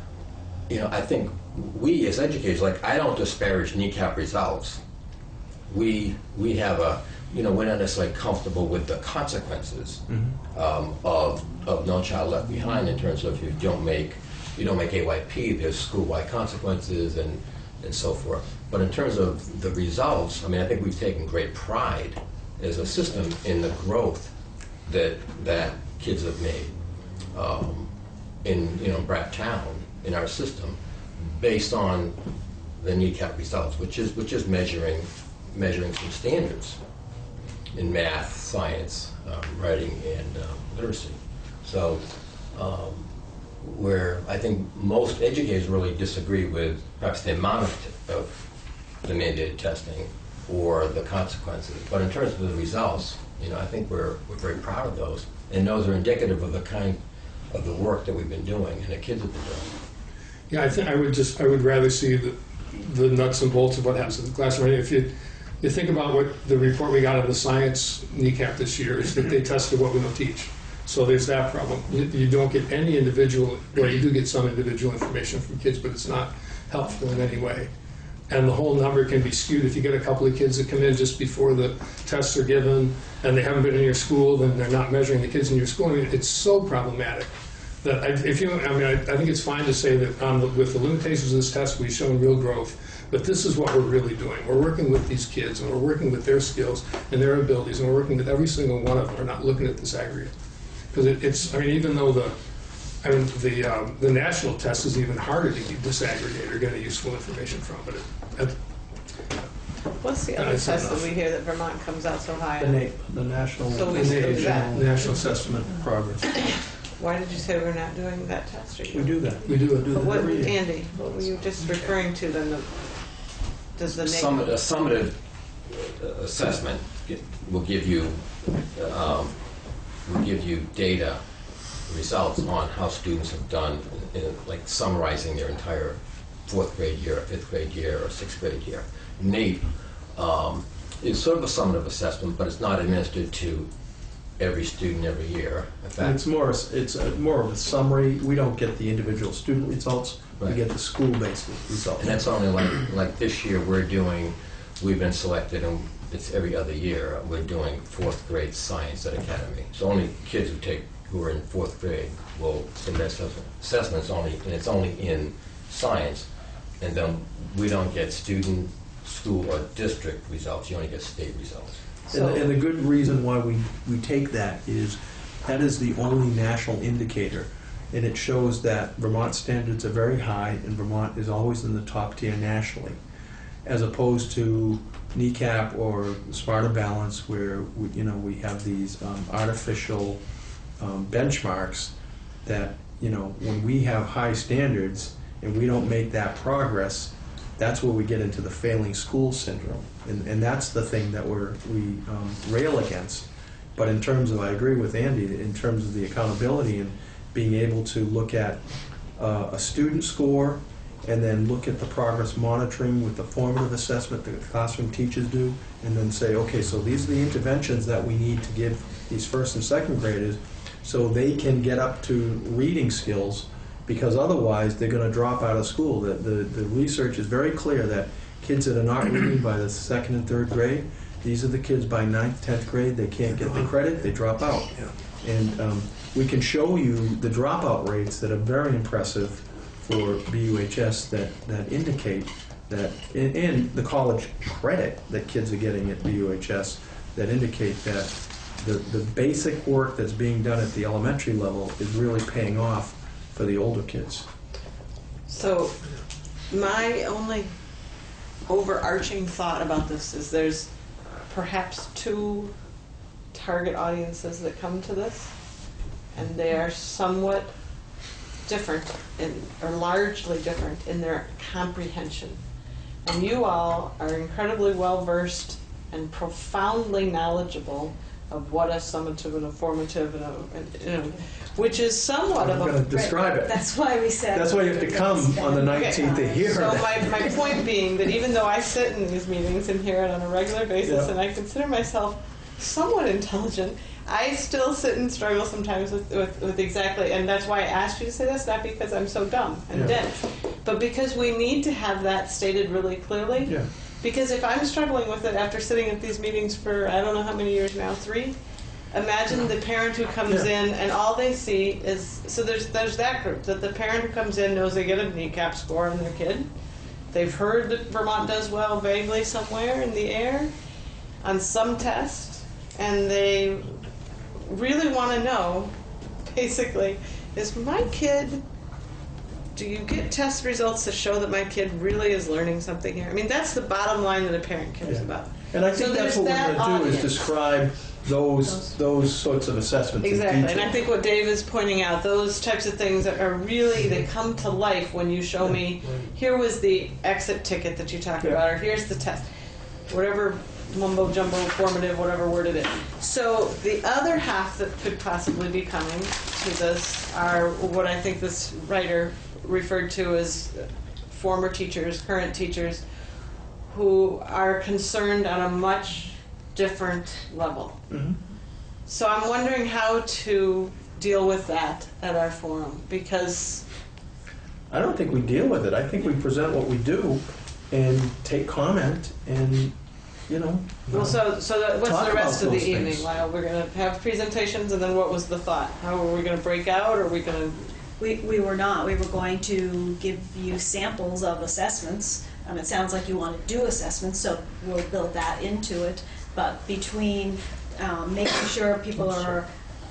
I think we as educators, like, I don't disparage kneecap results. We have we're not necessarily comfortable with the consequences of No Child Left Behind in terms of if you don't make AYP, there's school-wide consequences and so forth. But in terms of the results, I mean, I think we've taken great pride as a system in the growth that kids have made in Bratt Town, in our system, based on the kneecap results, which is measuring some standards in math, science, writing, and literacy. So where I think most educators really disagree with perhaps the amount of the mandated testing or the consequences. But in terms of the results, I think we're very proud of those, and those are indicative of the kind of the work that we've been doing and the kids have been doing. Yeah, I think I would rather see the nuts and bolts of what happens in the classroom. If you think about what the report we got of the science kneecap this year is that they tested what we don't teach. So there's that problem. You don't get any individual, well, you do get some individual information from kids, but it's not helpful in any way. And the whole number can be skewed. If you get a couple of kids that come in just before the tests are given and they haven't been in your school, then they're not measuring the kids in your school. I mean, it's so problematic. That I think it's fine to say that with the limitations of this test, we've shown real growth, but this is what we're really doing. We're working with these kids, and we're working with their skills and their abilities, and we're working with every single one of them. We're not looking at this aggregate. Because even though the national test is even harder to disaggregate or get any useful information from, but What's the other test that we hear that Vermont comes out so high The on? NAEP, the National So we do that. National Assessment of Progress. Why did you say we're not doing that test? We do that. we do it. But what, every year. Andy, what were you just referring to then? Does the A name? summative assessment will give you data, results on how students have done, like summarizing their entire 4th grade year, or 5th grade year, or 6th grade year. NAEP is sort of a summative assessment, but it's not administered to every student every year. In fact, It's more of a summary. We don't get the individual student results. We Right. get the school-based results. and that's only like this year we've been selected, and it's every other year, we're doing 4th grade science at Academy. So only kids who are in 4th grade will submit assessments and it's only in science, and then we don't get student, school, or district results, you only get state results. And the good reason why we take that is the only national indicator, and it shows that Vermont standards are very high, and Vermont is always in the top tier nationally, as opposed to kneecap or Smarter Balance, where we have these artificial benchmarks that when we have high standards and we don't make that progress, that's where we get into the failing school syndrome, and that's the thing that we rail against. But in terms of, I agree with Andy, in terms of the accountability and being able to look at a student score and then look at the progress monitoring with the formative assessment that the classroom teachers do, and then say, okay, so these are the interventions that we need to give these 1st and 2nd graders so they can get up to reading skills, because otherwise they're going to drop out of school. The research is very clear that kids that are not reading by the 2nd and 3rd grade, these are the kids by 9th, 10th grade, they can't get the credit, they drop out. And we can show you the dropout rates that are very impressive for BUHS that indicate that in the college credit that kids are getting at BUHS, that indicate that the basic work that's being done at the elementary level is really paying off for the older kids. So my only overarching thought about this is there's perhaps 2 target audiences that come to this, and they are somewhat different or largely different in their comprehension. And you all are incredibly well versed and profoundly knowledgeable of what a summative and a formative and which is somewhat I'm of going to describe it. That's why we said. That's why you have to come on the 19th to hear So that. my point being that even though I sit in these meetings and hear it on a regular basis, Yeah. and I consider myself somewhat intelligent, I still sit and struggle sometimes with exactly, and that's why I asked you to say this, not because I'm so dumb and Yeah. dense, but because we need to have that stated really clearly. Yeah. Because if I'm struggling with it after sitting at these meetings for I don't know how many years now, 3, imagine the parent who comes Yeah. in and all they see is, so there's that group, that the parent who comes in knows they get a kneecap score on their kid. They've heard that Vermont does well vaguely somewhere in the air on some test, and they really want to know, basically, is my kid, do you get test results that show that my kid really is learning something here? I mean, that's the bottom line that a parent cares Yeah. about. And I think So that's there's what we're that going to do is audience. describe those sorts of assessments Exactly, in and detail. I think what Dave is pointing out, those types of things that are really, they come to life when you show me, here was the exit ticket that you talked about, or here's the test, whatever mumbo jumbo, formative, whatever word it is. So the other half that could possibly be coming to this are what I think this writer referred to as former teachers, current teachers, who are concerned on a much different level. Mhm. So I'm wondering how to deal with that at our forum, because I don't think we deal with it. I think we present what we do and take comment and, you know. well, so what's Talk the rest about of the those evening? things. Lyle, we're going to have presentations, and then what was the thought? How are we going to break out? Or are we going to? We were not. We were going to give you samples of assessments. It sounds like you want to do assessments, so we'll build that into it. But between making sure people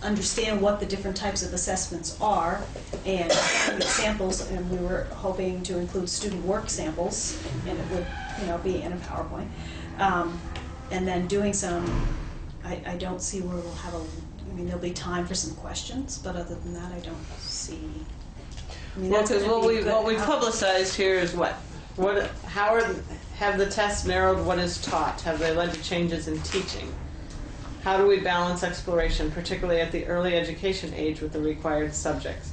understand what the different types of assessments are and having samples, and we were hoping to include student work samples, and it would be in a PowerPoint. And then doing some, I don't see where we'll have there'll be time for some questions, but other than that, I don't see. Well, that's because gonna what be we good. publicized here is what have the tests narrowed what is taught? Have they led to changes in teaching? How do we balance exploration, particularly at the early education age, with the required subjects?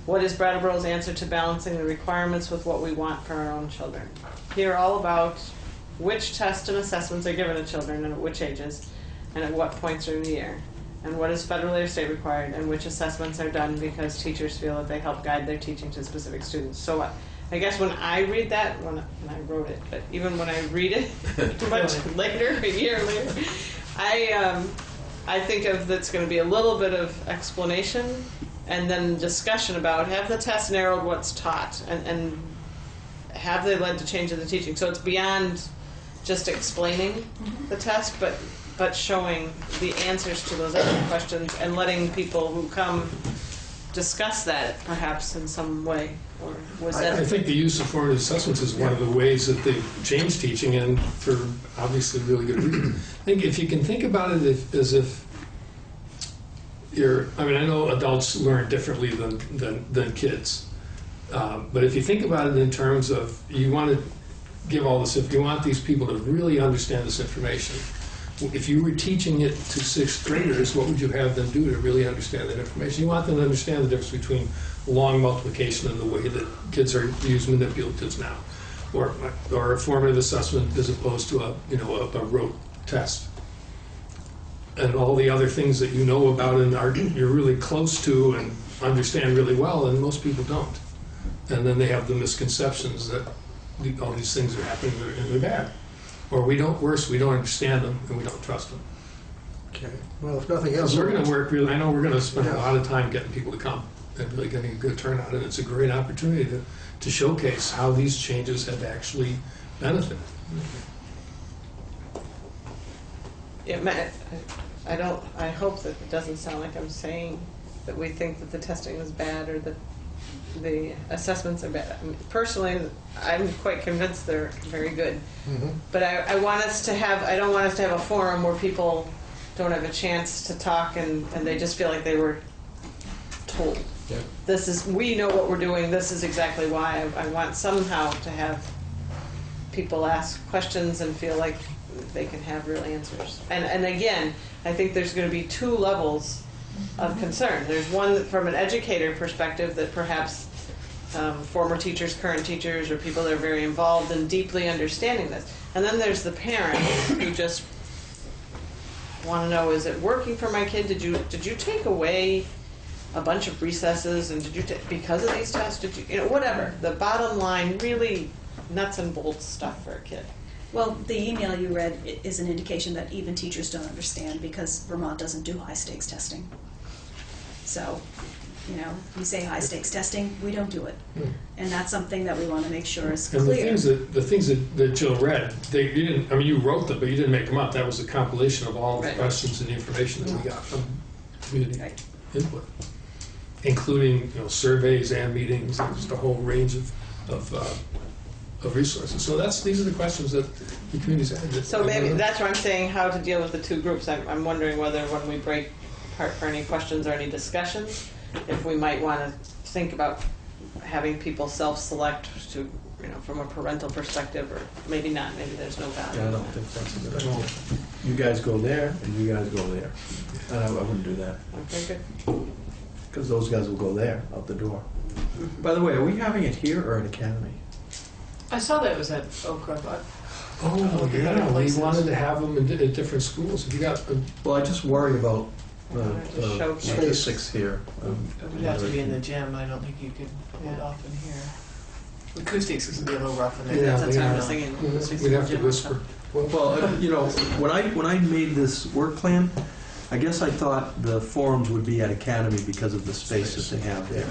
What is Brattleboro's answer to balancing the requirements with what we want for our own children? Here all about which tests and assessments are given to children and at which ages and at what points during the year, and what is federally or state required, and which assessments are done because teachers feel that they help guide their teaching to specific students. So I guess when I read that, when I wrote it, but even when I read it much later, a year later, I think of that's going to be a little bit of explanation and then discussion about have the tests narrowed what's taught and have they led to change in the teaching. So it's beyond just explaining the test, but showing the answers to those other questions and letting people who come discuss that perhaps in some way. Or was that? I think the use of formative assessments is one of the ways that they've changed teaching, and for obviously really good reason. I think if you can think about it as if I know adults learn differently than kids, but if you think about it in terms of you want to give all this, if you want these people to really understand this information, if you were teaching it to 6th graders, what would you have them do to really understand that information? You want them to understand the difference between long multiplication and the way that kids use manipulatives now, or a formative assessment as opposed to a rote test, and all the other things that you know about and you're really close to and understand really well, and most people don't. And then they have the misconceptions that all these things are happening and they're bad. Or we don't understand them and we don't trust them. Okay. Well, if nothing else, We're going to work really. I know we're going to spend a lot of time getting people to come and really getting a good turnout, and it's a great opportunity to showcase how these changes have actually benefited. Yeah, I hope that it doesn't sound like I'm saying that we think that the testing is bad or that the assessments are bad. I mean, personally, I'm quite convinced they're very good. Mm-hmm. But I don't want us to have a forum where people don't have a chance to talk and they just feel like they were told. Yeah. We know what we're doing, this is exactly why. I want somehow to have people ask questions and feel like they can have real answers. And again, I think there's going to be two levels of concern. There's one from an educator perspective that perhaps former teachers, current teachers, or people that are very involved in deeply understanding this. And then there's the parents who just want to know, is it working for my kid? Did you take away a bunch of recesses, and did you because of these tests? Did you whatever? The bottom line, really nuts and bolts stuff for a kid. Well, the email you read is an indication that even teachers don't understand because Vermont doesn't do high stakes testing. So, we say high stakes testing, we don't do it. And that's something that we want to make sure is clear. And the things that Jill read, you didn't, I mean, you wrote them, but you didn't make them up. That was a compilation of all the questions and the information that we got from community input, including surveys and meetings and just a whole range of resources. So these are the questions that the community's had. So maybe that's why I'm saying how to deal with the two groups. I'm wondering whether when we break apart for any questions or any discussions, if we might want to think about having people self-select to, from a parental perspective, or maybe not. Maybe there's no value. Yeah, I don't think that's a good idea. You guys go there, and you guys go there. And I wouldn't do that. Okay, good. Because those guys will go there, out the door. By the way, are we having it here or at Academy? I saw that it was at Oak Grove. Oh, yeah, we wanted to have them at different schools. If you got, well, I just worry about the Showcase. statistics here. It would have to be in the gym. I don't think you could pull it off in here. Acoustics is going to be a little rough in there. Yeah, That's yeah. what I'm singing. We'd have to whisper. Well, when I made this work plan, I guess I thought the forums would be at Academy because of the space that they have there.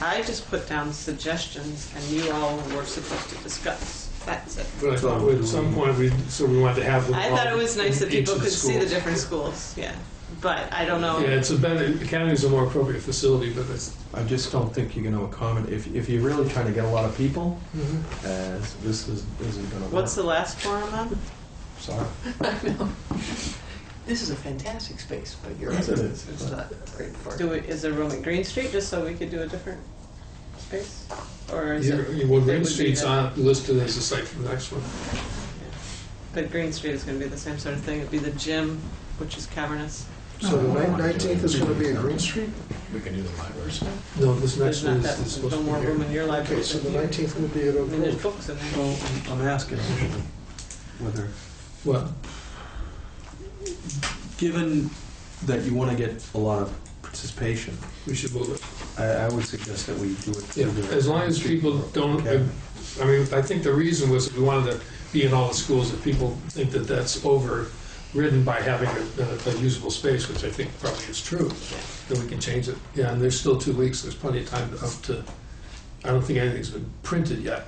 I just put down suggestions, and you all were supposed to discuss. That's it. But I thought at some point we wanted to have them. I thought it was nice that people could see the schools. different schools. Yeah, but I don't know. Yeah, Academy's a more appropriate facility, but I just don't think you're going to accommodate, if you're really trying to get a lot of people, this isn't going to work. What's the last forum on? Sorry. I know. This is a fantastic space, but you're Yes, right. it is. It's not great for Is there room at Green Street just so we could do a different space? Or is it? Green Street's listed as the site for the next one. But Green Street is going to be the same sort of thing. It'd be the gym, which is cavernous. So the 19th is going to be at Green Street? We can do the library. No, this There's next one not that is supposed no to more be room here. in your library. Okay, so the than here. 19th will be at I Oak mean, there's Grove. books in there. Well, I'm asking whether, What? given that you want to get a lot of participation, We should move it. I would suggest that we do it. Yeah, as long as people don't, Okay. I mean, I think the reason was we wanted to be in all the schools, if people think that that's overridden by having a usable space, which I think probably is true, then we can change it. Yeah, and there's still 2 weeks, there's plenty of time up to, I don't think anything's been printed yet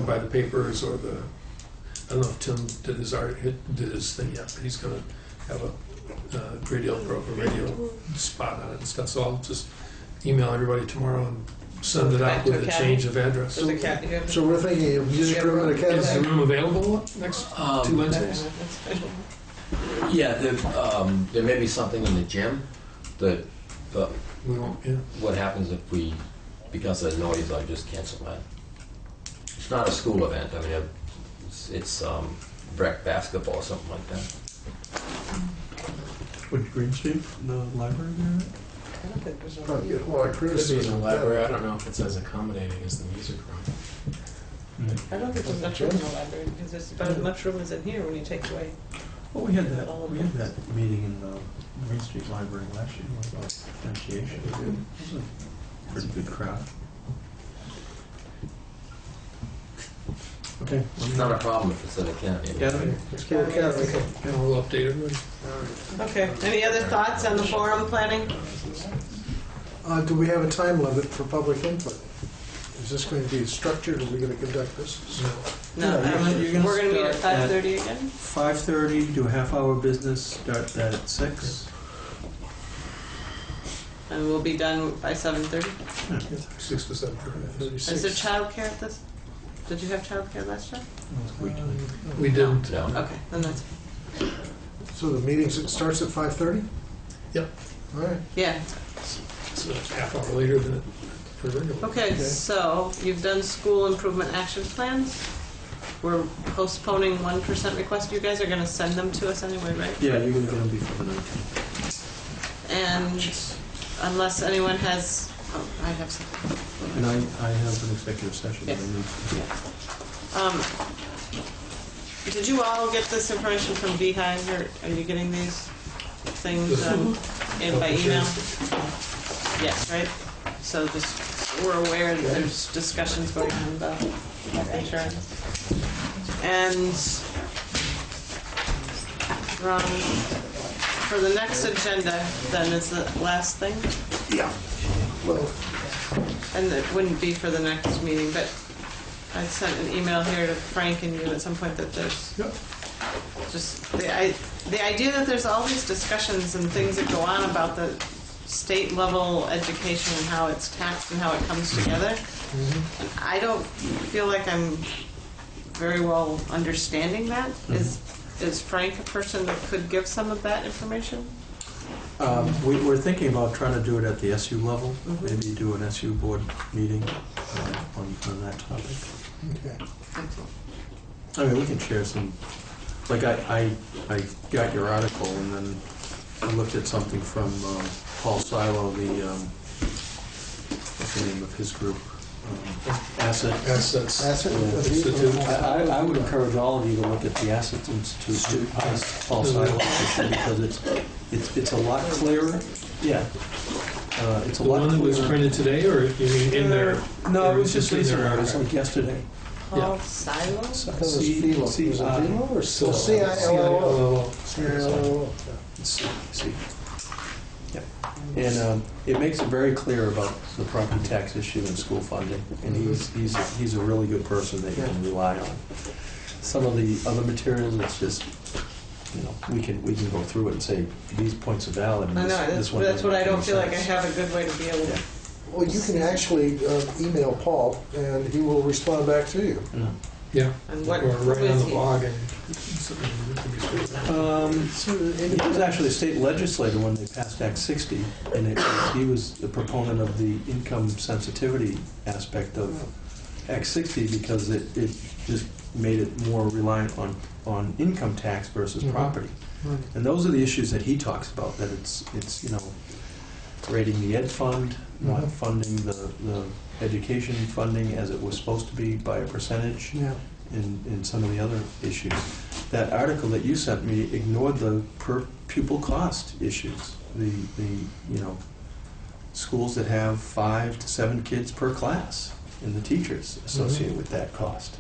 by the papers or I don't know if Tim did his thing yet, but he's gonna have a radio spot on it and stuff, so I'll just email everybody tomorrow and send it out Back to with a Academy? change of address. There's a cat. You have So we're thinking of music room at Is the Academy? room available next 2 Wednesdays? That's good. Yeah, there may be something in the gym that, but We won't, yeah. what happens if because of the noise, I just cancel that? It's not a school event, I mean, it's rec basketball or something like that. Would Green Street, the library there? I don't think there's a Probably get a lot of Could be in the criticism. library. I don't know if it's as accommodating as the music room. I don't think there's much room in the library because there's about as much room as in here when you take away. Well, we had that meeting in the Green Street Library last year about differentiation. It was a pretty good crowd. Okay. It's not a problem if it's at Academy. Academy? Let's go Academy. And we'll update everybody. Okay. Any other thoughts on the forum planning? Do we have a time limit for public input? Is this going to be structured, or are we going to conduct this? No. you're gonna We're going to meet at start at 5:30 again. 5:30, do a half-hour business, start that at 6. And we'll be done by 7:30. 6 to 7:30. Is there childcare at this? Did you have childcare last time? We didn't. No. Okay, then that's, So the meeting starts at 5:30? Yep. All right. yeah. So it's half hour later than the regular. Okay, so you've done school improvement action plans. we're postponing 1% request. You guys are going to send them to us anyway, right? Yeah, you're going to get them before the 19th. And unless anyone has, oh, I have something. And I have an executive session that I need to. Did you all get this information from Beehive, or are you getting these things in by email? Yes, right? So just, we're aware that there's discussions going on about life insurance. And for the next agenda, then is the last thing? Yeah. Well, And it wouldn't be for the next meeting, but I sent an email here to Frank and you at some point that there's just the idea that there's all these discussions and things that go on about the state level education and how it's taxed and how it comes together. And I don't feel like I'm very well understanding that. Is Frank a person that could give some of that information? We're thinking about trying to do it at the SU level, maybe do an SU board meeting on that topic. okay. I mean, we can share some, like I got your article and then I looked at something from Paul Silo, what's the name of his group? Assets. Institute. I would encourage all of you to look at the Assets Institute, Paul Silo, because it's a lot clearer. Yeah. It's a The lot one that was clearer. printed today, or you mean in there? No, it was just recently. It was like yesterday. Paul Silo? Philo or CILO? CILO. See. Yeah. And it makes it very clear about the property tax issue and school funding. And he's a really good person that you can rely on. Some of the other materials, it's just, you know, we can go through it and say these points are valid. And I know, this one that's what I don't doesn't feel make like I sense. have a good way to be able to. Well, you can actually email Paul, and he will respond back to you. Yeah. And what, Or who right on is the he? blog. He was actually a state legislator when they passed Act 60, and he was the proponent of the income sensitivity aspect of Act 60 because it just made it more reliant on income tax versus property. And those are the issues that he talks about, that it's you know, rating the ed fund, not funding the education funding as it was supposed to be by a percentage, and some of the other issues. That article that you sent me ignored the per pupil cost issues. The you know, schools that have 5 to 7 kids per class and the teachers associated with that cost.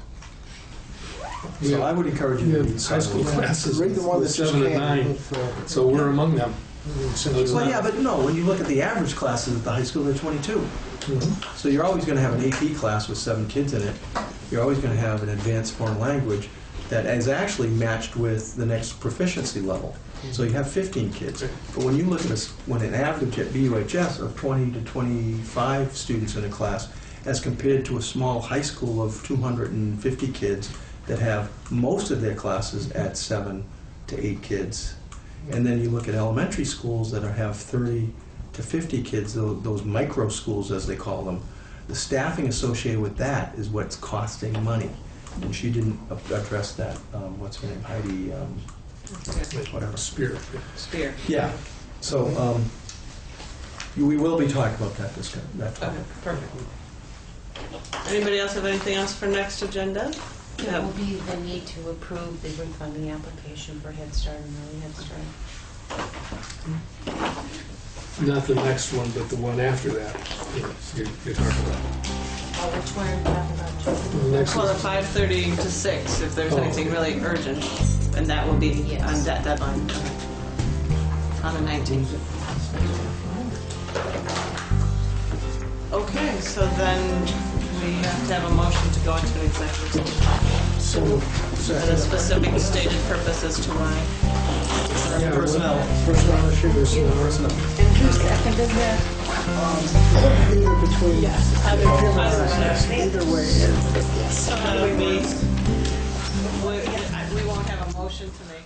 So I would encourage you to read high school classes Read the one with that just 7 and came 9, with, so we're among them. Well, yeah, but no, when you look at the average classes at the high school, they're 22. So you're always going to have an AP class with 7 kids in it. You're always going to have an advanced foreign language that is actually matched with the next proficiency level. So you have 15 kids. But when you look at when an average at BUHS of 20 to 25 students in a class, as compared to a small high school of 250 kids that have most of their classes at 7 to 8 kids. And then you look at elementary schools that have 30 to 50 kids, those micro schools as they call them. The staffing associated with that is what's costing money. And she didn't address that. What's her name? Heidi, whatever. Spear. Yeah. So we will be talking about that topic. Okay, perfect. Anybody else have anything else for next agenda? There will be the need to approve the refunding application for Head Start and Early Head Start. Not the next one, but the one after that. You're talking about. Oh, which one are you talking about, Joe? The next Well, is- the 5:30 to 6, if there's Oh, anything okay. really urgent, and that will be Yes. on that deadline on the 19th. Okay, so then we have to have a motion to go into an executive session. And a specific stated purpose as to why. Personnel. Personnel issues. Personnel. And who seconded that? Either between. Either way. So how do we won't have a motion to make